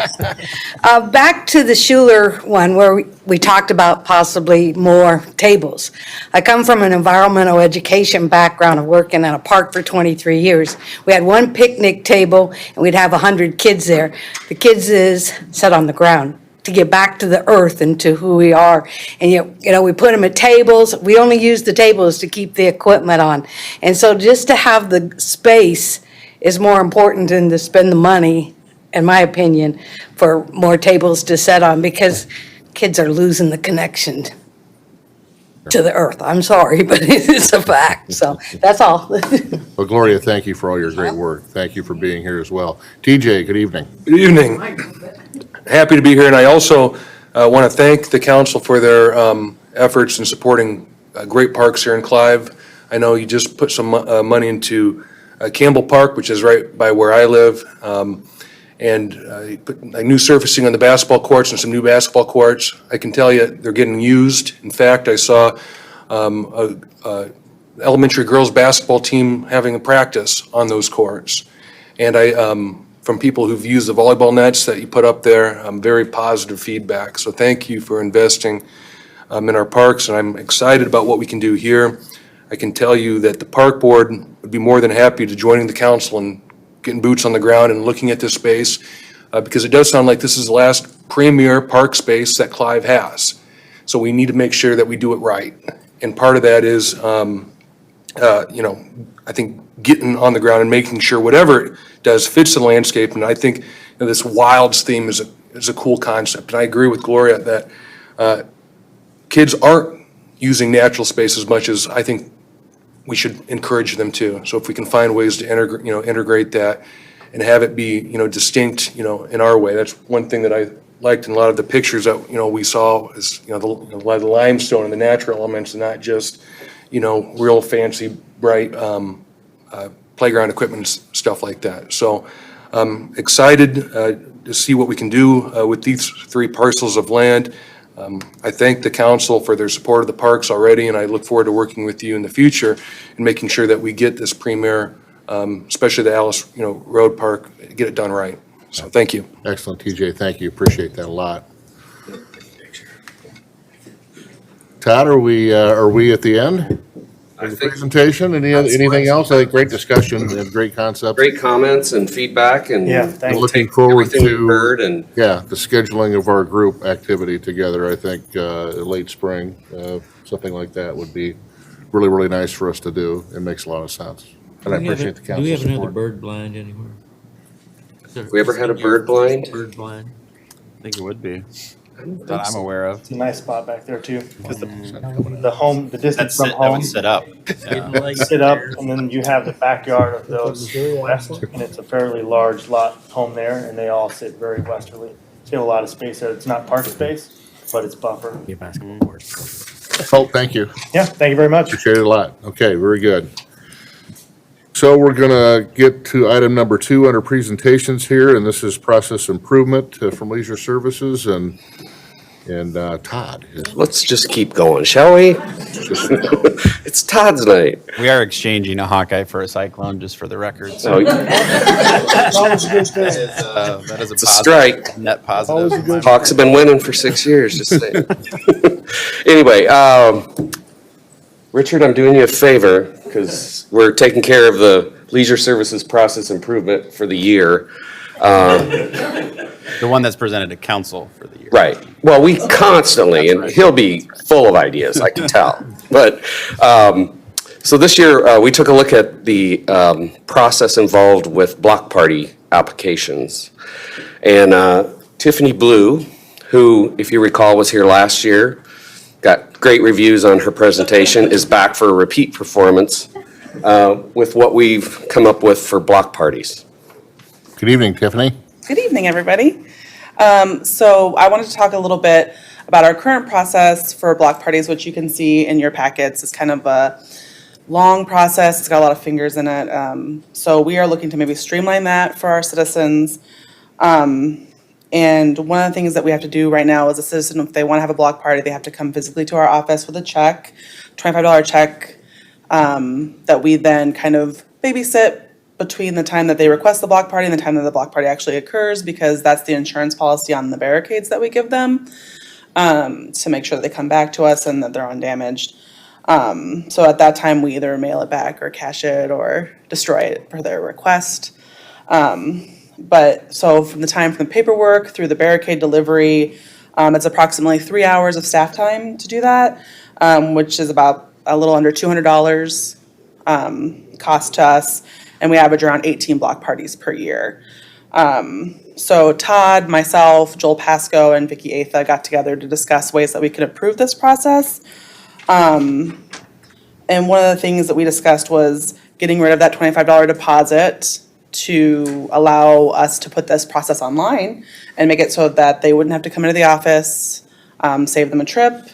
Back to the Schuler one where we talked about possibly more tables. I come from an environmental education background of working in a park for 23 years. We had one picnic table and we'd have 100 kids there. The kids is set on the ground to get back to the earth and to who we are. And you know, we put them at tables. We only use the tables to keep the equipment on. And so just to have the space is more important than to spend the money, in my opinion, for more tables to set on, because kids are losing the connection to the earth. I'm sorry, but it's a fact. So that's all. Well, Gloria, thank you for all your great work. Thank you for being here as well. TJ, good evening. Good evening. Happy to be here, and I also want to thank the council for their efforts in supporting great parks here in Clive. I know you just put some money into Campbell Park, which is right by where I live, and you put new surfacing on the basketball courts and some new basketball courts. I can tell you they're getting used. In fact, I saw a elementary girls basketball team having a practice on those courts. And from people who've used the volleyball nets that you put up there, very positive feedback. So thank you for investing in our parks, and I'm excited about what we can do here. I can tell you that the park board would be more than happy to joining the council and getting boots on the ground and looking at this space, because it does sound like this is the last premier park space that Clive has. So we need to make sure that we do it right. And part of that is, I think getting on the ground and making sure whatever it does fits the landscape. And I think this wilds theme is a cool concept. And I agree with Gloria that kids aren't using natural space as much as I think we should encourage them to. So if we can find ways to integrate that and have it be, distinct, in our way. That's one thing that I liked in a lot of the pictures that, we saw is, a lot of the limestone and the natural elements, and not just, real fancy, bright playground equipment and stuff like that. So excited to see what we can do with these 3 parcels of land. I thank the council for their support of the parks already, and I look forward to working with you in the future and making sure that we get this premier, especially the Alice, Road Park, get it done right. So thank you. Excellent, TJ. Thank you. Appreciate that a lot. Todd, are we at the end of the presentation? Anything else? I think great discussion and great concepts. Great comments and feedback, and I'm looking forward everything we've to heard, and the scheduling of our group activity together. I think late spring, something like that would be really, really nice for us to do. It makes a lot of sense. And I appreciate the Do we council's have another support. bird blind anywhere? we ever had a bird blind? Bird blind? I think it would be, that I'm aware of. It's a nice spot back there too. The distance from That would home. sit up. You sit up, and then you have the backyard of those west, and it's a fairly large lot home there, and they all sit very westerly. So you have a lot of space there. It's not park space, but it's buffer. Oh, thank you. Yeah, thank you very much. Appreciate it a lot. Okay, very good. So we're gonna get to item number 2 under presentations here, and this is process improvement from Leisure Services, and Todd. Let's just keep going, shall we? It's Todd's night. We are exchanging a Hawkeye for a Cyclone, just for the record. So Oh, that is It's a strike. Net positive. Hawks have been winning for 6 years, just saying. Anyway, Richard, I'm doing you a favor, because we're taking care of the Leisure Services process improvement for the year. The one that's presented to council for the year. Right. Well, we constantly, and he'll be full of ideas, I can tell. But, so this year, we took a look at the process involved with block party applications. And Tiffany Blue, who, if you recall, was here last year, got great reviews on her presentation, is back for a repeat performance with what we've come up with for block parties. Good evening, Tiffany. Good evening, everybody. So I wanted to talk a little bit about our current process for block parties, which you can see in your packets. It's kind of a long process. It's got a lot of fingers in it. So we are looking to maybe streamline that for our citizens. And one of the things that we have to do right now as a citizen, if they want to have a block party, they have to come physically to our office with a check, $25 check, that we then kind of babysit between the time that they request the block party and the time that the block party actually occurs, because that's the insurance policy on the barricades that we give them, to make sure that they come back to us and that they're undamaged. So at that time, we either mail it back or cash it or destroy it per their request. But so from the paperwork through the barricade delivery, it's approximately 3 hours of staff time to do that, which is about a little under $200 cost to us, and we average around 18 block parties per year. So Todd, myself, Joel Pasco, and Vicki Atha got together to discuss ways that we could improve this process. And one of the things that we discussed was getting rid of that $25 deposit to allow us to put this process online and make it so that they wouldn't have to come into the office, save them a trip.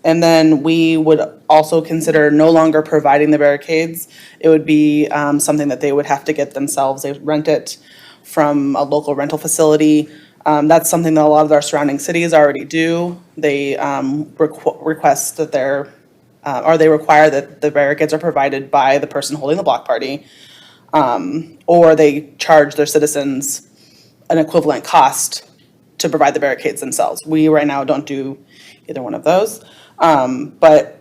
And then we would also consider no longer providing the barricades. It would be something that they would have to get themselves. They would rent it from a local rental facility. That's something that a lot of our surrounding cities already do. They request that they require that the barricades are provided by the person holding the block party, or they charge their citizens an equivalent cost to provide the barricades themselves. We right now don't do either one of those. But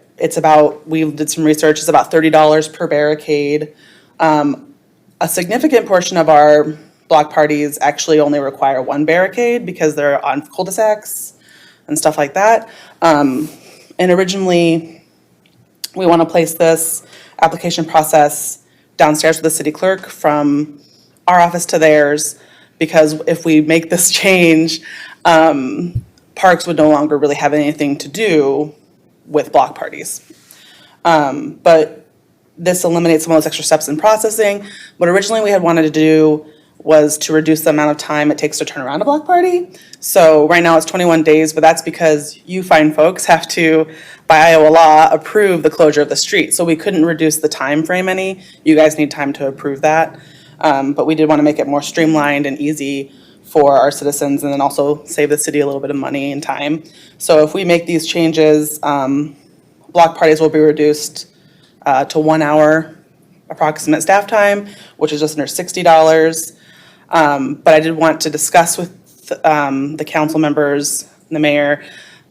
we did some research, it's about $30 per barricade. A significant portion of our block parties actually only require one barricade because they're on cul-de-sacs and stuff like that. And originally, we want to place this application process downstairs with the city clerk from our office to theirs, because if we make this change, parks would no longer really have anything to do with block parties. But this eliminates some of those extra steps in processing. What originally we had wanted to do was to reduce the amount of time it takes to turn around a block party. So right now it's 21 days, but that's because you fine folks have to, by Iowa law, approve the closure of the street. So we couldn't reduce the time frame any. You guys need time to approve that. But we did want to make it more streamlined and easy for our citizens, and then also save the city a little bit of money and time. So if we make these changes, block parties will be reduced to 1 hour approximate staff time, which is just under $60. But I did want to discuss with the council members, the mayor,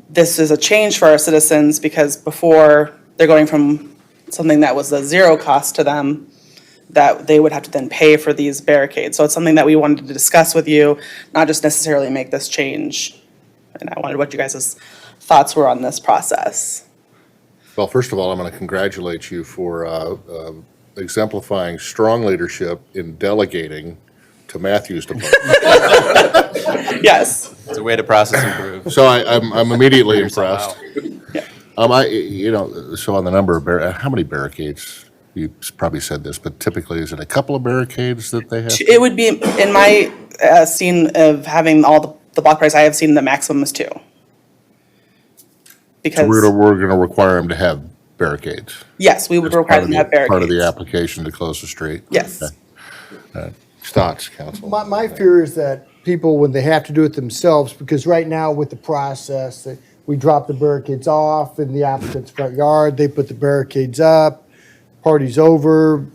this is a change for our citizens, because before they're going from something that was a zero cost to them, that they would have to then pay for these barricades. So it's something that we wanted to discuss with you, not just necessarily make this change. And I wondered what you guys' thoughts were on this process. Well, first of all, I'm going to congratulate you for exemplifying strong leadership in delegating to Matthew's department. Yes. It's a way to process improve. So I'm immediately impressed. Yeah. So on the number of how many barricades? You probably said this, but typically, is it a couple of barricades that they have? It would be, in my scene of having all the block parties I have seen, the maximum is 2. So Because, we're going to require them to have barricades. yes, we would require them to have barricades. Part of the application to close the street. Yes. Okay. Thoughts, council? My fear is that people, when they have to do it themselves, because right now with the process, we drop the barricades off in the applicant's front yard, they put the barricades up, party's over,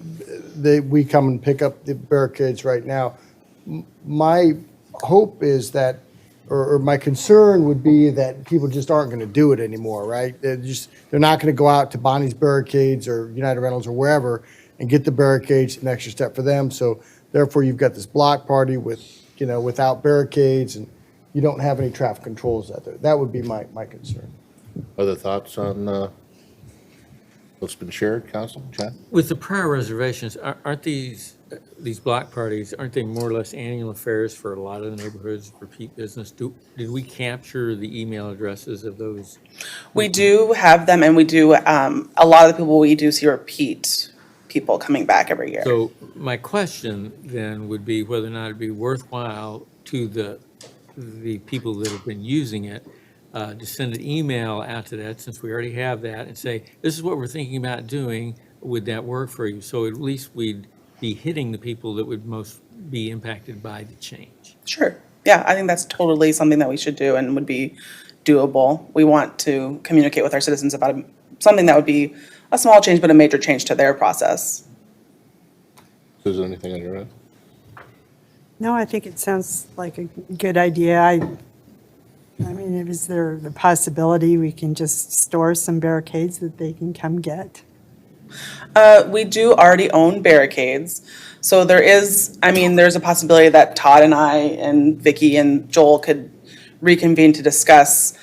we come and pick up the barricades right now. My hope is that, or my concern would be that people just aren't going to do it anymore, right? They're not going to go out to Bonnie's Barricades or United Rentals or wherever and get the barricades, an extra step for them. So therefore, you've got this block party without barricades, and you don't have any traffic controls out there. That would be my concern. Other thoughts on What's been shared, Council? John? With the prior reservations, aren't these block parties, aren't they more or less annual affairs for a lot of the neighborhoods, repeat business? Did we capture the email addresses of those? We do have them, and we do, a lot of the people we do see repeat people coming back every year. So my question then would be whether or not it'd be worthwhile to the people that have been using it to send an email out to that, since we already have that, and say, this is what we're thinking about doing. Would that work for you? So at least we'd be hitting the people that would most be impacted by the change. Sure. Yeah, I think that's totally something that we should do and would be doable. We want to communicate with our citizens about something that would be a small change, but a major change to their process. Susan, anything on your end? No, I think it sounds like a good idea. I mean, is there the possibility we can just store some barricades that they can come get? We do already own barricades. So there is, I mean, there's a possibility that Todd and I and Vicky and Joel could reconvene to discuss,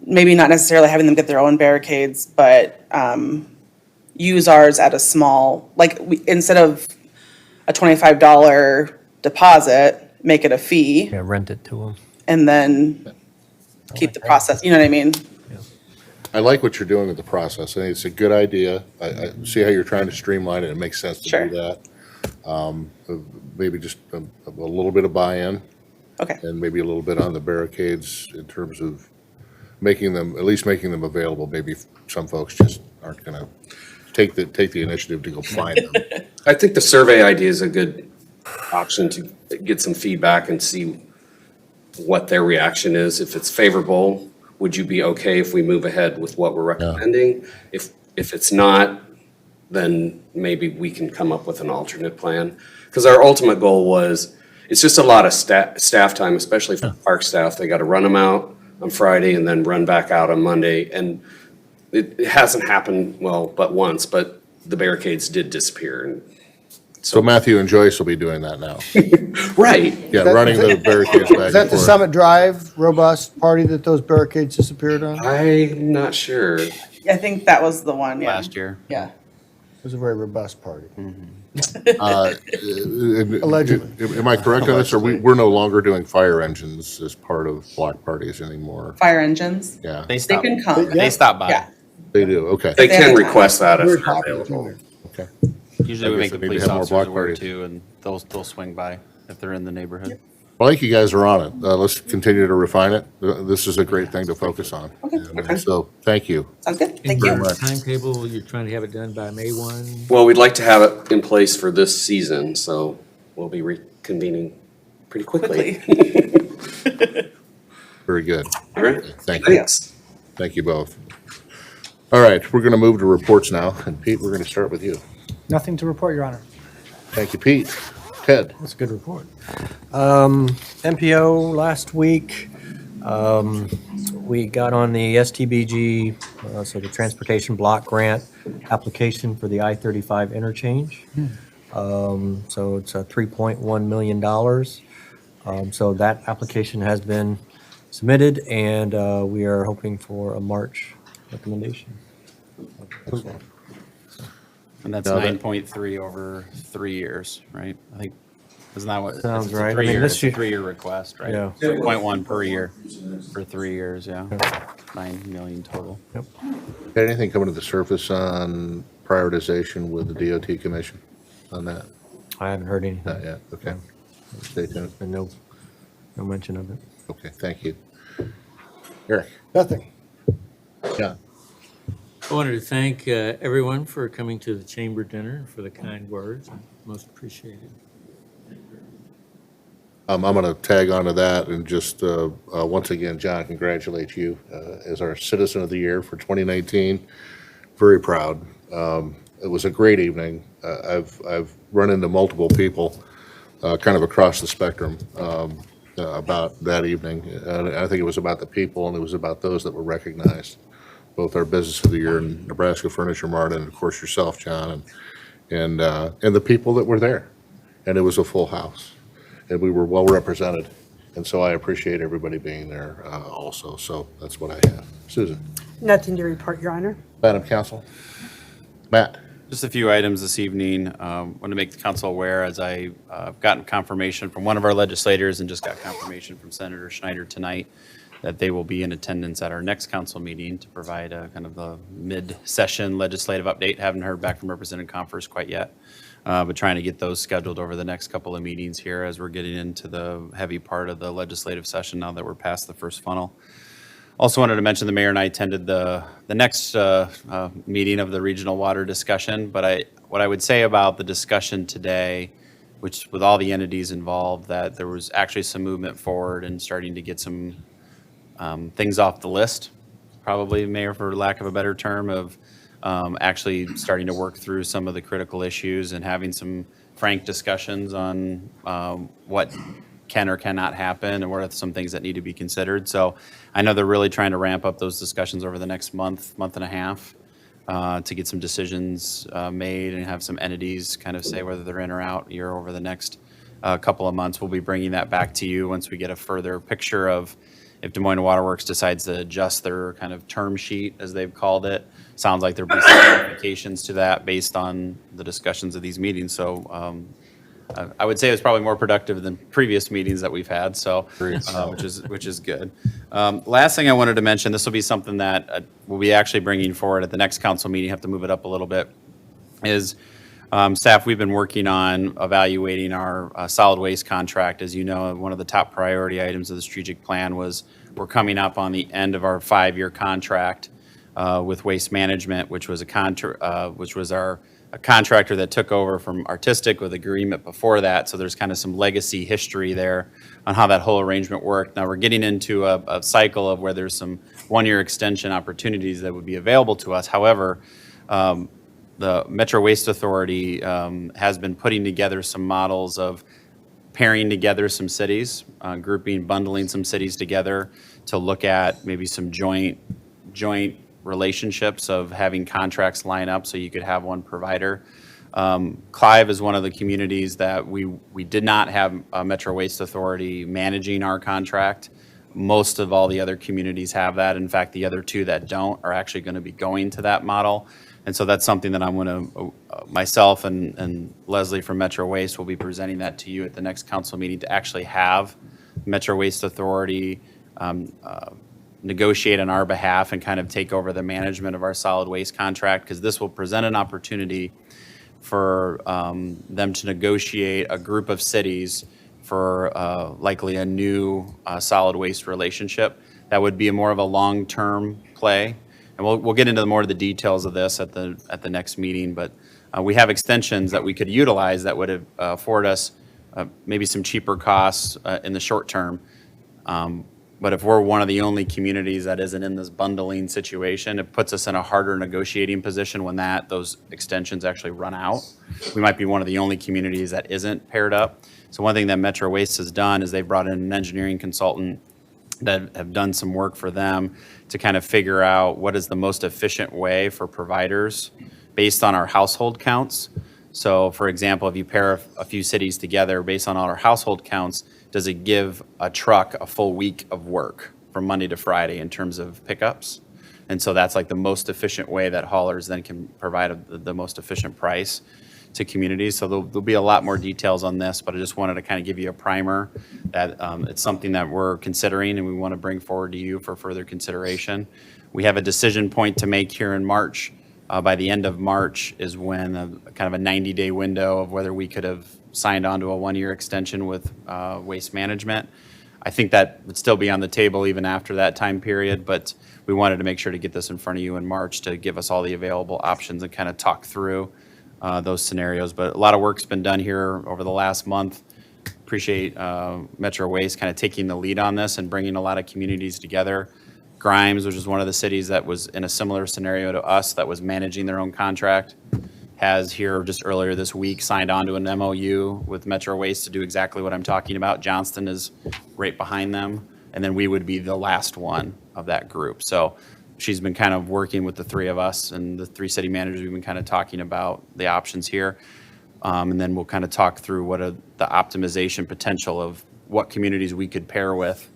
maybe not necessarily having them get their own barricades, but use ours at a small, like, instead of a $25 deposit, make it a fee, Yeah, rent it to them. and then keep the process, you know what I mean? I like what you're doing with the process. I think it's a good idea. I see how you're trying to streamline it. It makes sense to Sure. do that. Maybe just a little bit of buy-in. Okay. And maybe a little bit on the barricades in terms of making them, at least making them available. Maybe some folks just aren't going to take the initiative to go find them. I think the survey idea is a good option to get some feedback and see what their reaction is. If it's favorable, would you be okay if we move ahead with what we're recommending? If it's not, then maybe we can come up with an alternate plan. Because our ultimate goal was, it's just a lot of staff time, especially for park staff. They got to run them out on Friday and then run back out on Monday. And it hasn't happened, well, but once, but the barricades did disappear. And So Matthew and Joyce will be doing that now. Right. Yeah, running the barricades back Is that and the forth. Summit Drive robust party that those barricades disappeared on? I'm not sure. I think that was the one, yeah. Last year. Yeah. It was a very robust party. Allegedly. Am I correct on this, or we're no longer doing fire engines as part of block parties anymore? Fire engines. Yeah, They stop, can come. they stop by. Yeah. they do, okay. They They have can a time. request that if Very they're popular, available. too. Okay. Usually I we guess make the they need to police have more officers block aware parties. too, and they'll swing by if they're in the neighborhood. Well, I think you guys are on it. Let's continue to refine it. This is a great thing to focus on. And so, thank you. Sounds good. Thank Very you. much. Timetable, you're trying to have it done by May 1? Well, we'd like to have it in place for this season, so we'll be reconvening pretty quickly. Very good. All right. Thank you. Thanks. Thank you both. All right, we're going to move to reports now. And Pete, we're going to start with you. Nothing to report, Your Honor. Thank you, Pete. Ted? That's a good report. MPO last week, we got on the STBG, so the Transportation Block Grant application for the I-35 interchange. So it's a $3.1 million. So that application has been submitted, and we are hoping for a March recommendation. And that's No, that- 9.3 over 3 years, right? I think, isn't that what? Sounds it's a right. I mean, three-year- this it's a year- three-year request, right? Yeah. 3.1 per year for 3 years, yeah. 9 million total. Yep. Had anything coming to the surface on prioritization with the DOT commission on that? I haven't heard anything. Not yet, okay. Stay tuned. And no mention of it. Okay, thank you. Eric? Nothing. Yeah. I wanted to thank everyone for coming to the chamber dinner and for the kind words. Most appreciated. I'm going to tag onto that and just, once again, John, congratulate you as our Citizen of the Year for 2019. Very proud. It was a great evening. I've run into multiple people kind of across the spectrum about that evening. And I think it was about the people, and it was about those that were recognized, both our Business of the Year and Nebraska Furniture Mart, and of course yourself, John, and the people that were there. And it was a full house, and we were well represented. And so I appreciate everybody being there also. So that's what I have. Susan? Nothing to report, Your Honor. Madam Counsel? Matt? Just a few items this evening. Want to make the council aware, as I've gotten confirmation from one of our legislators and just got confirmation from Senator Schneider tonight that they will be in attendance at our next council meeting to provide a kind of the mid-session legislative update. Haven't heard back from Representative Confers quite yet, but trying to get those scheduled over the next couple of meetings here as we're getting into the heavy part of the legislative session now that we're past the first funnel. Also wanted to mention the mayor and I attended the next meeting of the regional water discussion, but what I would say about the discussion today, which with all the entities involved, that there was actually some movement forward and starting to get some things off the list, probably, Mayor, for lack of a better term, of actually starting to work through some of the critical issues and having some frank discussions on what can or cannot happen and what are some things that need to be considered. So I know they're really trying to ramp up those discussions over the next month and a half to get some decisions made and have some entities kind of say whether they're in or out here over the next couple of months. We'll be bringing that back to you once we get a further picture of if Des Moines Waterworks decides to adjust their kind of term sheet, as they've called it. Sounds like there'll be some modifications to that based on the discussions of these meetings. So I would say it was probably more productive than previous meetings that we've had, so which is good. Last thing I wanted to mention, this will be something that we'll be actually bringing forward at the next council meeting. Have to move it up a little bit. Is staff, we've been working on evaluating our solid waste contract. As you know, one of the top priority items of the strategic plan was we're coming up on the end of our 5-year contract with Waste Management, which was a contractor that took over from Artistic with agreement before that. So there's kind of some legacy history there on how that whole arrangement worked. Now we're getting into a cycle of where there's some 1-year extension opportunities that would be available to us. However, the Metro Waste Authority has been putting together some models of pairing together some cities, grouping, bundling some cities together to look at maybe some joint relationships of having contracts line up so you could have one provider. Clive is one of the communities that we did not have a Metro Waste Authority managing our contract. Most of all the other communities have that. In fact, the other 2 that don't are actually going to be going to that model. And so that's something that I'm going to, myself and Leslie from Metro Waste will be presenting that to you at the next council meeting to actually have Metro Waste Authority negotiate on our behalf and kind of take over the management of our solid waste contract, because this will present an opportunity for them to negotiate a group of cities for likely a new solid waste relationship. That would be more of a long-term play. And we'll get into more of the details of this at the next meeting, but we have extensions that we could utilize that would afford us maybe some cheaper costs in the short term. But if we're one of the only communities that isn't in this bundling situation, it puts us in a harder negotiating position when those extensions actually run out. We might be one of the only communities that isn't paired up. So one thing that Metro Waste has done is they've brought in an engineering consultant that have done some work for them to kind of figure out what is the most efficient way for providers based on our household counts. So for example, if you pair a few cities together based on all our household counts, does it give a truck a full week of work from Monday to Friday in terms of pickups? And so that's like the most efficient way that haulers then can provide the most efficient price to communities. So there'll be a lot more details on this, but I just wanted to kind of give you a primer that it's something that we're considering and we want to bring forward to you for further consideration. We have a decision point to make here in March. By the end of March is when kind of a 90-day window of whether we could have signed on to a 1-year extension with Waste Management. I think that would still be on the table even after that time period, but we wanted to make sure to get this in front of you in March to give us all the available options and kind of talk through those scenarios. But a lot of work's been done here over the last month. Appreciate Metro Waste kind of taking the lead on this and bringing a lot of communities together. Grimes, which is one of the cities that was in a similar scenario to us that was managing their own contract, has here just earlier this week signed on to an MOU with Metro Waste to do exactly what I'm talking about. Johnston is right behind them, and then we would be the last one of that group. So she's been kind of working with the 3 of us and the 3 city managers. We've been kind of talking about the options here. And then we'll kind of talk through what are the optimization potential of what communities we could pair with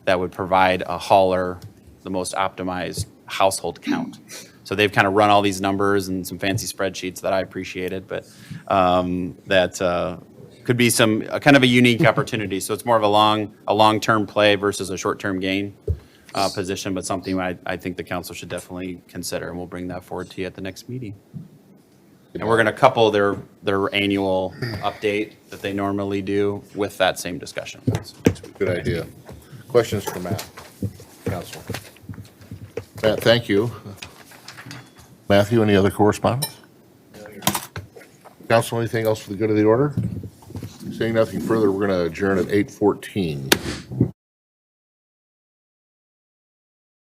that would provide a hauler the most optimized household count. So they've kind of run all these numbers and some fancy spreadsheets that I appreciated, but that could be some kind of a unique opportunity. So it's more of a long-term play versus a short-term gain position, but something I think the council should definitely consider, and we'll bring that forward to you at the next meeting. And we're going to couple their annual update that they normally do with that same discussion. Good idea. Questions for Matt, council? Matt, thank you. Matthew, any other correspondence? Council, anything else for the good of the order? Seeing nothing further, we're going to adjourn at 8:14.